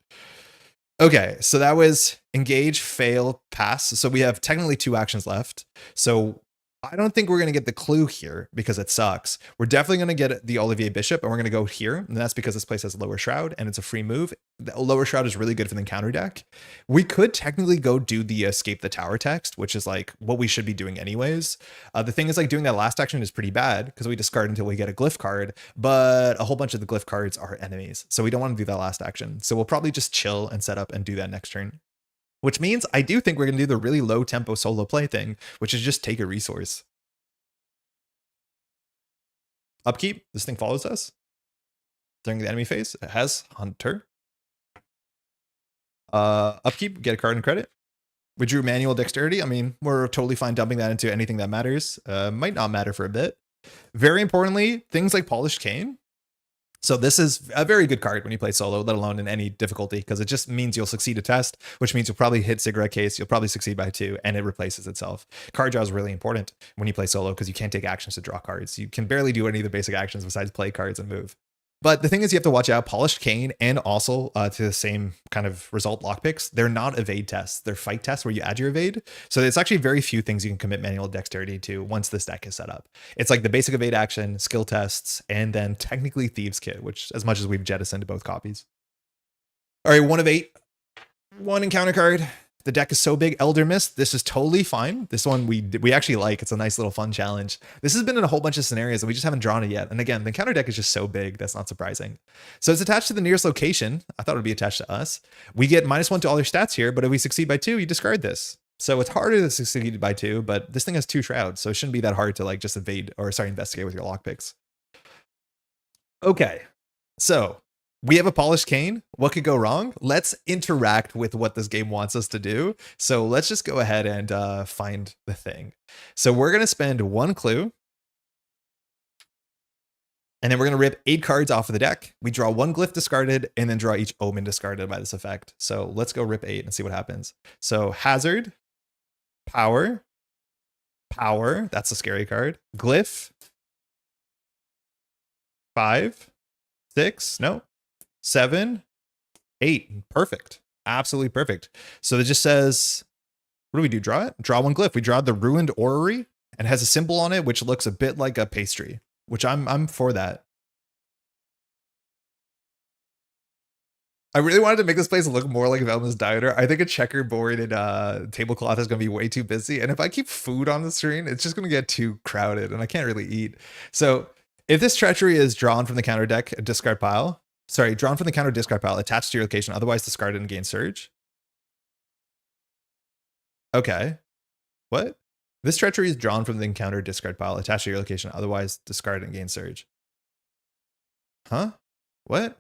Okay, so that was engage, fail, pass. So we have technically 2 actions left. So I don't think we're going to get the clue here because it sucks. We're definitely going to get the Olivier Bishop, and we're going to go here. And that's because this place has Lower Shroud, and it's a free move. The Lower Shroud is really good for the counter deck. We could technically go do the Escape the Tower text, which is like what we should be doing anyways. The thing is, like, doing that last action is pretty bad because we discard until we get a glyph card, but a whole bunch of the glyph cards are enemies. So we don't want to do that last action. So we'll probably just chill and set up and do that next turn. Which means I do think we're going to do the really low tempo solo play thing, which is just take a resource. Upkeep, this thing follows us. During the enemy phase, it has Hunter. Upkeep, get a card and credit. We drew manual dexterity. I mean, we're totally fine dumping that into anything that matters. Might not matter for a bit. Very importantly, things like Polished Cane. So this is a very good card when you play solo, let alone in any difficulty, because it just means you'll succeed a test, which means you'll probably hit cigarette case, you'll probably succeed by 2, and it replaces itself. Card draw is really important when you play solo because you can't take actions to draw cards. You can barely do any of the basic actions besides play cards and move. But the thing is, you have to watch out. Polished Cane and also to the same kind of result lockpicks, they're not evade tests. They're fight tests where you add your evade. So it's actually very few things you can commit manual dexterity to once this deck is set up. It's like the basic evade action, skill tests, and then technically Thieves Kit, which as much as we've jettisoned both copies. All right, 1 of 8. 1 encounter card. The deck is so big, Elder Mist. This is totally fine. This one we actually like. It's a nice little fun challenge. This has been in a whole bunch of scenarios and we just haven't drawn it yet. And again, the counter deck is just so big. That's not surprising. So it's attached to the nearest location. I thought it would be attached to us. We get -1 to all your stats here, but if we succeed by 2, you discard this. So it's harder to succeed by 2, but this thing has 2 shrouds. So it shouldn't be that hard to like just investigate with your lockpicks. Okay, so we have a Polished Cane. What could go wrong? Let's interact with what this game wants us to do. So let's just go ahead and find the thing. So we're going to spend 1 clue. And then we're going to rip 8 cards off of the deck. We draw 1 glyph discarded and then draw each omen discarded by this effect. So let's go rip 8 and see what happens. So Hazard, Power, Power. That's a scary card. Glyph, 5, 6, no. 7, 8. Perfect. Absolutely perfect. So it just says, what do we do? Draw it? Draw 1 glyph. We draw the Ruined Orrery and has a symbol on it, which looks a bit like a pastry, which I'm for that. I really wanted to make this place look more like Velma's Diner. I think a checkerboard and tablecloth is going to be way too busy. And if I keep food on the screen, it's just going to get too crowded and I can't really eat. So if this treachery is drawn from the counter deck, discard pile, drawn from the counter discard pile, attached to your location, otherwise discarded and gain surge. Okay. What? This treachery is drawn from the encounter discard pile, attached to your location, otherwise discarded and gain surge. Huh? What?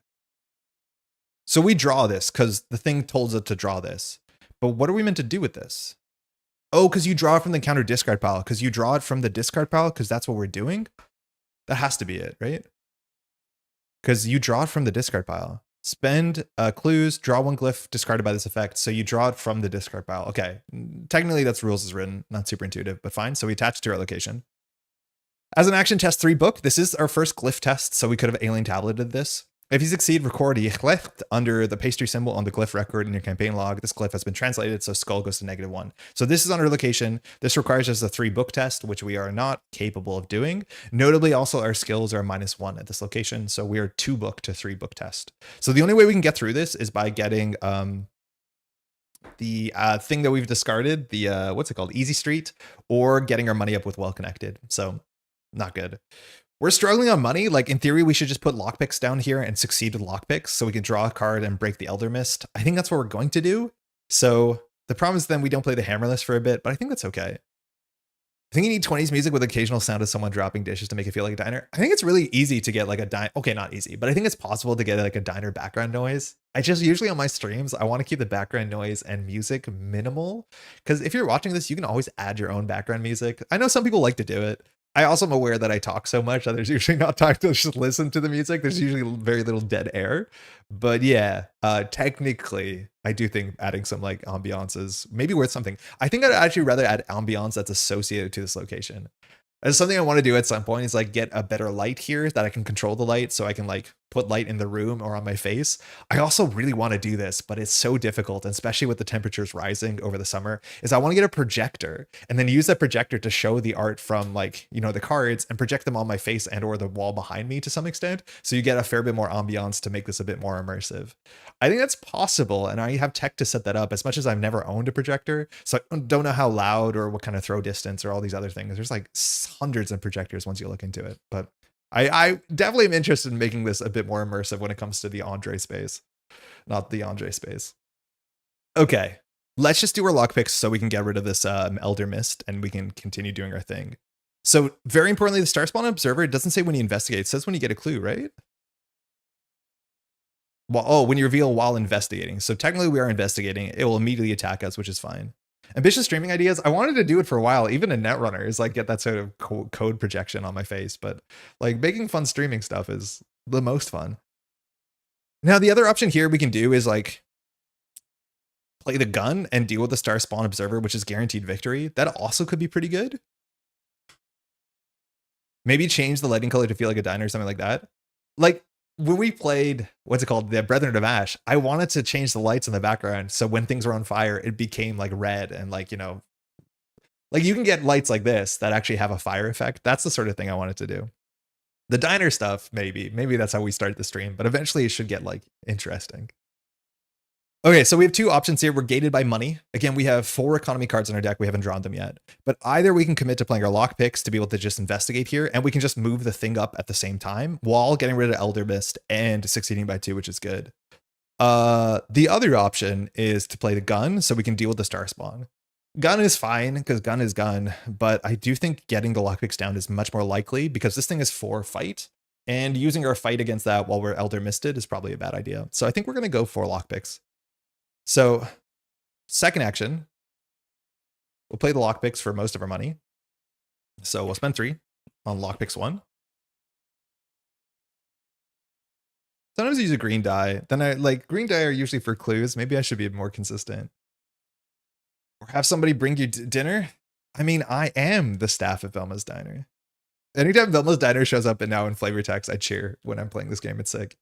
So we draw this because the thing told us to draw this. But what are we meant to do with this? Oh, because you draw it from the counter discard pile. Because you draw it from the discard pile because that's what we're doing? That has to be it, right? Because you draw it from the discard pile. Spend clues, draw 1 glyph discarded by this effect. So you draw it from the discard pile. Okay, technically that's rules as written, not super intuitive, but fine. So we attach it to our location. As an action, test 3 book. This is our first glyph test, so we could have alien tableted this. If you succeed, record a glyph under the pastry symbol on the glyph record in your campaign log. This glyph has been translated, so skull goes to -1. So this is on our location. This requires us a 3 book test, which we are not capable of doing. Notably, also, our skills are -1 at this location, so we are 2 book to 3 book test. So the only way we can get through this is by getting the thing that we've discarded, the what's it called, Easy Street, or getting our money up with Well Connected. So not good. We're struggling on money. Like, in theory, we should just put lockpicks down here and succeed with lockpicks so we can draw a card and break the Elder Mist. I think that's what we're going to do. So the problem is then we don't play the hammerless for a bit, but I think that's okay. I think you need 20s music with occasional sound of someone dropping dishes to make it feel like a diner. I think it's really easy to get like a diner. Okay, not easy, but I think it's possible to get like a diner background noise. I just usually on my streams, I want to keep the background noise and music minimal. Because if you're watching this, you can always add your own background music. I know some people like to do it. I also am aware that I talk so much that there's usually not time to just listen to the music. There's usually very little dead air. But yeah, technically, I do think adding some like ambiance is maybe worth something. I think I'd actually rather add ambiance that's associated to this location. It's something I want to do at some point is like get a better light here that I can control the light so I can like put light in the room or on my face. I also really want to do this, but it's so difficult, and especially with the temperatures rising over the summer, is I want to get a projector and then use that projector to show the art from like, you know, the cards and project them on my face and or the wall behind me to some extent. So you get a fair bit more ambiance to make this a bit more immersive. I think that's possible, and I have tech to set that up as much as I've never owned a projector. So I don't know how loud or what kind of throw distance or all these other things. There's like hundreds of projectors once you look into it. But I definitely am interested in making this a bit more immersive when it comes to the Andre space, not the Andre space. Okay, let's just do our lockpicks so we can get rid of this Elder Mist and we can continue doing our thing. So very importantly, the Star Spawn Observer, it doesn't say when you investigate. It says when you get a clue, right? Well, oh, when you reveal while investigating. So technically we are investigating. It will immediately attack us, which is fine. Ambitious streaming ideas. I wanted to do it for a while, even in Netrunner, is like get that sort of code projection on my face. But like making fun streaming stuff is the most fun. Now, the other option here we can do is like play the gun and deal with the Star Spawn Observer, which is guaranteed victory. That also could be pretty good. Maybe change the lighting color to feel like a diner or something like that. Like, when we played, what's it called? The Brethren of Ash, I wanted to change the lights in the background. So when things were on fire, it became like red and like, you know, like you can get lights like this that actually have a fire effect. That's the sort of thing I wanted to do. The diner stuff, maybe that's how we started the stream, but eventually it should get like interesting. Okay, so we have two options here. We're gated by money. Again, we have 4 economy cards in our deck. We haven't drawn them yet. But either we can commit to playing our lockpicks to be able to just investigate here, and we can just move the thing up at the same time while getting rid of Elder Mist and succeeding by 2, which is good. The other option is to play the gun so we can deal with the Star Spawn. Gun is fine because gun is gun, but I do think getting the lockpicks down is much more likely because this thing is 4 fight, and using our fight against that while we're Elder Misted is probably a bad idea. So I think we're going to go for lockpicks. So second action, we'll play the lockpicks for most of our money. So we'll spend 3 on lockpicks 1. Sometimes I use a green die. Then I like green die are usually for clues. Maybe I should be more consistent. Or have somebody bring you dinner. I mean, I am the staff at Velma's Diner. Anytime Velma's Diner shows up and now in flavor text, I cheer when I'm playing this game. It's sick.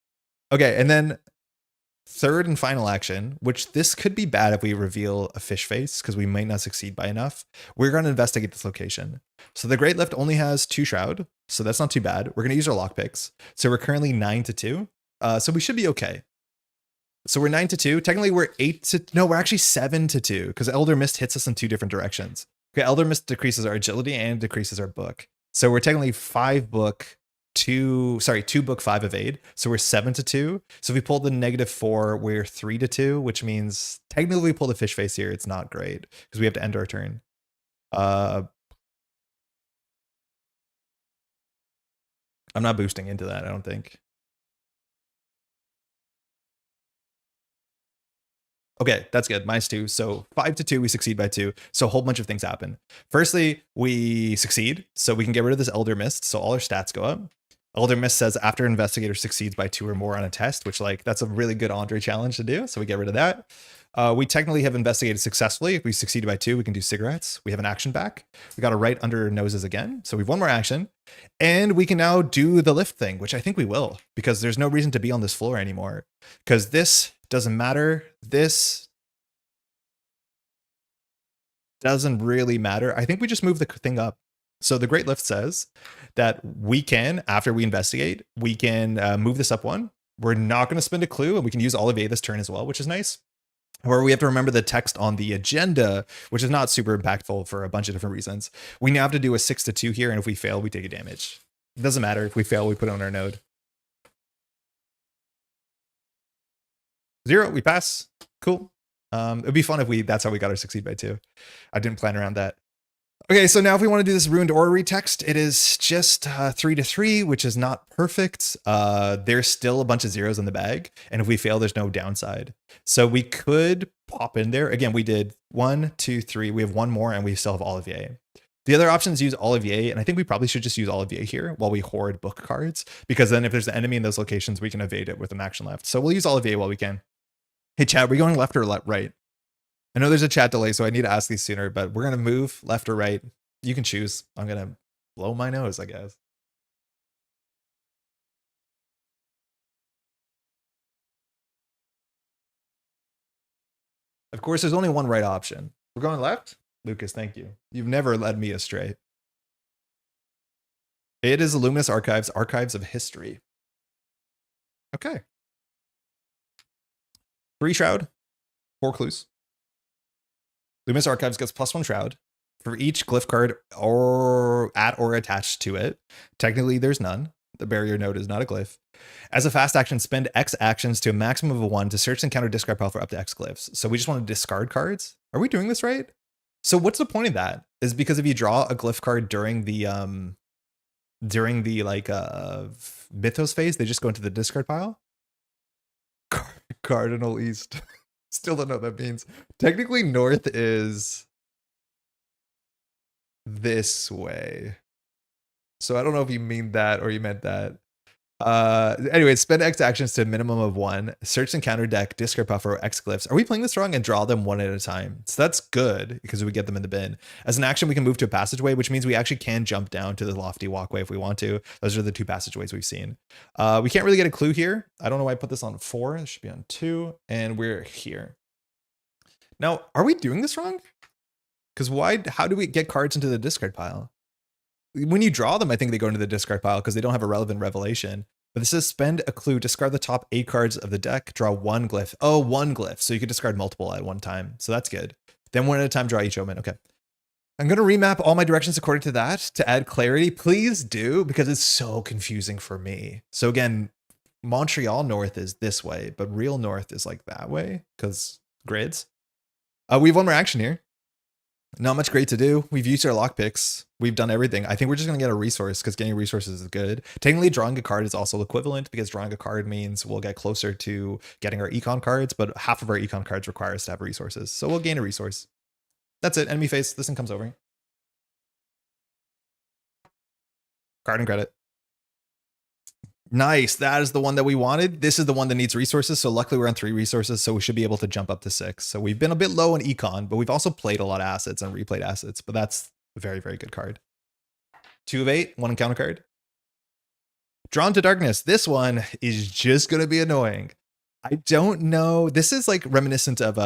Okay, and then third and final action, which this could be bad if we reveal a fish face because we might not succeed by enough. We're going to investigate this location. So the Great Lift only has 2 Shroud, so that's not too bad. We're going to use our lockpicks. So we're currently 9-2. So we should be okay. So we're 9-2. Technically we're 8-2. No, we're actually 7-2 because Elder Mist hits us in 2 different directions. Okay, Elder Mist decreases our agility and decreases our book. So we're technically 5 book. 2 book 5 evade, so we're 7-2. So if we pull the -4, we're 3-2, which means technically we pull the fish face here, it's not great because we have to end our turn. I'm not boosting into that, I don't think. Okay, that's good. -2. So 5-2, we succeed by 2. So a whole bunch of things happen. Firstly, we succeed, so we can get rid of this Elder Mist. So all our stats go up. Elder Mist says after investigator succeeds by 2 or more on a test, which like that's a really good Andre challenge to do. So we get rid of that. We technically have investigated successfully. If we succeeded by 2, we can do cigarettes. We have an action back. We got to right under our noses again. So we have 1 more action, and we can now do the lift thing, which I think we will because there's no reason to be on this floor anymore because this doesn't matter. This doesn't really matter. I think we just move the thing up. So the Great Lift says that we can, after we investigate, we can move this up 1. We're not going to spend a clue, and we can use all of A this turn as well, which is nice. However, we have to remember the text on the agenda, which is not super impactful for a bunch of different reasons. We now have to do a 6-2 here, and if we fail, we take a damage. It doesn't matter. If we fail, we put it on our node. 0, we pass. Cool. It'd be fun if that's how we got our succeed by 2. I didn't plan around that. Okay, so now if we want to do this ruined orrery text, it is just 3-3, which is not perfect. There's still a bunch of zeros in the bag, and if we fail, there's no downside. So we could pop in there. Again, we did 1, 2, 3. We have 1 more, and we still have all of A. The other option is use Olivier, and I think we probably should just use Olivier here while we hoard book cards, because then if there's an enemy in those locations, we can evade it with an action left. So we'll use Olivier while we can. Hey, chat, are we going left or right? I know there's a chat delay, so I need to ask these sooner, but we're going to move left or right. You can choose. I'm going to blow my nose, I guess. Of course, there's only one right option. We're going left? Lucas, thank you. You've never led me astray. It is Luminous Archives, Archives of History. Okay. 3 Shroud, 4 clues. Luminous Archives gets +1 Shroud for each glyph card or attached to it. Technically, there's none. The barrier node is not a glyph. As a fast action, spend X actions to a maximum of 1 to search and counter discard pile for up to X glyphs. So we just want to discard cards. Are we doing this right? So what's the point of that? Is because if you draw a glyph card during the like Mythos phase, they just go into the discard pile. Cardinal East. Still don't know what that means. Technically, North is this way. So I don't know if you mean that or you meant that. Anyway, spend X actions to a minimum of 1. Search and counter deck, discard pile for X glyphs. Are we playing this wrong? And draw them 1 at a time. So that's good because we get them in the bin. As an action, we can move to a passageway, which means we actually can jump down to the lofty walkway if we want to. Those are the 2 passageways we've seen. We can't really get a clue here. I don't know why I put this on 4. It should be on 2. And we're here. Now, are we doing this wrong? Because how do we get cards into the discard pile? When you draw them, I think they go into the discard pile because they don't have a relevant revelation. But this says spend a clue, discard the top 8 cards of the deck, draw 1 glyph. Oh, 1 glyph. So you could discard multiple at one time. So that's good. Then 1 at a time, draw each omen. Okay. I'm going to remap all my directions according to that to add clarity. Please do, because it's so confusing for me. So again, Montreal North is this way, but real North is like that way because grids. We have 1 more action here. Not much great to do. We've used our lockpicks. We've done everything. I think we're just going to get a resource because getting resources is good. Technically, drawing a card is also equivalent because drawing a card means we'll get closer to getting our econ cards, but half of our econ cards require us to have resources. So we'll gain a resource. That's it. Enemy face. This thing comes over. Card and credit. Nice. That is the one that we wanted. This is the one that needs resources. So luckily we're on 3 resources. So we should be able to jump up to 6. So we've been a bit low in econ, but we've also played a lot of assets and replayed assets. But that's a very, very good card. 2 of 8, 1 encounter card. Drawn to Darkness. This one is just going to be annoying. I don't know. This is like reminiscent of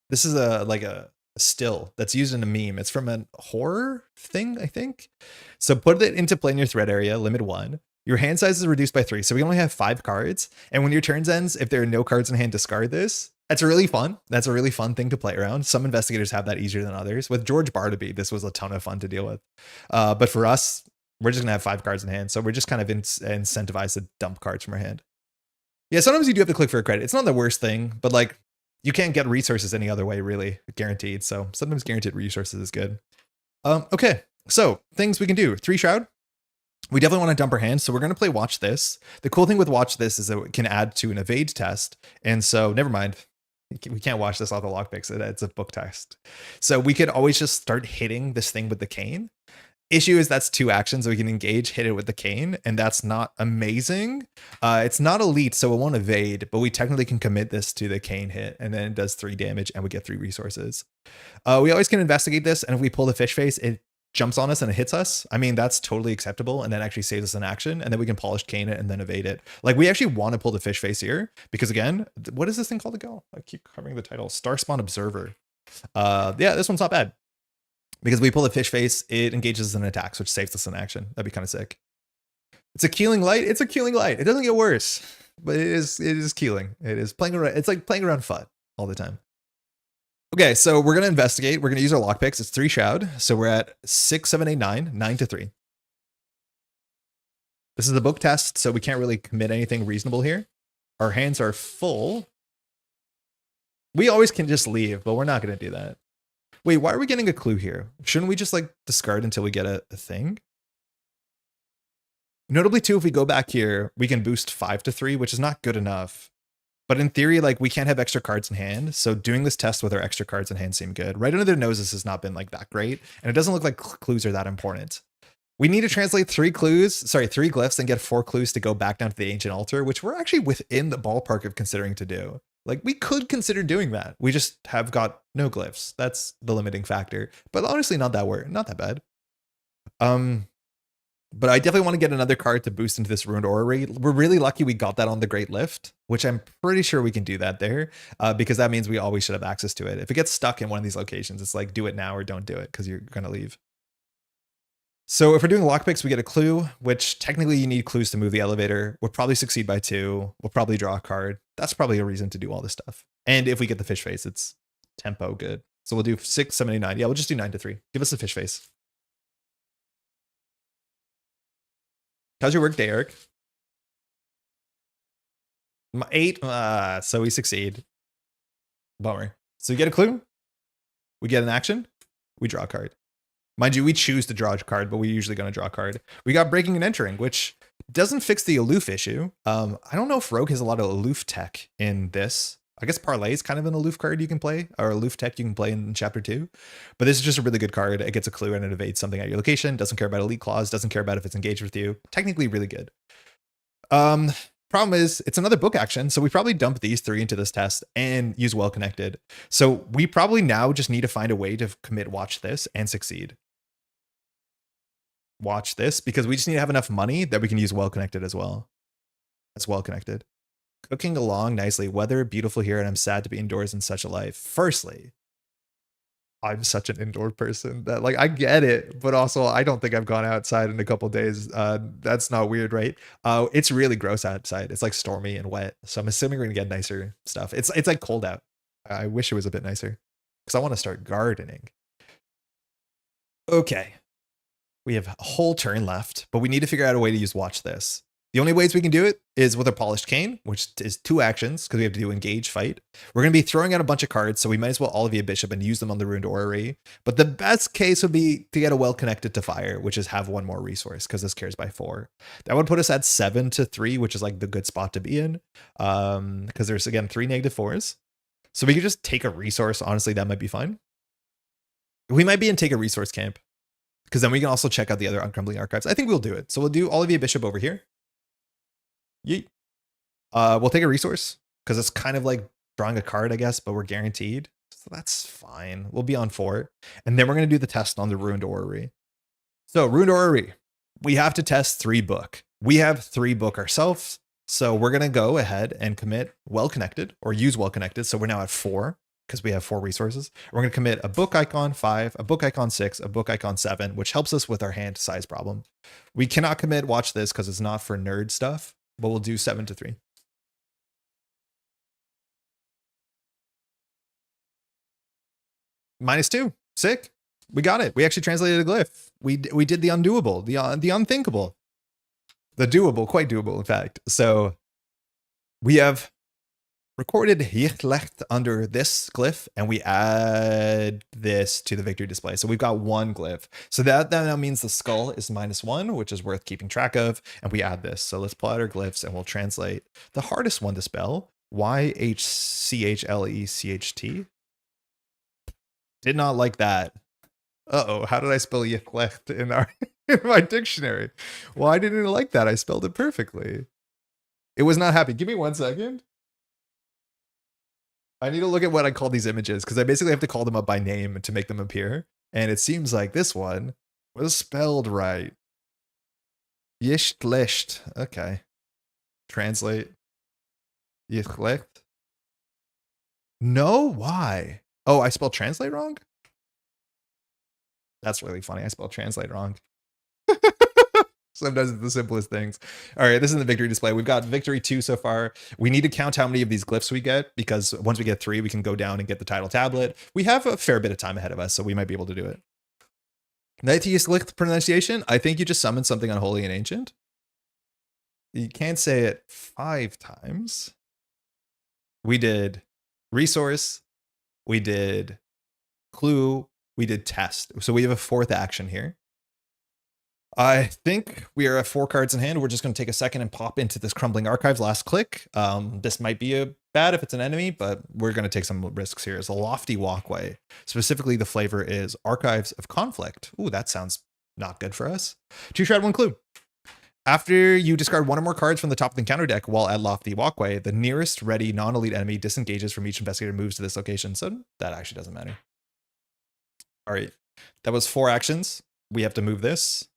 this is like a still that's used in a meme. It's from a horror thing, I think. So put it into play in your threat area, limit 1. Your hand size is reduced by 3, so we only have 5 cards. And when your turn ends, if there are no cards in hand, discard this. That's really fun. That's a really fun thing to play around. Some investigators have that easier than others. With George Barnaby, this was a ton of fun to deal with. But for us, we're just gonna have 5 cards in hand, so we're just kind of incentivized to dump cards from our hand. Yeah, sometimes you do have to click for a credit. It's not the worst thing, but like you can't get resources any other way, really, guaranteed. So sometimes guaranteed resources is good. Okay, so things we can do. 3 Shroud. We definitely want to dump our hand, so we're going to play Watch This. The cool thing with Watch This is that it can add to an evade test, and so never mind. We can't watch this off the lockpicks. It's a book test. So we could always just start hitting this thing with the cane. Issue is that's 2 actions. We can engage, hit it with the cane, and that's not amazing. It's not elite, so it won't evade, but we technically can commit this to the cane hit, and then it does 3 damage, and we get 3 resources. We always can investigate this, and if we pull the fish face, it jumps on us and it hits us. I mean, that's totally acceptable, and that actually saves us an action, and then we can polished cane it and then evade it. Like, we actually want to pull the fish face here, because again, what is this thing called again? I keep covering the title. Starspawn Observer. Yeah, this one's not bad. Because we pull the fish face, it engages in attacks, which saves us an action. That'd be kind of sick. It's a Keeling Light. It's a Keeling Light. It doesn't get worse, but it is Keeling. It is playing around. It's like playing around FUT all the time. Okay, so we're going to investigate. We're going to use our lockpicks. It's 3 Shroud. So we're at 6, 7, 8, 9, 9 to 3. This is a book test, so we can't really commit anything reasonable here. Our hands are full. We always can just leave, but we're not going to do that. Wait, why are we getting a clue here? Shouldn't we just like discard until we get a thing? Notably too, if we go back here, we can boost 5 to 3, which is not good enough. But in theory, like we can't have extra cards in hand. So doing this test with our extra cards in hand seemed good. Right under their noses has not been like that great. And it doesn't look like clues are that important. We need to translate 3 glyphs and get 4 clues to go back down to the ancient altar, which we're actually within the ballpark of considering to do. Like we could consider doing that. We just have got no glyphs. That's the limiting factor. But honestly, not that bad. But I definitely want to get another card to boost into this Ruined Orrery. We're really lucky we got that on the Great Lift, which I'm pretty sure we can do that there, because that means we always should have access to it. If it gets stuck in one of these locations, it's like do it now or don't do it because you're going to leave. So if we're doing lockpicks, we get a clue, which technically you need clues to move the elevator. We'll probably succeed by 2. We'll probably draw a card. That's probably a reason to do all this stuff. And if we get the fish face, it's tempo good. So we'll do 6, 7, 8, 9. Yeah, we'll just do 9 to 3. Give us the fish face. How's your work day, Eric? 8. So we succeed. Bummer. So we get a clue. We get an action. We draw a card. Mind you, we choose to draw a card, but we're usually going to draw a card. We got breaking and entering, which doesn't fix the aloof issue. I don't know if Rogue has a lot of aloof tech in this. I guess Parlay is kind of an aloof card you can play, or aloof tech you can play in chapter 2. But this is just a really good card. It gets a clue and it evades something at your location. Doesn't care about elite clause. Doesn't care about if it's engaged with you. Technically really good. Problem is, it's another book action, so we probably dump these 3 into this test and use well connected. So we probably now just need to find a way to commit watch this and succeed. Watch this, because we just need to have enough money that we can use well connected as well. That's well connected. Cooking along nicely. Weather beautiful here, and I'm sad to be indoors in such a life. Firstly, I'm such an indoor person that like I get it, but also I don't think I've gone outside in a couple days. That's not weird, right? It's really gross outside. It's like stormy and wet. So I'm assuming we're gonna get nicer stuff. It's like cold out. I wish it was a bit nicer because I want to start gardening. Okay. We have a whole turn left, but we need to figure out a way to use watch this. The only ways we can do it is with a polished cane, which is 2 actions because we have to do engage fight. We're going to be throwing out a bunch of cards, so we might as well Olivia Bishop and use them on the Ruined Orrery. But the best case would be to get a well connected to fire, which is have 1 more resource because this cares by 4. That would put us at 7 to 3, which is like the good spot to be in, because there's again 3 -4s. So we could just take a resource. Honestly, that might be fine. We might be in take a resource camp because then we can also check out the other uncrumbling archives. I think we'll do it. So we'll do Olivia Bishop over here. Yeet. We'll take a resource because it's kind of like drawing a card, I guess, but we're guaranteed. So that's fine. We'll be on 4. And then we're going to do the test on the Ruined Orrery. So Ruined Orrery, we have to test 3 book. We have 3 book ourselves. So we're going to go ahead and commit well connected or use well connected. So we're now at 4 because we have 4 resources. We're going to commit a book icon 5, a book icon 6, a book icon 7, which helps us with our hand size problem. We cannot commit watch this because it's not for nerd stuff. But we'll do 7 to 3. -2. Sick. We got it. We actually translated a glyph. We did the undoable, the unthinkable, the doable, quite doable, in fact. So we have recorded Yichlecht under this glyph, and we add this to the victory display. So we've got 1 glyph. So that now means the skull is -1, which is worth keeping track of. And we add this. So let's pull out our glyphs and we'll translate the hardest one to spell. YHCHLECHT. Did not like that. Uh-oh, how did I spell Yichlecht in my dictionary? Why didn't it like that? I spelled it perfectly. It was not happy. Give me 1 second. I need to look at what I call these images because I basically have to call them up by name to make them appear. And it seems like this one was spelled right. Yichtlecht. Okay. Translate. Yichtlecht. No, why? Oh, I spelled translate wrong? That's really funny. I spelled translate wrong. Sometimes it's the simplest things. All right, this is the victory display. We've got victory 2 so far. We need to count how many of these glyphs we get because once we get 3, we can go down and get the title tablet. We have a fair bit of time ahead of us, so we might be able to do it. Glyph pronunciation. I think you just summoned something unholy and ancient. You can't say it 5 times. We did resource. We did clue. We did test. So we have a 4th action here. I think we are at 4 cards in hand. We're just going to take a second and pop into this Crumbling Archives last click. This might be a bad if it's an enemy, but we're going to take some risks here. It's a Lofty Walkway. Specifically, the flavor is Archives of Conflict. Ooh, that sounds not good for us. 2 Shroud, 1 Clue. After you discard 1 or more cards from the top of the encounter deck while at Lofty Walkway, the nearest ready non-elite enemy disengages from each investigator moves to this location. So that actually doesn't matter. All right, that was 4 actions. We have to move this.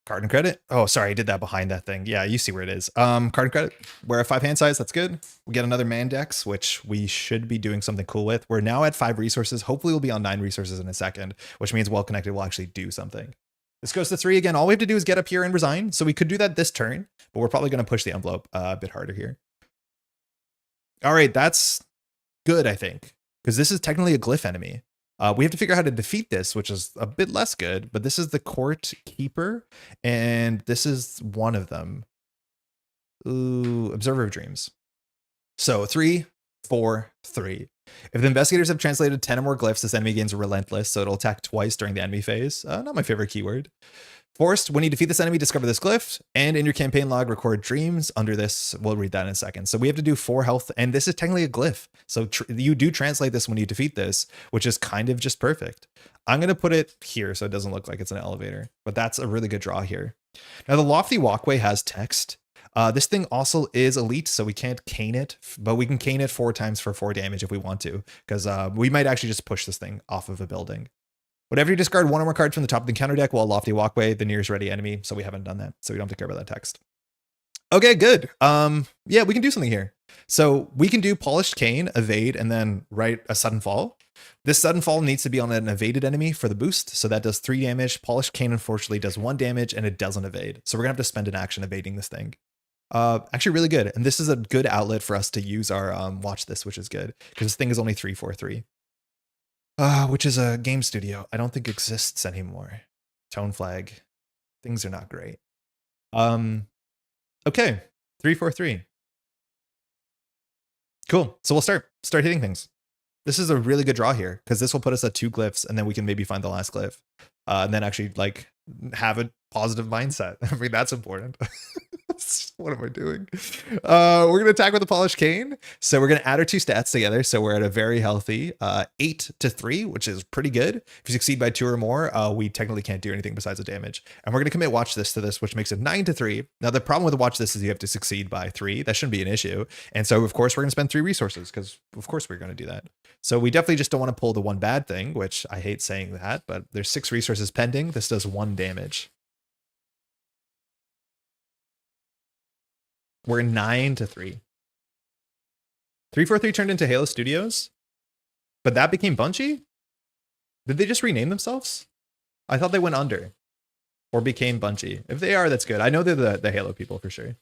Card and credit. Oh, sorry, I did that behind that thing. Yeah, you see where it is. Card and credit. We're at 5 hand size. That's good. We get another Mandex, which we should be doing something cool with. We're now at 5 resources. Hopefully we'll be on 9 resources in a second, which means well connected will actually do something. This goes to 3 again. All we have to do is get up here and resign. So we could do that this turn, but we're probably going to push the envelope a bit harder here. All right, that's good, I think, because this is technically a glyph enemy. We have to figure out how to defeat this, which is a bit less good, but this is the Court Keeper, and this is one of them. Ooh, Observer of Dreams. So 3, 4, 3. If the investigators have translated 10 or more glyphs, this enemy gains Relentless, so it'll attack twice during the enemy phase. Not my favorite keyword. Forced, when you defeat this enemy, discover this glyph, and in your campaign log, record dreams under this. We'll read that in a second. So we have to do 4 health, and this is technically a glyph. So you do translate this when you defeat this, which is kind of just perfect. I'm going to put it here so it doesn't look like it's an elevator, but that's a really good draw here. Now, the Lofty Walkway has text. This thing also is elite, so we can't cane it, but we can cane it 4 times for 4 damage if we want to, because we might actually just push this thing off of a building. Whenever you discard 1 or more cards from the top of the encounter deck while Lofty Walkway, the nearest ready enemy. So we haven't done that. So we don't have to care about that text. Okay, good. Yeah, we can do something here. So we can do Polished Cane, evade, and then write a Sudden Fall. This Sudden Fall needs to be on an evaded enemy for the boost. So that does 3 damage. Polished Cane, unfortunately, does 1 damage, and it doesn't evade. So we're going to have to spend an action evading this thing. Actually really good. And this is a good outlet for us to use our watch this, which is good, because this thing is only 3/4/3. Which is a game studio I don't think exists anymore. Tone Flag. Things are not great. Okay. 3/4/3. Cool. So we'll start hitting things. This is a really good draw here, because this will put us at 2 glyphs, and then we can maybe find the last glyph. And then actually like have a positive mindset. I mean, that's important. What am I doing? We're going to attack with the Polished Cane. So we're going to add our 2 stats together. So we're at a very healthy 8-3, which is pretty good. If you succeed by 2 or more, we technically can't do anything besides the damage. And we're going to commit Watch This to this, which makes it 9-3. Now, the problem with Watch This is you have to succeed by 3. That shouldn't be an issue. And so, of course, we're going to spend 3 resources, because, of course, we're going to do that. So we definitely just don't want to pull the one bad thing, which I hate saying that, but there's 6 resources pending. This does 1 damage. We're 9-3. 3/4/3 turned into Halo Studios, but that became Bungie? Did they just rename themselves? I thought they went under or became Bungie. If they are, that's good. I know they're the Halo people for sure.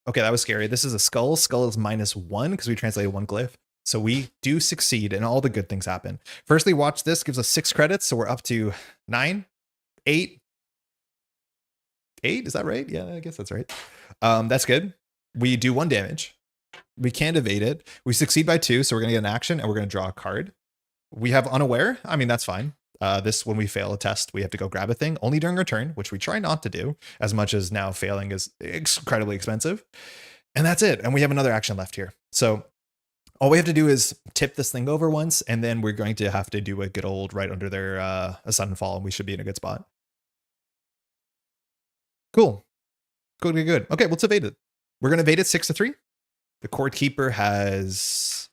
Okay, that was scary. This is a skull. Skull is -1 because we translated 1 glyph. So we do succeed and all the good things happen. Firstly, Watch This gives us 6 credits. So we're up to 9, 8. 8, is that right? Yeah, I guess that's right. That's good. We do 1 damage. We can't evade it. We succeed by 2, so we're going to get an action, and we're going to draw a card. We have Unaware. I mean, that's fine. This, when we fail a test, we have to go grab a thing, only during our turn, which we try not to do, as much as now failing is incredibly expensive. And that's it. And we have another action left here. So all we have to do is tip this thing over once, and then we're going to have to do a good old right under their a Sudden Fall, and we should be in a good spot. Cool. Good. Okay, let's evade it. We're going to evade it 6-3. The Court Keeper has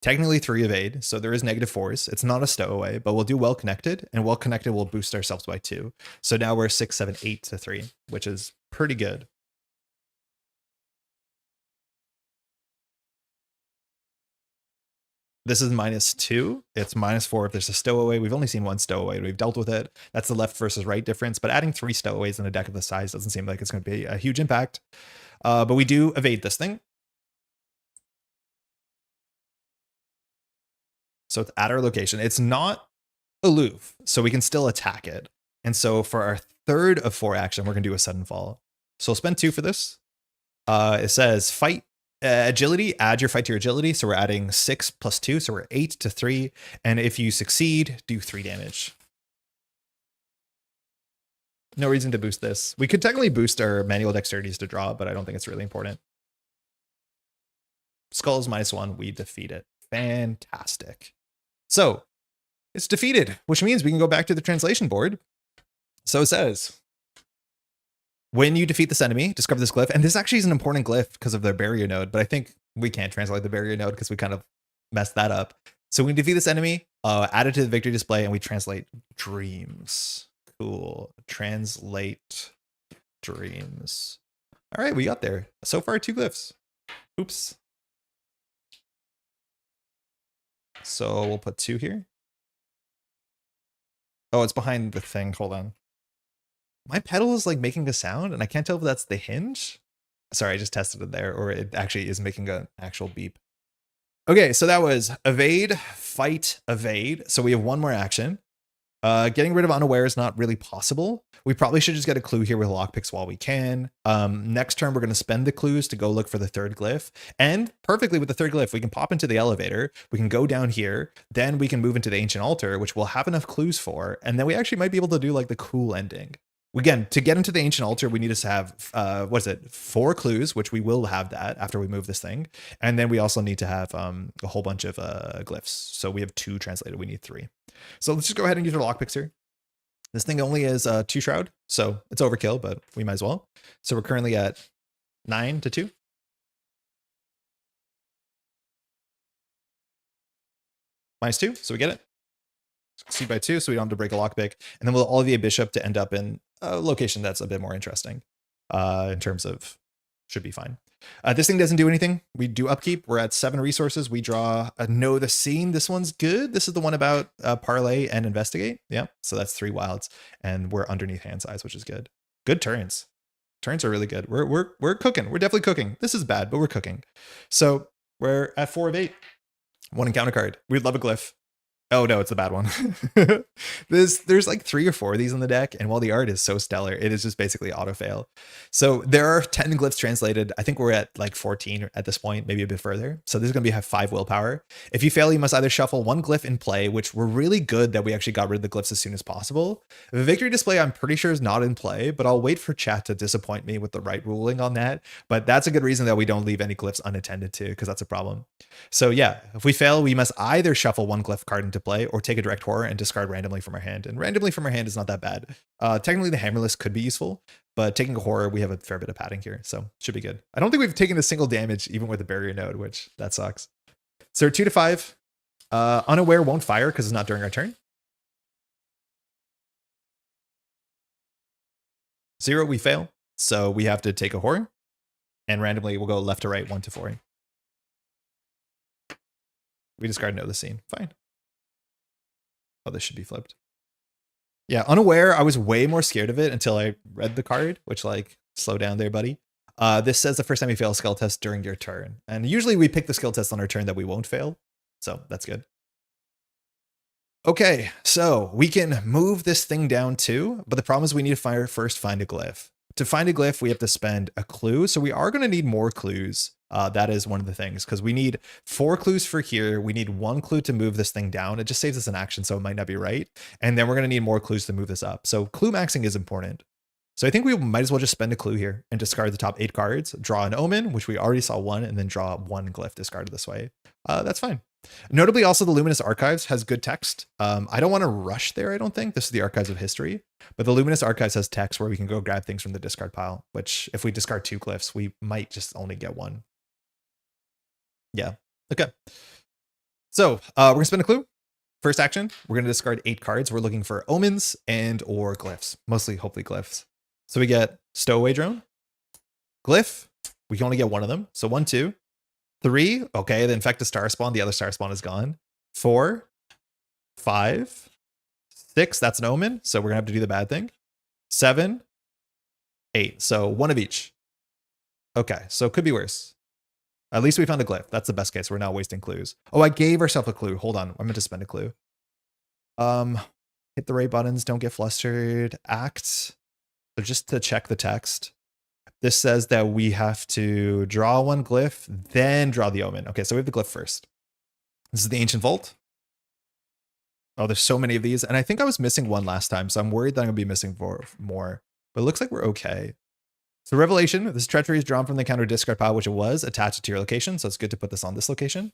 technically 3 evade, so there is -4s. It's not a stowaway, but we'll do Well Connected, and Well Connected will boost ourselves by 2. So now we're 6, 7, 8-3, which is pretty good. This is -2. It's -4 if there's a stowaway. We've only seen 1 stowaway. We've dealt with it. That's the left versus right difference. But adding 3 stowaways in a deck of the size doesn't seem like it's going to be a huge impact. But we do evade this thing. So it's at our location. It's not aloof, so we can still attack it. And so for our 3rd of 4 action, we're going to do a Sudden Fall. So we'll spend 2 for this. It says fight Agility, add your fight to your agility. So we're adding 6 plus 2. So we're 8 to 3. And if you succeed, do 3 damage. No reason to boost this. We could technically boost our manual dexterities to draw, but I don't think it's really important. Skulls -1, we defeat it. Fantastic. So it's defeated, which means we can go back to the translation board. So it says, when you defeat this enemy, discover this glyph. And this actually is an important glyph because of their barrier node, but I think we can't translate the barrier node because we kind of messed that up. So we defeat this enemy, add it to the victory display, and we translate dreams. Cool. Translate dreams. All right, we got there. So far, 2 glyphs. Oops. So we'll put 2 here. Oh, it's behind the thing. Hold on. My pedal is like making a sound, and I can't tell if that's the hinge. Sorry, I just tested it there, or it actually is making an actual beep. Okay, so that was evade, fight, evade. So we have 1 more action. Getting rid of unaware is not really possible. We probably should just get a clue here with lockpicks while we can. Next turn, we're going to spend the clues to go look for the 3rd glyph. And perfectly with the 3rd glyph, we can pop into the elevator. We can go down here. Then we can move into the ancient altar, which we'll have enough clues for. And then we actually might be able to do like the cool ending. Again, to get into the ancient altar, we need to have, 4 clues, which we will have that after we move this thing. And then we also need to have a whole bunch of glyphs. So we have 2 translated. We need 3. So let's just go ahead and use our lockpicks here. This thing only is 2 shroud, so it's overkill, but we might as well. So we're currently at 9 to 2. -2, so we get it. Succeed by 2, so we don't have to break a lockpick. And then we'll alleviate a bishop to end up in a location that's a bit more interesting in terms of should be fine. This thing doesn't do anything. We do upkeep. We're at 7 resources. We draw a know the scene. This one's good. This is the one about parlay and investigate. Yeah, so that's 3 wilds, and we're underneath hand size, which is good. Good turns. Turns are really good. We're cooking. We're definitely cooking. This is bad, but we're cooking. So we're at 4 of 8. 1 encounter card. We'd love a glyph. Oh no, it's the bad one. There's like 3 or 4 of these in the deck, and while the art is so stellar, it is just basically auto fail. So there are 10 glyphs translated. I think we're at like 14 at this point, maybe a bit further. So this is going to have 5 willpower. If you fail, you must either shuffle 1 glyph in play, which we're really good that we actually got rid of the glyphs as soon as possible. The victory display, I'm pretty sure is not in play, but I'll wait for chat to disappoint me with the right ruling on that. But that's a good reason that we don't leave any glyphs unattended to, because that's a problem. So yeah, if we fail, we must either shuffle 1 glyph card into play or take a direct horror and discard randomly from our hand. And randomly from our hand is not that bad. Technically the hammerless could be useful, but taking a horror, we have a fair bit of padding here, so should be good. I don't think we've taken a single damage even with the barrier node, which that sucks. So we're 2 to 5. Unaware won't fire because it's not during our turn. 0, we fail. So we have to take a horror, and randomly we'll go left to right, 1 to 4. We discard know the scene. Fine. Oh, this should be flipped. Yeah, unaware, I was way more scared of it until I read the card, which like, slow down there, buddy. This says the first time you fail a skill test during your turn. And usually we pick the skill test on our turn that we won't fail. So that's good. Okay, so we can move this thing down too, but the problem is we need to first find a glyph. To find a glyph, we have to spend a clue. So we are going to need more clues. That is one of the things, because we need 4 clues for here. We need 1 clue to move this thing down. It just saves us an action, so it might not be right. And then we're going to need more clues to move this up. So clue maxing is important. So I think we might as well just spend a clue here and discard the top 8 cards, draw an omen, which we already saw 1, and then draw 1 glyph discarded this way. That's fine. Notably, also the Luminous Archives has good text. I don't want to rush there, I don't think. This is the Archives of History. But the Luminous Archives has text where we can go grab things from the discard pile, which if we discard 2 glyphs, we might just only get 1. Yeah. Okay. So we're going to spend a clue. First action, we're going to discard 8 cards. We're looking for omens and or glyphs. Mostly, hopefully, glyphs. So we get Stowaway Drone. Glyph. We can only get 1 of them. So 1, 2. 3, okay, the Infected Star Spawn, the other Star Spawn is gone. 4, 5, 6, that's an omen, so we're gonna have to do the bad thing. 7, 8, so 1 of each. Okay, so it could be worse. At least we found a glyph. That's the best case. We're not wasting clues. Oh, I gave ourselves a clue. Hold on, I meant to spend a clue. Hit the right buttons, don't get flustered. Act. So just to check the text. This says that we have to draw one glyph, then draw the omen. Okay, so we have the glyph first. This is the Ancient Vault. Oh, there's so many of these. And I think I was missing one last time, so I'm worried that I'm going to be missing more. But it looks like we're okay. So Revelation, this treachery is drawn from the counter discard pile, which it was attached to your location. So it's good to put this on this location.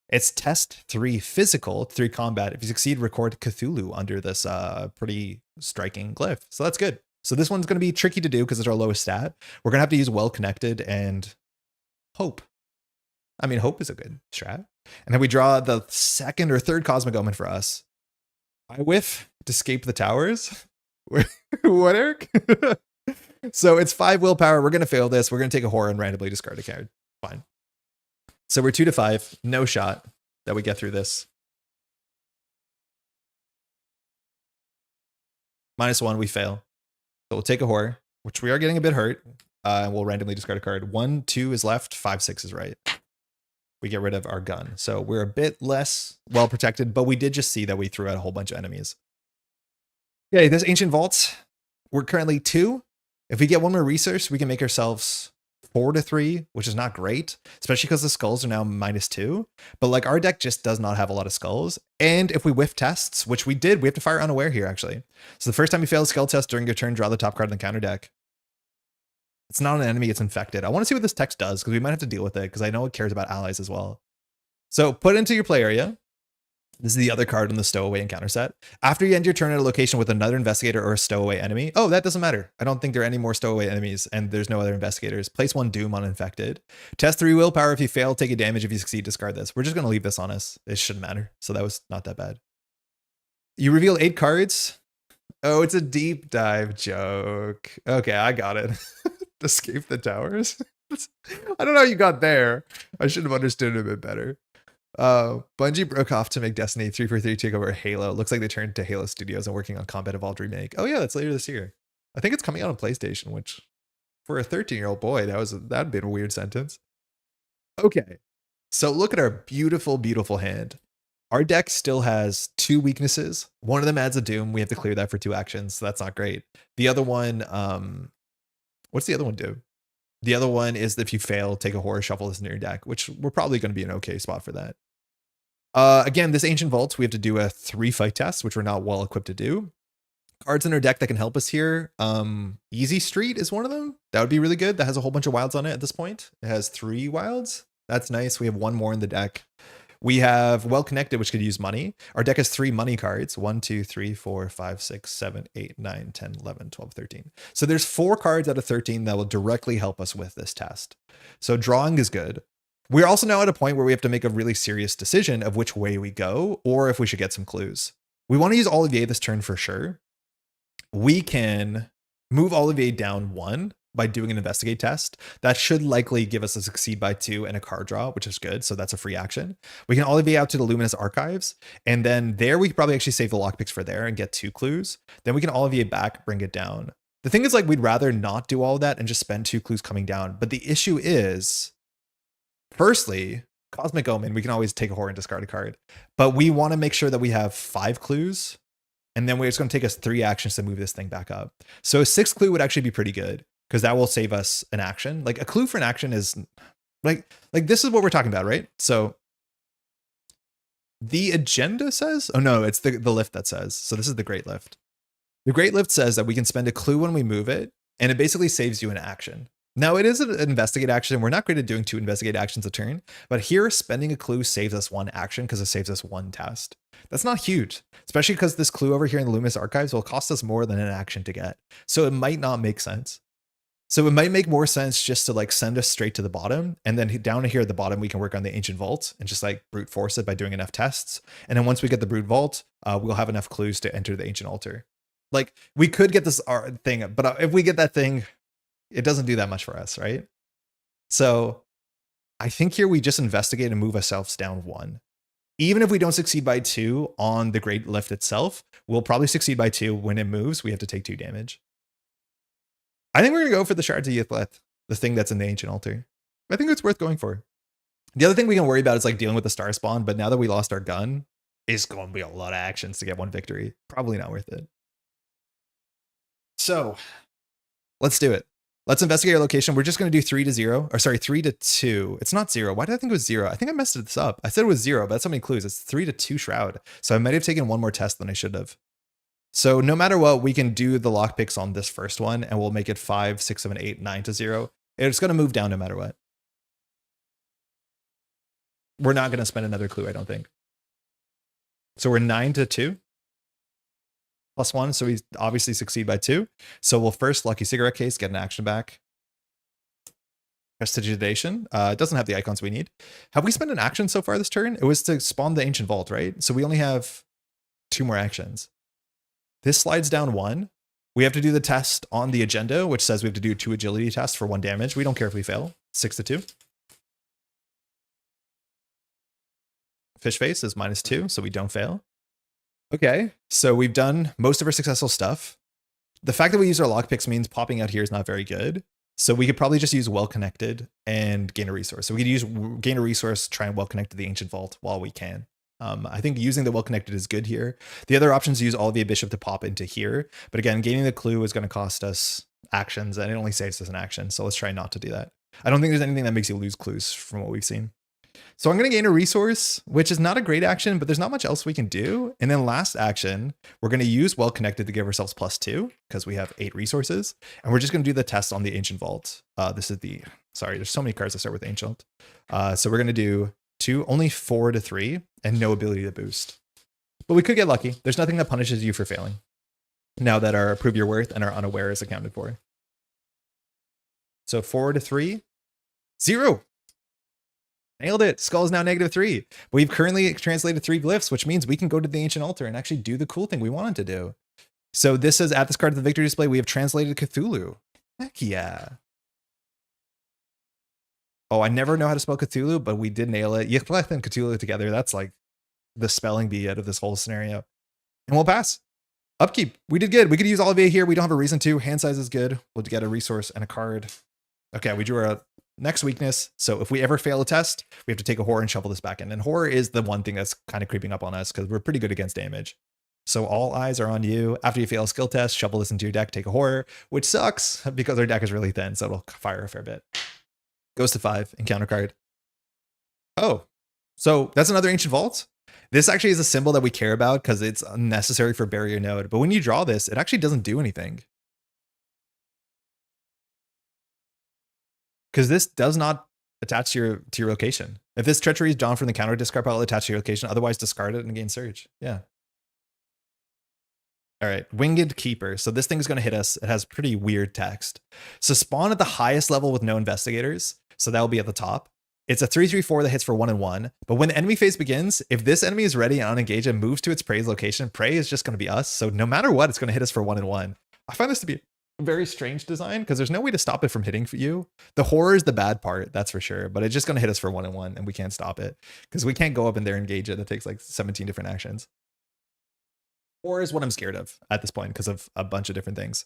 It's test 3 physical, 3 combat. If you succeed, record Cthulhu under this pretty striking glyph. So that's good. So this one's going to be tricky to do because it's our lowest stat. We're going to have to use well connected and hope. I mean, hope is a good strat. And then we draw the second or third cosmic omen for us. I whiff to escape the towers. What, Eric? So it's 5 willpower. We're going to fail this. We're going to take a horror and randomly discard a card. Fine. So we're 2 to 5. No shot that we get through this. -1, we fail. So we'll take a horror, which we are getting a bit hurt. And we'll randomly discard a card. 1, 2 is left. 5, 6 is right. We get rid of our gun. So we're a bit less well protected, but we did just see that we threw out a whole bunch of enemies. Okay, this Ancient Vault, we're currently 2. If we get one more resource, we can make ourselves 4 to 3, which is not great, especially because the skulls are now -2. But like our deck just does not have a lot of skulls. And if we whiff tests, which we did, we have to fire unaware here actually. So the first time you fail a skull test during your turn, draw the top card in the counter deck. It's not an enemy, it's infected. I want to see what this text does because we might have to deal with it because I know it cares about allies as well. So put it into your play area. This is the other card in the stowaway encounter set. After you end your turn at a location with another investigator or a stowaway enemy. Oh, that doesn't matter. I don't think there are any more stowaway enemies and there's no other investigators. Place 1 doom on infected. Test 3 willpower. If you fail, take a damage. If you succeed, discard this. We're just going to leave this on us. It shouldn't matter. So that was not that bad. You reveal 8 cards. Oh, it's a deep dive joke. Okay, I got it. Escape the towers. I don't know how you got there. I should have understood it a bit better. Bungie broke off to make Destiny 3 for 3 take over Halo. Looks like they turned to Halo Studios and working on Combat Evolved Remake. Oh yeah, that's later this year. I think it's coming out on PlayStation, which for a 13-year-old boy, that'd been a weird sentence. Okay, so look at our beautiful, beautiful hand. Our deck still has 2 weaknesses. One of them adds a doom. We have to clear that for 2 actions, so that's not great. The other one, what's the other one do? The other one is if you fail, take a horror, shuffle this in your deck, which we're probably going to be an okay spot for that. Again, this Ancient Vault, we have to do a 3 fight test, which we're not well equipped to do. Cards in our deck that can help us here. Easy Street is one of them. That would be really good. That has a whole bunch of wilds on it at this point. It has 3 wilds. That's nice. We have 1 more in the deck. We have Well Connected, which could use money. Our deck has 3 money cards. 1, 2, 3, 4, 5, 6, 7, 8, 9, 10, 11, 12, 13. So there's 4 cards out of 13 that will directly help us with this test. So drawing is good. We're also now at a point where we have to make a really serious decision of which way we go, or if we should get some clues. We want to use Olivier this turn for sure. We can move Olivier down 1 by doing an investigate test. That should likely give us a succeed by 2 and a card draw, which is good. So that's a free action. We can Olivier out to the Luminous Archives. And then there we could probably actually save the lockpicks for there and get 2 clues. Then we can Olivier back, bring it down. The thing is, like, we'd rather not do all of that and just spend 2 clues coming down. But the issue is, firstly, Cosmic Omen, we can always take a horror and discard a card. But we want to make sure that we have 5 clues. And then it's going to take us 3 actions to move this thing back up. So a 6th clue would actually be pretty good, because that will save us an action. Like a clue for an action is like this is what we're talking about, right? So the agenda says, oh no, it's the lift that says. So this is the Great Lift. The Great Lift says that we can spend a clue when we move it, and it basically saves you an action. Now it is an investigate action. We're not great at doing 2 investigate actions a turn, but here spending a clue saves us 1 action because it saves us 1 test. That's not huge, especially because this clue over here in the Luminous Archives will cost us more than an action to get. So it might not make sense. So it might make more sense just to like send us straight to the bottom, and then down here at the bottom, we can work on the Ancient Vault and just like brute force it by doing enough tests. And then once we get the Brute Vault, we'll have enough clues to enter the Ancient Altar. Like we could get this thing, but if we get that thing, it doesn't do that much for us, right? So I think here we just investigate and move ourselves down 1. Even if we don't succeed by 2 on the Great Lift itself, we'll probably succeed by 2 when it moves. We have to take 2 damage. I think we're going to go for the Shards of Yithleth, the thing that's in the Ancient Altar. I think it's worth going for. The other thing we can worry about is like dealing with the Star Spawn, but now that we lost our gun, it's going to be a lot of actions to get 1 victory. Probably not worth it. So let's do it. Let's investigate our location. We're just going to do 3 to 0, or sorry, 3 to 2. It's not 0. Why did I think it was 0? I think I messed this up. I said it was 0, but that's so many clues. It's 3 to 2 shroud. So I might have taken one more test than I should have. So no matter what, we can do the lockpicks on this first one, and we'll make it 5, 6, 7, 8, 9 to 0. It's going to move down no matter what. We're not going to spend another clue, I don't think. So we're 9 to 2. Plus 1, so we obviously succeed by 2. So we'll first lucky cigarette case, get an action back. Prestidigitation. It doesn't have the icons we need. Have we spent an action so far this turn? It was to spawn the ancient vault, right? So we only have 2 more actions. This slides down 1. We have to do the test on the agenda, which says we have to do 2 agility tests for 1 damage. We don't care if we fail. 6 to 2. Fish face is -2, so we don't fail. Okay, so we've done most of our successful stuff. The fact that we use our lockpicks means popping out here is not very good. So we could probably just use well connected and gain a resource. So we could use gain a resource, try and well connect to the ancient vault while we can. I think using the well connected is good here. The other options use all of the bishop to pop into here. But again, gaining the clue is going to cost us actions, and it only saves us an action. So let's try not to do that. I don't think there's anything that makes you lose clues from what we've seen. So I'm going to gain a resource, which is not a great action, but there's not much else we can do. And then last action, we're going to use well connected to give ourselves +2 because we have 8 resources. And we're just going to do the test on the ancient vault. This is the, sorry, there's so many cards that start with ancient. So we're going to do only 4 to 3 and no ability to boost. But we could get lucky. There's nothing that punishes you for failing now that our prove your worth and our unaware is accounted for. So 4 to 3, 0. Nailed it. Skull is now -3. We've currently translated 3 glyphs, which means we can go to the ancient altar and actually do the cool thing we wanted to do. So this says at this card of the victory display, we have translated Cthulhu. Heck yeah. Oh, I never know how to spell Cthulhu, but we did nail it. Yichleth and Cthulhu together. That's like the spelling bee out of this whole scenario. And we'll pass. Upkeep. We did good. We could use Olivier here. We don't have a reason to. Hand size is good. We'll get a resource and a card. Okay, we drew our next weakness. So if we ever fail a test, we have to take a horror and shovel this back in. And horror is the one thing that's kind of creeping up on us because we're pretty good against damage. So all eyes are on you. After you fail a skill test, shovel this into your deck, take a horror, which sucks because our deck is really thin. So it'll fire a fair bit. Goes to 5, encounter card. Oh, so that's another ancient vault. This actually is a symbol that we care about because it's unnecessary for barrier node. But when you draw this, it actually doesn't do anything. Because this does not attach to your location. If this treachery is drawn from the counter discard pile, attach to your location. Otherwise, discard it and gain surge. Yeah. All right, Winged Keeper. So this thing is going to hit us. It has pretty weird text. So spawn at the highest level with no investigators. So that will be at the top. It's a 3/3/4 that hits for 1 and 1. But when the enemy phase begins, if this enemy is ready and unengaged and moves to its prey's location, prey is just going to be us. So no matter what, it's going to hit us for 1 and 1. I find this to be a very strange design because there's no way to stop it from hitting for you. The horror is the bad part, that's for sure. But it's just going to hit us for 1 and 1, and we can't stop it because we can't go up in there and engage it. It takes like 17 different actions. Horror is what I'm scared of at this point because of a bunch of different things.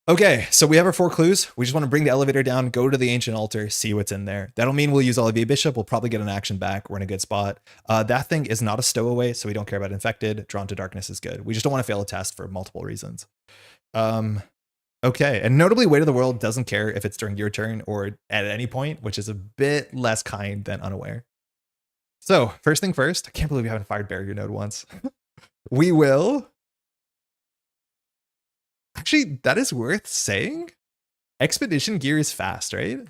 Okay, so we have our 4 clues. We just want to bring the elevator down, go to the ancient altar, see what's in there. That'll mean we'll use Olivier Bishop. We'll probably get an action back. We're in a good spot. That thing is not a stowaway, so we don't care about infected. Drawn to darkness is good. We just don't want to fail a test for multiple reasons. Okay, and notably, Weight of the World doesn't care if it's during your turn or at any point, which is a bit less kind than unaware. So, first thing first, I can't believe we haven't fired barrier node once. We will... Actually, that is worth saying. Expedition gear is fast, right?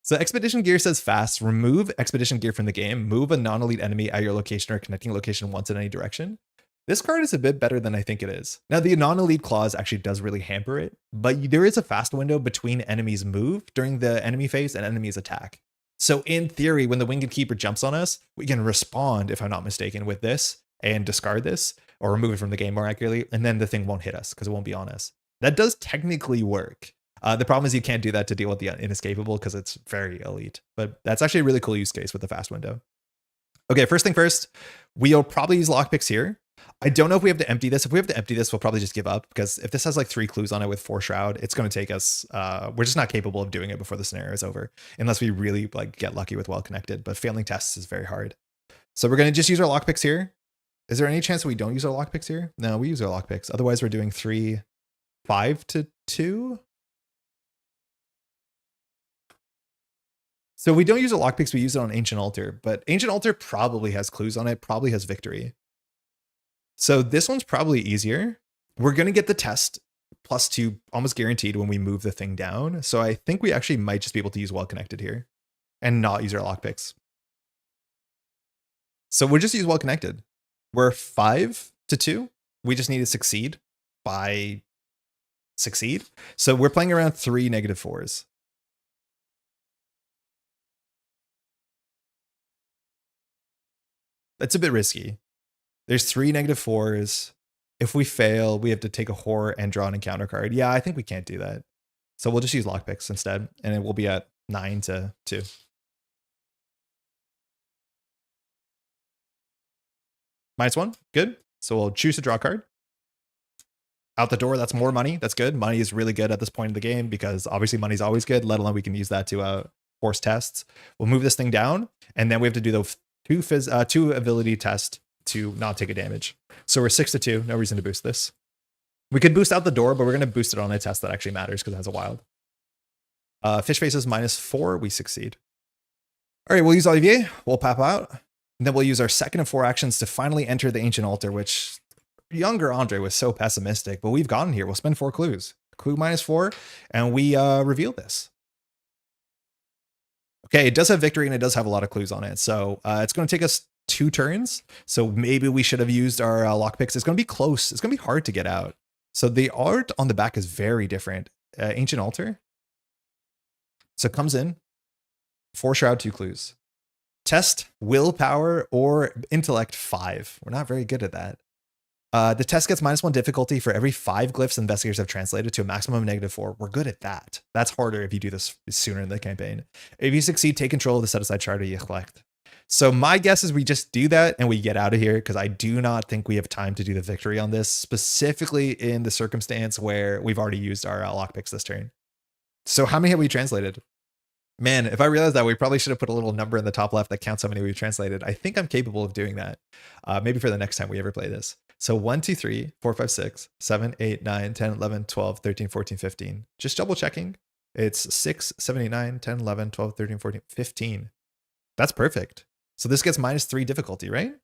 So expedition gear says fast. Remove expedition gear from the game. Move a non-elite enemy at your location or connecting location once in any direction. This card is a bit better than I think it is. Now, the non-elite clause actually does really hamper it, but there is a fast window between enemies move during the enemy phase and enemies attack. So in theory, when the Winged Keeper jumps on us, we can respond, if I'm not mistaken, with this and discard this or remove it from the game more accurately, and then the thing won't hit us because it won't be on us. That does technically work. The problem is you can't do that to deal with the inescapable because it's very elite, but that's actually a really cool use case with the fast window. Okay, first thing first, we'll probably use lockpicks here. I don't know if we have to empty this. If we have to empty this, we'll probably just give up because if this has like 3 clues on it with 4 shroud, it's going to take us, we're just not capable of doing it before the scenario is over unless we really like get lucky with well connected, but failing tests is very hard. So we're going to just use our lockpicks here. Is there any chance that we don't use our lockpicks here? No, we use our lockpicks. Otherwise we're doing 3, 5 to 2. So we don't use it lockpicks, we use it on Ancient Altar, but Ancient Altar probably has clues on it, probably has victory. So this one's probably easier. We're going to get the test +2 almost guaranteed when we move the thing down. So I think we actually might just be able to use well connected here and not use our lockpicks. So we'll just use well connected. We're 5-2. We just need to succeed by succeed. So we're playing around 3 -4s. That's a bit risky. There's 3 -4s. If we fail, we have to take a horror and draw an encounter card. Yeah, I think we can't do that. So we'll just use lockpicks instead, and it will be at 9-2. -1, good. So we'll choose to draw a card. Out the door, that's more money. That's good. Money is really good at this point in the game because obviously money's always good, let alone we can use that to force tests. We'll move this thing down, and then we have to do the two ability test to not take a damage. So we're 6-2. No reason to boost this. We could boost out the door, but we're going to boost it on a test that actually matters because it has a wild. Fish faces -4. We succeed. All right, we'll use Olivier. We'll pop out. And then we'll use our 2nd of 4 actions to finally enter the Ancient Altar, which younger Andre was so pessimistic, but we've gotten here. We'll spend 4 clues. Clue -4, and we reveal this. Okay, it does have victory, and it does have a lot of clues on it. So it's going to take us 2 turns. So maybe we should have used our lockpicks. It's going to be close. It's going to be hard to get out. So the art on the back is very different. Ancient Altar. So it comes in. 4 shroud, 2 clues. Test willpower or intellect 5. We're not very good at that. The test gets -1 difficulty for every 5 glyphs investigators have translated to a maximum of -4. We're good at that. That's harder if you do this sooner in the campaign. If you succeed, take control of the set aside shard you collect. So my guess is we just do that and we get out of here because I do not think we have time to do the victory on this, specifically in the circumstance where we've already used our lockpicks this turn. So how many have we translated? Man, if I realized that, we probably should have put a little number in the top left that counts how many we've translated. I think I'm capable of doing that. Maybe for the next time we ever play this. So 1, 2, 3, 4, 5, 6, 7, 8, 9, 10, 11, 12, 13, 14, 15. Just double checking. It's 6, 7, 8, 9, 10, 11, 12, 13, 14, 15. That's perfect. So this gets -3 difficulty, right?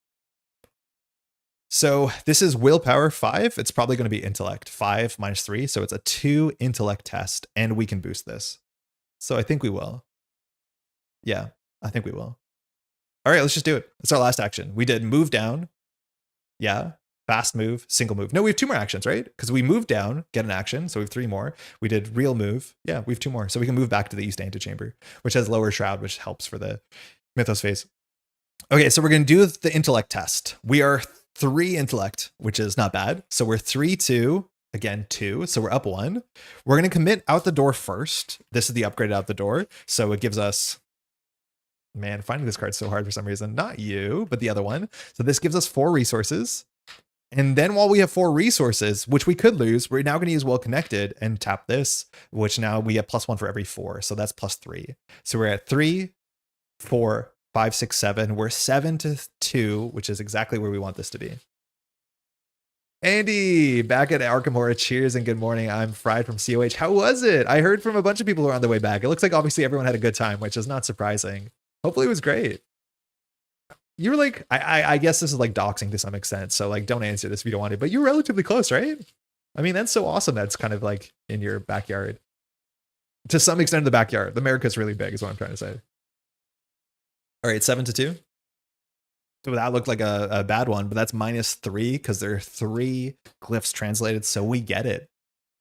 So this is willpower 5. It's probably going to be intellect 5 -3. So it's a 2 intellect test, and we can boost this. So I think we will. Yeah, I think we will. All right, let's just do it. It's our last action. We did move down. Yeah. Fast move, single move. No, we have 2 more actions, right? Because we moved down, get an action. So we have 3 more. We did real move. Yeah, we have 2 more. So we can move back to the East Antechamber, which has lower shroud, which helps for the Mythos phase. Okay, so we're going to do the intellect test. We are 3 intellect, which is not bad. So we're 3-2. Again, 2. So we're up 1. We're going to commit out the door first. This is the upgrade out the door. So it gives us, man, finding this card's so hard for some reason. Not you, but the other one. So this gives us 4 resources. And then while we have 4 resources, which we could lose, we're now going to use well connected and tap this, which now we have +1 for every 4. So that's +3. So we're at 3, 4, 5, 6, 7. We're 7-2, which is exactly where we want this to be. Andy, back at Arkham Horror. Cheers and good morning. I'm Fried from COH. How was it? I heard from a bunch of people who are on the way back. It looks like obviously everyone had a good time, which is not surprising. Hopefully it was great. You were like, I guess this is like doxing to some extent. So like, don't answer this if you don't want to, but you're relatively close, right? I mean, that's so awesome. That's kind of like in your backyard. To some extent, the backyard. America's really big is what I'm trying to say. All right, 7-2. So that looked like a bad one, but that's -3 because there are 3 glyphs translated. So we get it.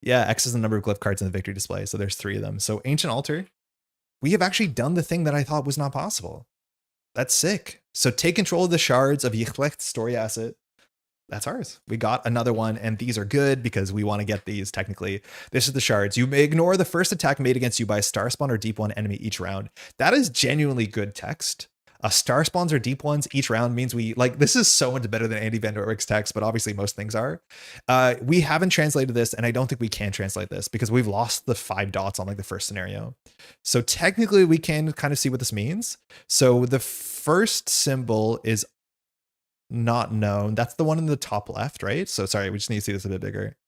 Yeah, X is the number of glyph cards in the victory display. So there's 3 of them. So Ancient Altar, we have actually done the thing that I thought was not possible. That's sick. So take control of the shards of Yichlecht's story asset. That's ours. We got another one, and these are good because we want to get these technically. This is the shards. You may ignore the first attack made against you by a star spawn or deep one enemy each round. That is genuinely good text. Star spawns or deep ones each round means we like this is so much better than Andy Van Nortwick's text, but obviously most things are. We haven't translated this, and I don't think we can translate this because we've lost the 5 dots on like the first scenario. So technically we can kind of see what this means. So the first symbol is not known. That's the one in the top left, right? So sorry, we just need to see this a bit bigger.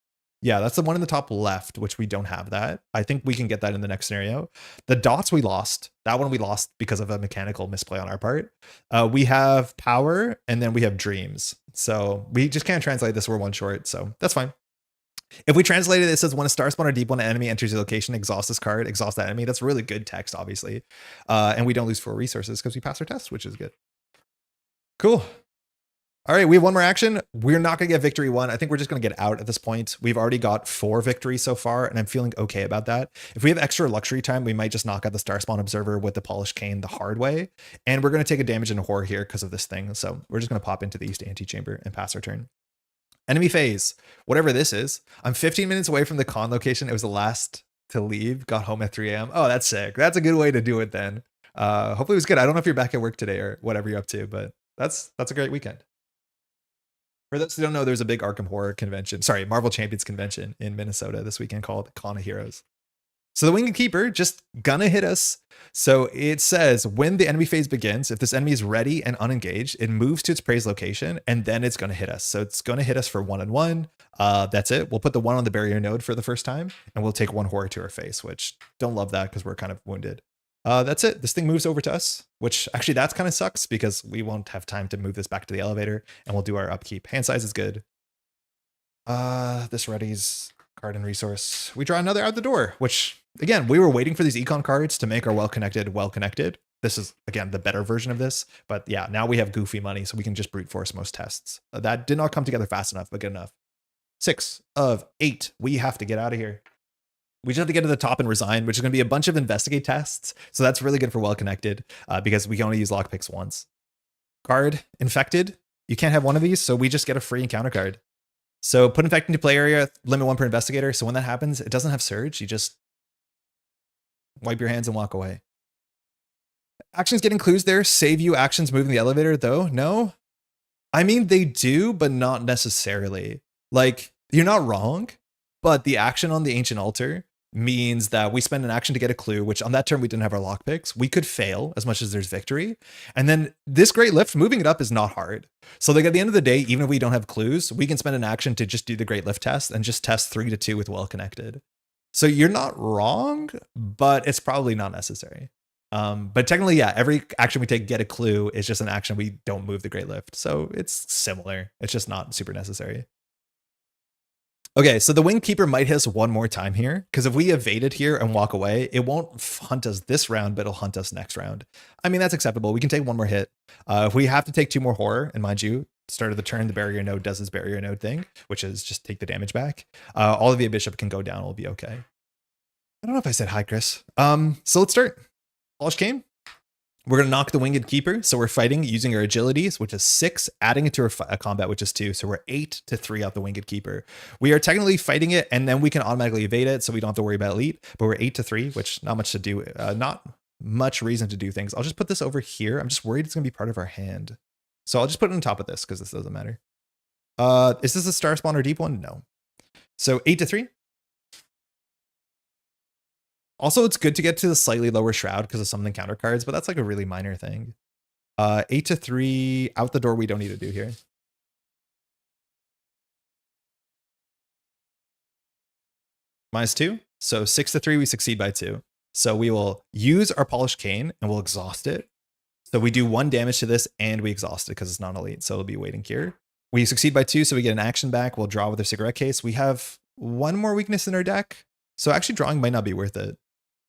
Yeah, that's the one in the top left, which we don't have that. I think we can get that in the next scenario. The dots we lost. That one we lost because of a mechanical misplay on our part. We have power, and then we have dreams. So we just can't translate this. We're one short, so that's fine. If we translate it, it says when a star spawn or deep one enemy enters your location, exhaust this card, exhaust that enemy. That's really good text, obviously. And we don't lose 4 resources because we pass our test, which is good. Cool. All right, we have one more action. We're not going to get victory 1. I think we're just going to get out at this point. We've already got 4 victories so far, and I'm feeling okay about that. If we have extra luxury time, we might just knock out the Star Spawn Observer with the Polished Cane the hard way. And we're going to take a damage in a horror here because of this thing. So we're just going to pop into the East Antechamber and pass our turn. Enemy phase, whatever this is. I'm 15 minutes away from the con location. It was the last to leave. Got home at 3 a.m. Oh, that's sick. That's a good way to do it then. Hopefully it was good. I don't know if you're back at work today or whatever you're up to, but that's a great weekend. For those who don't know, there's a big Arkham Horror convention. Sorry, Marvel Champions convention in Minnesota this weekend called Con of Heroes. So the Winged Keeper just gonna hit us. So it says when the enemy phase begins, if this enemy is ready and unengaged, it moves to its prey's location and then it's gonna hit us. So it's gonna hit us for 1-on-1. That's it. We'll put the 1 on the barrier node for the first time and we'll take 1 horror to our face, which don't love that because we're kind of wounded. That's it. This thing moves over to us, which actually that's kind of sucks because we won't have time to move this back to the elevator and we'll do our upkeep. Hand size is good. This readies card and resource. We draw another out the door, which again, we were waiting for these econ cards to make our well-connected. This is, again, the better version of this. But yeah, now we have goofy money, so we can just brute force most tests. That did not come together fast enough, but good enough. 6 of 8. We have to get out of here. We just have to get to the top and resign, which is going to be a bunch of investigate tests. So that's really good for well-connected because we can only use lockpicks once. Card, infected. You can't have one of these, so we just get a free encounter card. So put infect into play area, limit 1 per investigator. So when that happens, it doesn't have surge. You just wipe your hands and walk away. Actions getting clues there. Save you actions moving the elevator, though? No? I mean, they do, but not necessarily. Like, you're not wrong, but the action on the Ancient Altar means that we spend an action to get a clue, which on that turn we didn't have our lockpicks. We could fail as much as there's victory. And then this Great Lift, moving it up is not hard. So like at the end of the day, even if we don't have clues, we can spend an action to just do the Great Lift test and just test 3-2 with well connected. So you're not wrong, but it's probably not necessary. But technically, yeah, every action we take, get a clue, is just an action we don't move the Great Lift. So it's similar. It's just not super necessary. Okay, so the Winged Keeper might hit us one more time here, because if we evade it here and walk away, it won't hunt us this round, but it'll hunt us next round. I mean, that's acceptable. We can take one more hit. If we have to take 2 more horror, and mind you, start of the turn, the barrier node does its barrier node thing, which is just take the damage back. Olivia Bishop can go down, we'll be okay. I don't know if I said hi, Chris. So let's start. Polished Cane. We're going to knock the Winged Keeper. So we're fighting using our agilities, which is 6, adding it to our combat, which is 2. So we're 8-3 out the Winged Keeper. We are technically fighting it, and then we can automatically evade it, so we don't have to worry about elite. But we're 8-3, which not much to do. Not much reason to do things. I'll just put this over here. I'm just worried it's going to be part of our hand. So I'll just put it on top of this because this doesn't matter. Is this a star spawn or deep one? No. So 8-3. Also, it's good to get to the slightly lower shroud because of some of the counter cards, but that's like a really minor thing. 8-3 out the door. We don't need to do here. -2. So 6-3, we succeed by 2. So we will use our Polished Cane and we'll exhaust it. So we do 1 damage to this and we exhaust it because it's not elite. So it'll be waiting here. We succeed by 2, so we get an action back. We'll draw with a cigarette case. We have 1 more weakness in our deck. So actually drawing might not be worth it,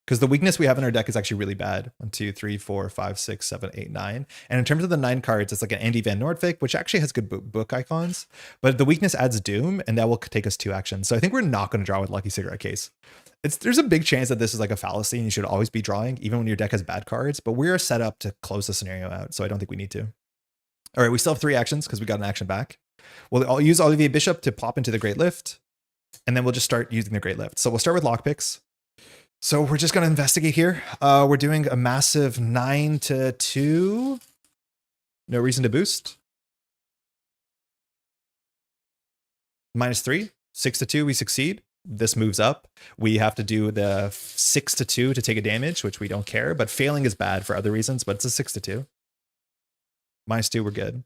because the weakness we have in our deck is actually really bad. 1, 2, 3, 4, 5, 6, 7, 8, 9. And in terms of the 9 cards, it's like an Andy Van Nortwick, which actually has good book icons. But the weakness adds Doom, and that will take us 2 actions. So I think we're not going to draw with Lucky Cigarette Case. There's a big chance that this is like a fallacy, and you should always be drawing, even when your deck has bad cards. But we're set up to close the scenario out, so I don't think we need to. All right, we still have 3 actions because we got an action back. We'll use Olivier Bishop to pop into the Great Lift, and then we'll just start using the Great Lift. So we'll start with lockpicks. So we're just going to investigate here. We're doing a massive 9-2. No reason to boost. -3, 6-2, we succeed. This moves up. We have to do the 6-2 to take a damage, which we don't care, but failing is bad for other reasons, but it's a 6-2. -2, we're good.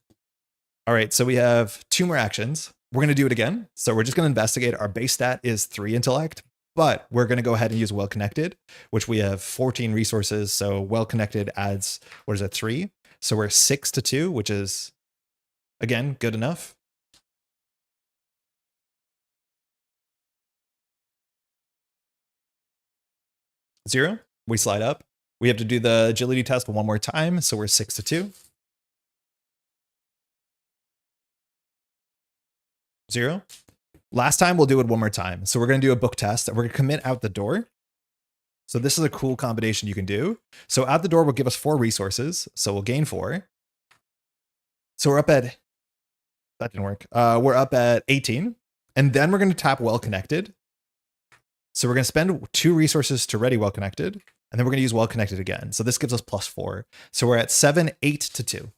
All right, so we have 2 more actions. We're going to do it again. So we're just going to investigate. Our base stat is 3 intellect, but we're going to go ahead and use well connected, which we have 14 resources. So well connected adds, what is it, 3? So we're 6 to 2, which is, again, good enough. Zero. We slide up. We have to do the agility test one more time. So we're 6 to 2. 0. Last time, we'll do it one more time. So we're going to do a book test. We're going to commit out the door. So this is a cool combination you can do. So out the door will give us 4 resources. So we'll gain 4. So we're up at, that didn't work. We're up at 18. And then we're going to tap well connected. So we're going to spend 2 resources to ready well connected. And then we're going to use well connected again. So this gives us +4. So we're at 7, 8 to 2.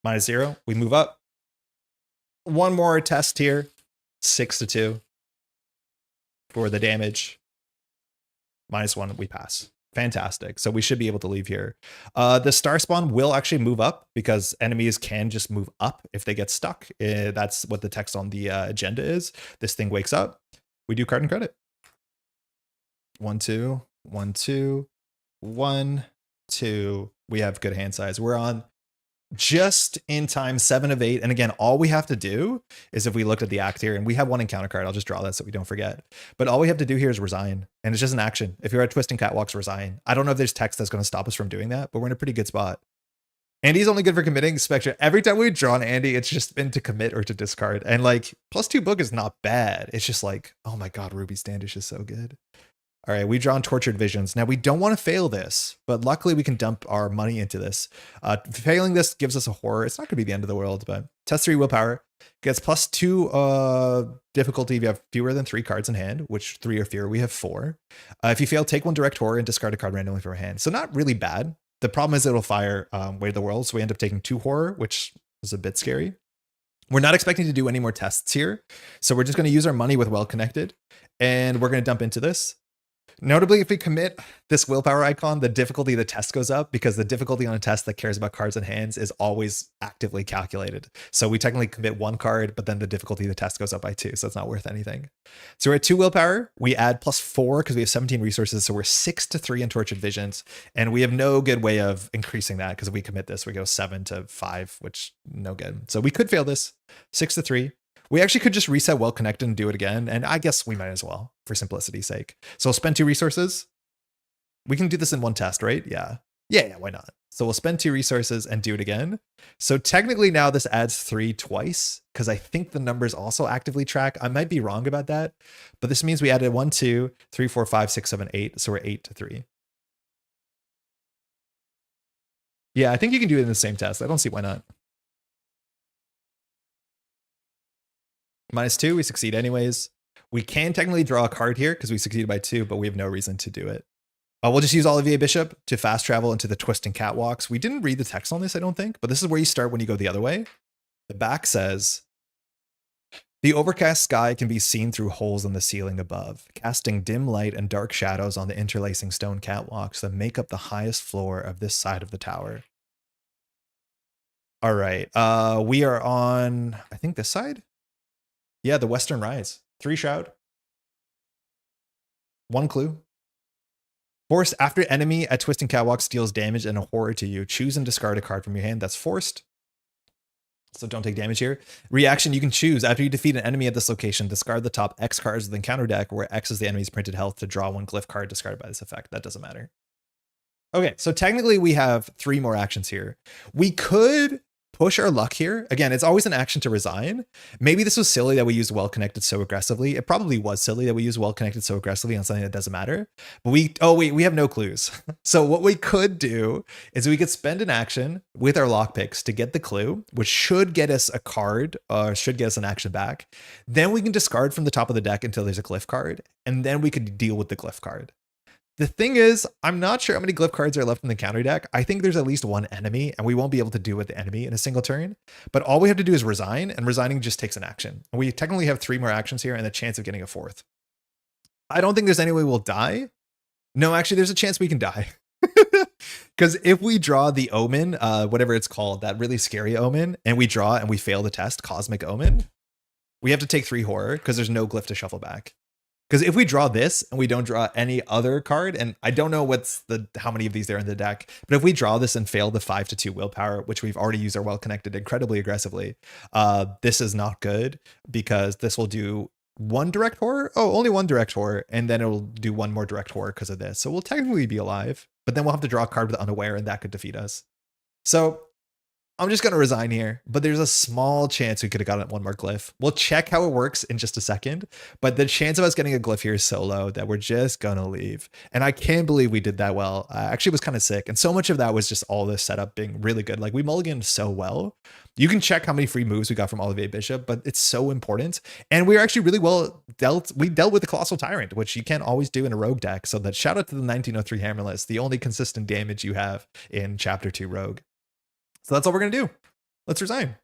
-0. We move up. One more test here. 6 to 2 for the damage. -1, we pass. Fantastic. So we should be able to leave here. The star spawn will actually move up because enemies can just move up if they get stuck. That's what the text on the agenda is. This thing wakes up. We do card and credit. 1, 2, 1, 2, 1, 2. We have good hand size. We're on just in time, 7 of 8. And again, all we have to do is if we looked at the act here, and we have 1 encounter card, I'll just draw that so we don't forget. But all we have to do here is resign. And it's just an action. If you're at Twisting Catwalks, resign. I don't know if there's text that's going to stop us from doing that, but we're in a pretty good spot. Andy's only good for committing. Spectre, every time we've drawn Andy, it's just been to commit or to discard. And like, +2 book is not bad. It's just like, oh my God, Ruby Standish is so good. All right, we've drawn Tortured Visions. Now, we don't want to fail this, but luckily we can dump our money into this. Failing this gives us a horror. It's not going to be the end of the world, but test 3 willpower. Gets +2 difficulty if you have fewer than 3 cards in hand, which 3 or fewer, we have 4. If you fail, take 1 direct horror and discard a card randomly from your hand. So not really bad. The problem is it'll fire Weight of the World, so we end up taking 2 horror, which is a bit scary. We're not expecting to do any more tests here, so we're just going to use our money with well connected, and we're going to dump into this. Notably, if we commit this willpower icon, the difficulty of the test goes up because the difficulty on a test that cares about cards in hands is always actively calculated. So we technically commit 1 card, but then the difficulty of the test goes up by 2, so it's not worth anything. So we're at 2 willpower. We add +4 because we have 17 resources, so we're 6 to 3 in Tortured Visions, and we have no good way of increasing that because if we commit this, we go 7 to 5, which no good. So we could fail this. 6 to 3. We actually could just reset well connected and do it again. And I guess we might as well for simplicity's sake. So we'll spend 2 resources. We can do this in 1 test, right? Yeah. Yeah, why not? So we'll spend 2 resources and do it again. So technically now this adds 3 twice because I think the numbers also actively track. I might be wrong about that, but this means we added 1, 2, 3, 4, 5, 6, 7, 8. So we're 8 to 3. Yeah, I think you can do it in the same test. I don't see why not. -2, we succeed anyways. We can technically draw a card here because we succeeded by 2, but we have no reason to do it. We'll just use Olivier Bishop to fast travel into the Twisting Catwalks. We didn't read the text on this, I don't think, but this is where you start when you go the other way. The back says, the overcast sky can be seen through holes in the ceiling above, casting dim light and dark shadows on the interlacing stone catwalks that make up the highest floor of this side of the tower. All right, we are on, I think this side? Yeah, the Western Rise. 3 Shroud. 1 clue. Forced after enemy at Twisting Catwalk deals damage and a horror to you. Choose and discard a card from your hand. That's forced. So don't take damage here. Reaction, you can choose. After you defeat an enemy at this location, discard the top X cards of the encounter deck, where X is the enemy's printed health, to draw 1 glyph card discarded by this effect. That doesn't matter. Okay, so technically we have 3 more actions here. We could push our luck here. Again, it's always an action to resign. Maybe this was silly that we used well connected so aggressively. It probably was silly that we used well connected so aggressively on something that doesn't matter. But we have no clues. So what we could do is we could spend an action with our lockpicks to get the clue, which should get us a card or should get us an action back. Then we can discard from the top of the deck until there's a glyph card, and then we could deal with the glyph card. The thing is, I'm not sure how many glyph cards are left in the counter deck. I think there's at least 1 enemy, and we won't be able to do with the enemy in a single turn. But all we have to do is resign, and resigning just takes an action. And we technically have 3 more actions here and a chance of getting a 4th. I don't think there's any way we'll die. No, actually, there's a chance we can die. Because Because if we draw the omen, whatever it's called, that really scary omen, and we draw and we fail the test, cosmic omen, we have to take 3 horror because there's no glyph to shuffle back. Because if we draw this and we don't draw any other card, and I don't know how many of these there are in the deck, but if we draw this and fail the 5-2 willpower, which we've already used our well connected incredibly aggressively, this is not good because this will do 1 direct horror. Oh, only 1 direct horror, and then it'll do 1 more direct horror because of this. So we'll technically be alive, but then we'll have to draw a card with unaware, and that could defeat us. So I'm just going to resign here, but there's a small chance we could have gotten 1 more glyph. We'll check how it works in just a second, but the chance of us getting a glyph here is so low that we're just going to leave. And I can't believe we did that well. I actually was kind of sick. And so much of that was just all this setup being really good. Like we mulliganed so well. You can check how many free moves we got from Olivier Bishop, but it's so important. And we were actually really well dealt. We dealt with the Colossal Tyrant, which you can't always do in a rogue deck. So that shout out to the 1903 Hammerless, the only consistent damage you have in Chapter 2 Rogue. So that's all we're going to do. Let's resign.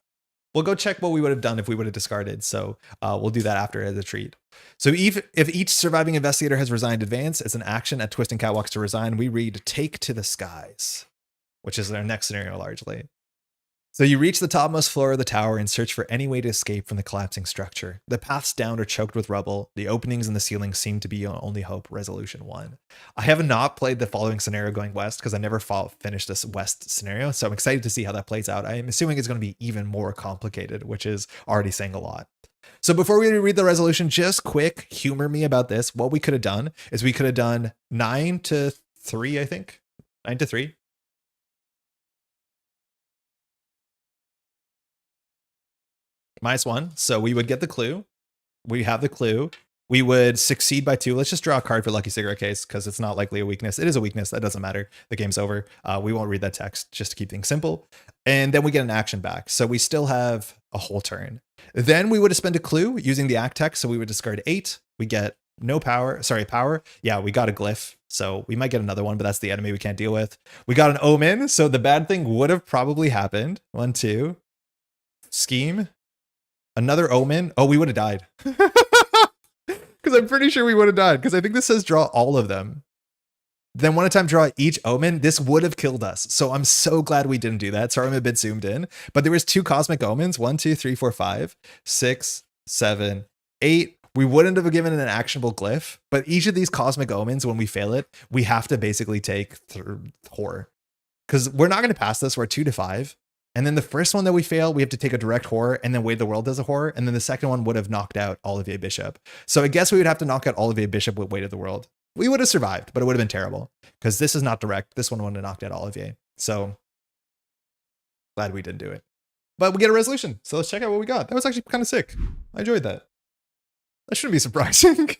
We'll go check what we would have done if we would have discarded. So we'll do that after as a treat. So if each surviving investigator has resigned advance, it's an action at Twisting Catwalks to resign. We read Take to the Skies, which is our next scenario largely. So you reach the topmost floor of the tower and search for any way to escape from the collapsing structure. The paths down are choked with rubble. The openings in the ceiling seem to be your only hope. Resolution 1. I have not played the following scenario going west because I never finished this west scenario. So I'm excited to see how that plays out. I'm assuming it's going to be even more complicated, which is already saying a lot. So before we read the resolution, just quick humor me about this. What we could have done is we could have done 9-3, I think. 9-3. -1. So we would get the clue. We have the clue. We would succeed by 2. Let's just draw a card for Lucky Cigarette Case because it's not likely a weakness. It is a weakness. That doesn't matter. The game's over. We won't read that text just to keep things simple. And then we get an action back. So we still have a whole turn. Then we would have spent a clue using the act text. So we would discard 8. We get no power. Sorry, power. Yeah, we got a glyph. So we might get another one, but that's the enemy we can't deal with. We got an omen. So the bad thing would have probably happened. 1, 2. Scheme. Another omen. Oh, we would have died. Because I'm pretty sure we would have died. Because I think this says draw all of them. Then one at a time draw each omen. This would have killed us. So I'm so glad we didn't do that. Sorry, I'm a bit zoomed in. But there was 2 cosmic omens. 1, 2, 3, 4, 5, 6, 7, 8. We wouldn't have given an actionable glyph. But each of these cosmic omens, when we fail it, we have to basically take horror. Because we're not going to pass this. We're 2-5. And then the first one that we fail, we have to take a direct horror and then Wade the World as a horror. And then the second one would have knocked out Olivier Bishop. So I guess we would have to knock out Olivier Bishop with Wade of the World. We would have survived, but it would have been terrible because this is not direct. This one would have knocked out Olivier. So glad we didn't do it. But we get a resolution. So let's check out what we got. That was actually kind of sick. I enjoyed that. That shouldn't be surprising.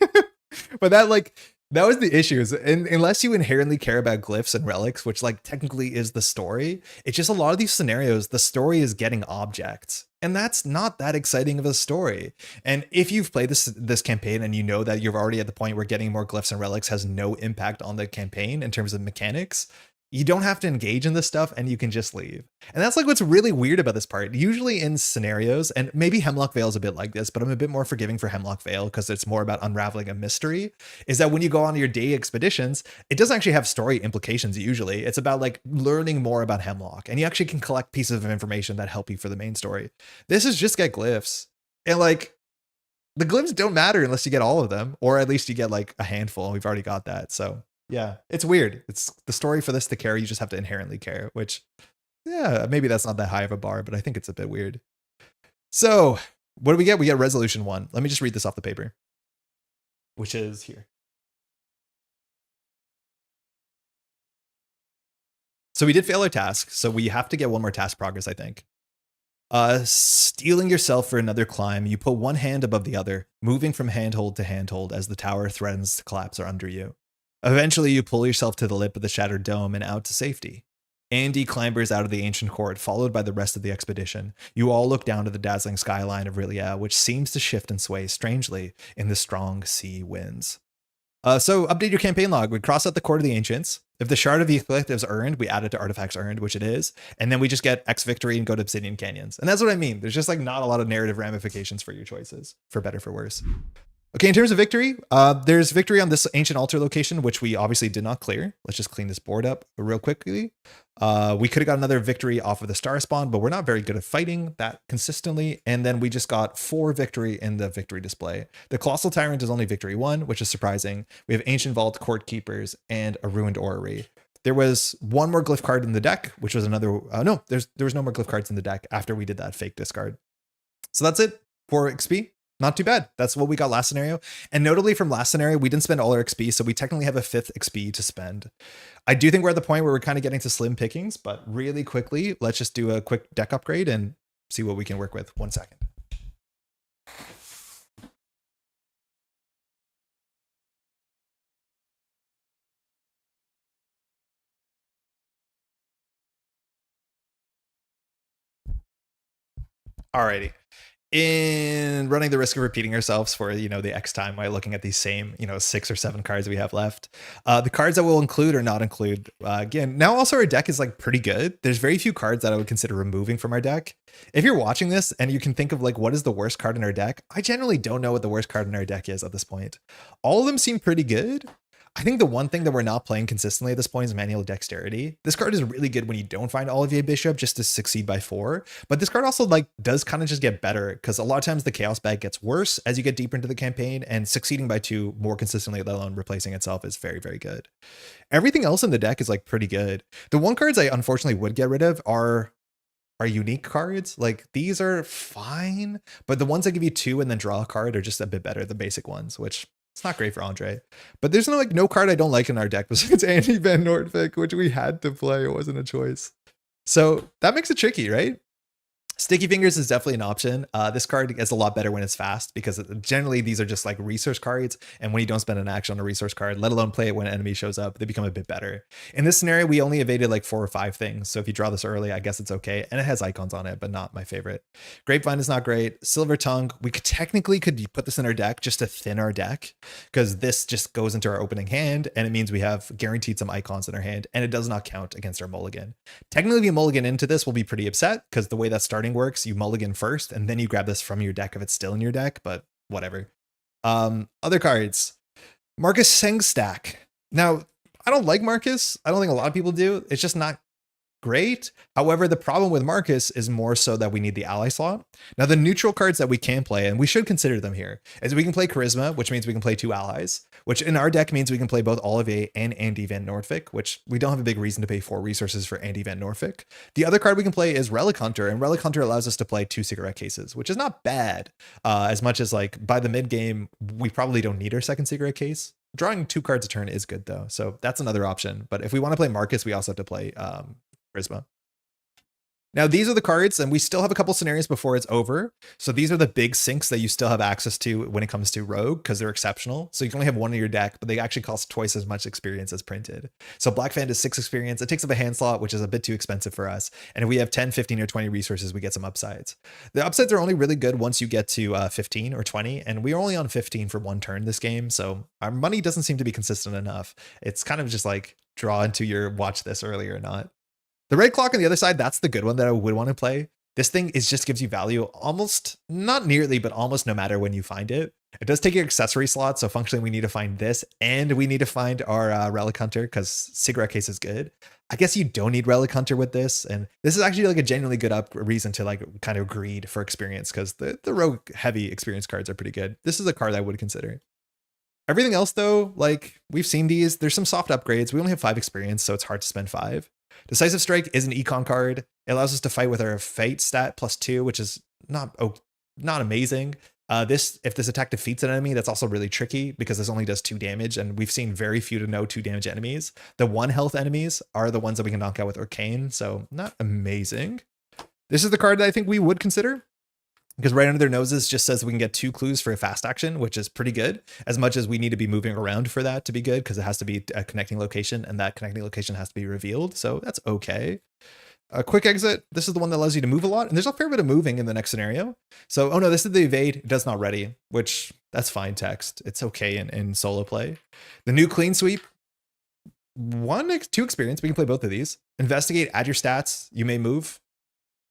But that was the issues. And unless you inherently care about glyphs and relics, which technically is the story, it's just a lot of these scenarios, the story is getting objects. And that's not that exciting of a story. And if you've played this campaign and you know that you're already at the point where getting more glyphs and relics has no impact on the campaign in terms of mechanics, you don't have to engage in this stuff and you can just leave. And that's what's really weird about this part. Usually in scenarios, and maybe Hemlock Vale is a bit like this, but I'm a bit more forgiving for Hemlock Vale because it's more about unraveling a mystery, is that when you go on your day expeditions, it doesn't actually have story implications usually. It's about learning more about Hemlock, and you actually can collect pieces of information that help you for the main story. This is just get glyphs. And the glyphs don't matter unless you get all of them, or at least you get a handful. We've already got that. So yeah, it's weird. It's the story for this to care. You just have to inherently care, which, yeah, maybe that's not that high of a bar, but I think it's a bit weird. So what do we get? We get resolution 1. Let me just read this off the paper, which is here. So we did fail our task. So we have to get 1 more task progress, I think. Steeling yourself for another climb, you put one hand above the other, moving from handhold to handhold as the tower threatens to collapse under you. Eventually, you pull yourself to the lip of the shattered dome and out to safety. Andy clambers out of the ancient court, followed by the rest of the expedition. You all look down to the dazzling skyline of Rilia, which seems to shift and sway strangely in the strong sea winds. So update your campaign log. We cross out the Court of the Ancients. If the Shard of the Eclipse is earned, we add it to Artifacts Earned, which it is. And then we just get X Victory and go to Obsidian Canyons. And that's what I mean. There's just not a lot of narrative ramifications for your choices, for better, for worse. Okay, in terms of victory, there's victory on this ancient altar location, which we obviously did not clear. Let's just clean this board up real quickly. We could have got another victory off of the star spawn, but we're not very good at fighting that consistently. And then we just got 4 victory in the victory display. The Colossal Tyrant is only victory 1, which is surprising. We have Ancient Vault, Court Keepers, and a Ruined Orrery. There was one more glyph card in the deck, which was another. No, there was no more glyph cards in the deck after we did that fake discard. So that's it for XP. Not too bad. That's what we got last scenario. And notably from last scenario, we didn't spend all our XP, so we technically have a 5th XP to spend. I do think we're at the point where we're kind of getting to slim pickings, but really quickly, let's just do a quick deck upgrade and see what we can work with. 1 second. Alrighty. In running the risk of repeating ourselves for the X time by looking at these same 6 or 7 cards we have left, the cards that we'll include or not include, again, now also our deck is like pretty good. There's very few cards that I would consider removing from our deck. If you're watching this and you can think of like what is the worst card in our deck, I generally don't know what the worst card in our deck is at this point. All of them seem pretty good. I think the one thing that we're not playing consistently at this point is Manual Dexterity. This card is really good when you don't find Olivier Bishop just to succeed by 4. But this card also like does kind of just get better because a lot of times the Chaos bag gets worse as you get deeper into the campaign, and succeeding by 2 more consistently, let alone replacing itself, is very, very good. Everything else in the deck is like pretty good. The one cards I unfortunately would get rid of are unique cards. Like these are fine, but the ones that give you 2 and then draw a card are just a bit better, the basic ones, which it's not great for Andre. But there's no card I don't like in our deck besides Andy Van Nortwick, which we had to play. It wasn't a choice. So that makes it tricky, right? Sticky Fingers is definitely an option. This card gets a lot better when it's fast because generally these are just like resource cards. And when you don't spend an action on a resource card, let alone play it when an enemy shows up, they become a bit better. In this scenario, we only evaded like 4 or 5 things. So if you draw this early, I guess it's okay. And it has icons on it, but not my favorite. Grapevine is not great. Silver Tongue, we could technically put this in our deck just to thin our deck because this just goes into our opening hand and it means we have guaranteed some icons in our hand and it does not count against our mulligan. Technically, if you mulligan into this, we'll be pretty upset because the way that starting works, you mulligan first and then you grab this from your deck if it's still in your deck, but whatever. Other cards. Marcus Sengstack. Now, I don't like Marcus. I don't think a lot of people do. It's just not great. However, the problem with Marcus is more so that we need the ally slot. Now, the neutral cards that we can play, and we should consider them here, is we can play Charisma, which means we can play 2 allies, which in our deck means we can play both Olivier and Andy Van Nortwick, which we don't have a big reason to pay 4 resources for Andy Van Nortwick. The other card we can play is Relic Hunter, and Relic Hunter allows us to play 2 cigarette cases, which is not bad, as much as like by the mid game, we probably don't need our second cigarette case. Drawing 2 cards a turn is good though, so that's another option. But if we want to play Marcus, we also have to play Charisma. Now, these are the cards, and we still have a couple scenarios before it's over. So these are the big sinks that you still have access to when it comes to Rogue, because they're exceptional. So you can only have 1 in your deck, but they actually cost twice as much experience as printed. So Black Fan is 6 experience. It takes up a hand slot, which is a bit too expensive for us. And if we have 10, 15, or 20 resources, we get some upsides. The upsides are only really good once you get to 15 or 20, and we're only on 15 for 1 turn this game. So our money doesn't seem to be consistent enough. It's kind of just like draw into your watch this early or not. The red clock on the other side, that's the good one that I would want to play. This thing just gives you value almost, not nearly, but almost no matter when you find it. It does take your accessory slot, so functionally we need to find this, and we need to find our Relic Hunter, because Cigarette Case is good. I guess you don't need Relic Hunter with this, and this is actually like a genuinely good reason to like kind of greed for experience, because the rogue heavy experience cards are pretty good. This is a card I would consider. Everything else though, like we've seen these, there's some soft upgrades. We only have 5 experience, so it's hard to spend 5. Decisive Strike is an econ card. It allows us to fight with our fate stat +2, which is not amazing. If this attack defeats an enemy, that's also really tricky because this only does 2 damage, and we've seen very few to no 2 damage enemies. The 1 health enemies are the ones that we can knock out with Arcane, so not amazing. This is the card that I think we would consider, because right under their noses just says we can get 2 clues for a fast action, which is pretty good, as much as we need to be moving around for that to be good, because it has to be a connecting location, and that connecting location has to be revealed, so that's okay. A quick exit, this is the one that allows you to move a lot, and there's a fair bit of moving in the next scenario. So, oh no, this is the evade, it does not ready, which that's fine text. It's okay in solo play. The new clean sweep, 2 experience, we can play both of these. Investigate, add your stats, you may move.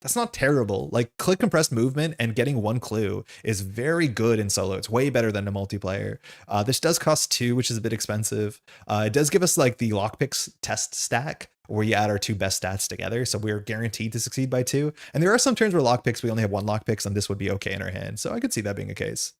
That's not terrible. Like click compressed movement and getting one clue is very good in solo. It's way better than the multiplayer. This does cost 2, which is a bit expensive. It does give us like the lockpicks test stack where you add our 2 best stats together. So we're guaranteed to succeed by 2. And there are some turns where lockpicks, we only have 1 lockpicks and this would be okay in our hand. So I could see that being a case.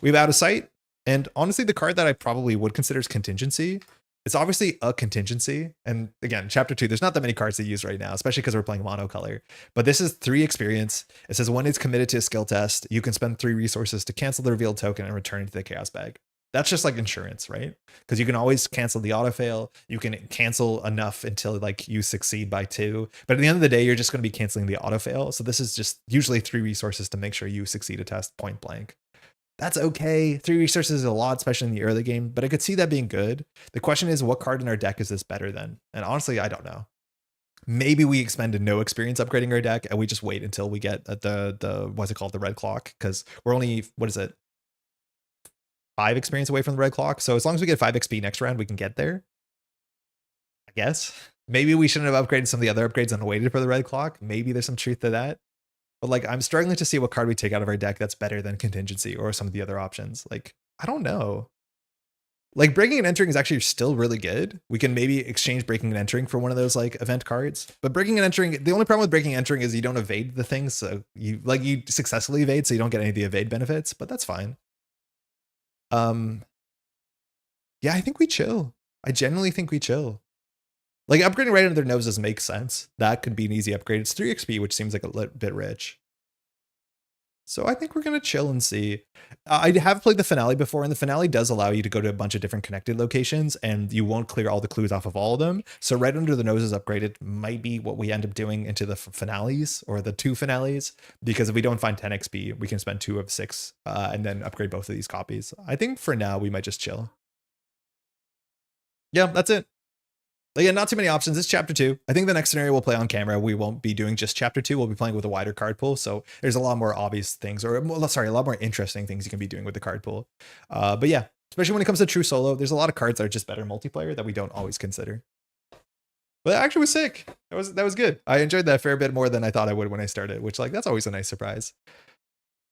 We have Out of Sight. And honestly, the card that I probably would consider is Contingency. It's obviously a contingency. And again, chapter 2, there's not that many cards to use right now, especially because we're playing monocolor. But this is 3 experience. It says when it's committed to a skill test, you can spend 3 resources to cancel the revealed token and return it to the chaos bag. That's just like insurance, right? Because you can always cancel the auto fail. You can cancel enough until like you succeed by 2. But at the end of the day, you're just going to be canceling the auto fail. So this is just usually 3 resources to make sure you succeed a test point blank. That's okay. 3 resources is a lot, especially in the early game, but I could see that being good. The question is, what card in our deck is this better than? And honestly, I don't know. Maybe we expend to no experience upgrading our deck and we just wait until we get the what's it called? The red clock. Because we're only, what is it? 5 experience away from the red clock. So as long as we get 5 XP next round, we can get there. I guess. Maybe we shouldn't have upgraded some of the other upgrades and waited for the red clock. Maybe there's some truth to that. But like, I'm struggling to see what card we take out of our deck that's better than Contingency or some of the other options. Like, I don't know. Like Breaking and Entering is actually still really good. We can maybe exchange Breaking and Entering for one of those like event cards. But Breaking and Entering, the only problem with Breaking and Entering is you don't evade the things. So you successfully evade, so you don't get any of the evade benefits, but that's fine. Yeah, I think we chill. I genuinely think we chill. Like upgrading right under their noses makes sense. That could be an easy upgrade. It's 3 XP, which seems like a bit rich. So I think we're going to chill and see. I have played the finale before, and the finale does allow you to go to a bunch of different connected locations, and you won't clear all the clues off of all of them. So right under the noses upgraded might be what we end up doing into the finales or the 2 finales, because if we don't find 10 XP, we can spend 2 of 6 and then upgrade both of these copies. I think for now, we might just chill. Yeah, that's it. Again, not too many options. It's chapter 2. I think the next scenario we'll play on camera, we won't be doing just chapter 2. We'll be playing with a wider card pool. So there's a lot more obvious things, or sorry, a lot more interesting things you can be doing with the card pool. But yeah, especially when it comes to true solo, there's a lot of cards that are just better multiplayer that we don't always consider. But that actually was sick. That was good. I enjoyed that a fair bit more than I thought I would when I started, which like that's always a nice surprise.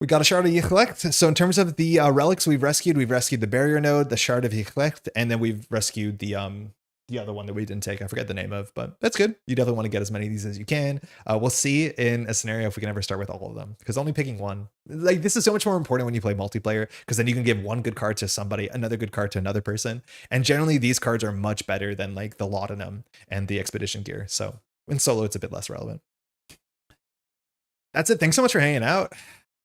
We got a Shard of Yichlecht. So in terms of the relics we've rescued the Barrier Node, the Shard of Yichlecht, and then we've rescued the other one that we didn't take. I forget the name of, but that's good. You definitely want to get as many of these as you can. We'll see in a scenario if we can ever start with all of them, because only picking one, like this is so much more important when you play multiplayer, because then you can give one good card to somebody, another good card to another person. And generally these cards are much better than like the Laudanum and the Expedition gear. So in solo, it's a bit less relevant. That's it. Thanks so much for hanging out.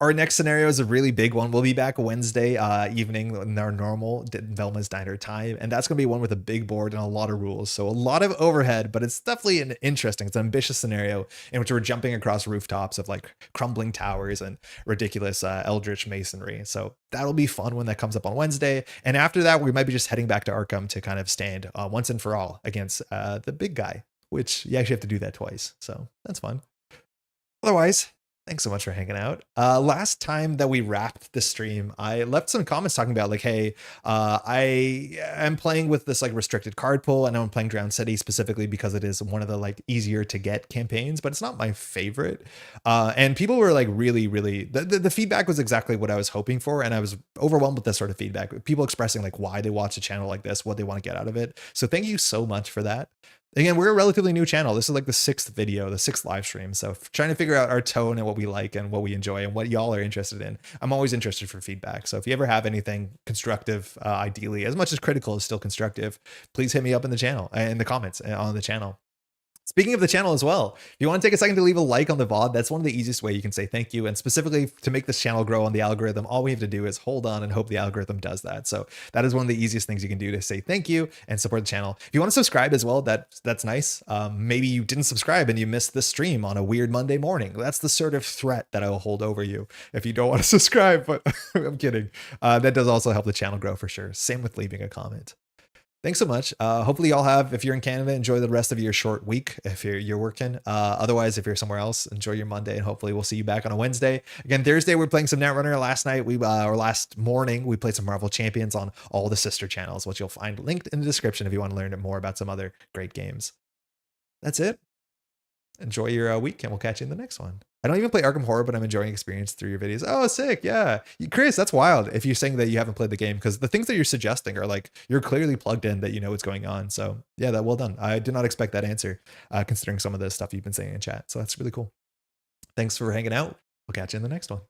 Our next scenario is a really big one. We'll be back Wednesday evening in our normal Velma's Diner time. And that's going to be one with a big board and a lot of rules. So a lot of overhead, but it's definitely an interesting, it's an ambitious scenario in which we're jumping across rooftops of like crumbling towers and ridiculous eldritch masonry. So that'll be fun when that comes up on Wednesday. And after that, we might be just heading back to Arkham to kind of stand once and for all against the big guy, which you actually have to do that twice. So that's fun. Otherwise, thanks so much for hanging out. Last time that we wrapped the stream, I left some comments talking about like, hey, I am playing with this like restricted card pool, and I'm playing Drowned City specifically because it is one of the like easier to get campaigns, but it's not my favorite. And people were like really, the feedback was exactly what I was hoping for. And I was overwhelmed with this sort of feedback. People expressing like why they watch a channel like this, what they want to get out of it. So thank you so much for that. Again, we're a relatively new channel. This is like the 6th video, the 6th live stream. So trying to figure out our tone and what we like and what we enjoy and what y'all are interested in. I'm always interested for feedback. So if you ever have anything constructive, ideally, as much as critical is still constructive, please hit me up in the channel, in the comments on the channel. Speaking of the channel as well, if you want to take a second to leave a like on the VOD, that's one of the easiest way you can say thank you. And specifically to make this channel grow on the algorithm, all we have to do is hold on and hope the algorithm does that. So that is one of the easiest things you can do to say thank you and support the channel. If you want to subscribe as well, that's nice. Maybe you didn't subscribe and you missed the stream on a weird Monday morning. That's the sort of threat that I will hold over you if you don't want to subscribe, but I'm kidding. That does also help the channel grow for sure. Same with leaving a comment. Thanks so much. Hopefully y'all have, if you're in Canada, enjoy the rest of your short week if you're working. Otherwise, if you're somewhere else, enjoy your Monday, and hopefully we'll see you back on a Wednesday. Again, Thursday, we're playing some Netrunner. Last night, or last morning, we played some Marvel Champions on all the sister channels, which you'll find linked in the description if you want to learn more about some other great games. That's it. enjoy your week, and we'll catch you in the next one. I don't even play Arkham Horror, but I'm enjoying experience through your videos. Oh, sick. Yeah. Chris, that's wild if you're saying that you haven't played the game, because the things that you're suggesting are like, you're clearly plugged in, that you know what's going on. So yeah, well done. I did not expect that answer, considering some of the stuff you've been saying in chat. So that's really cool. Thanks for hanging out. We'll catch you in the next one.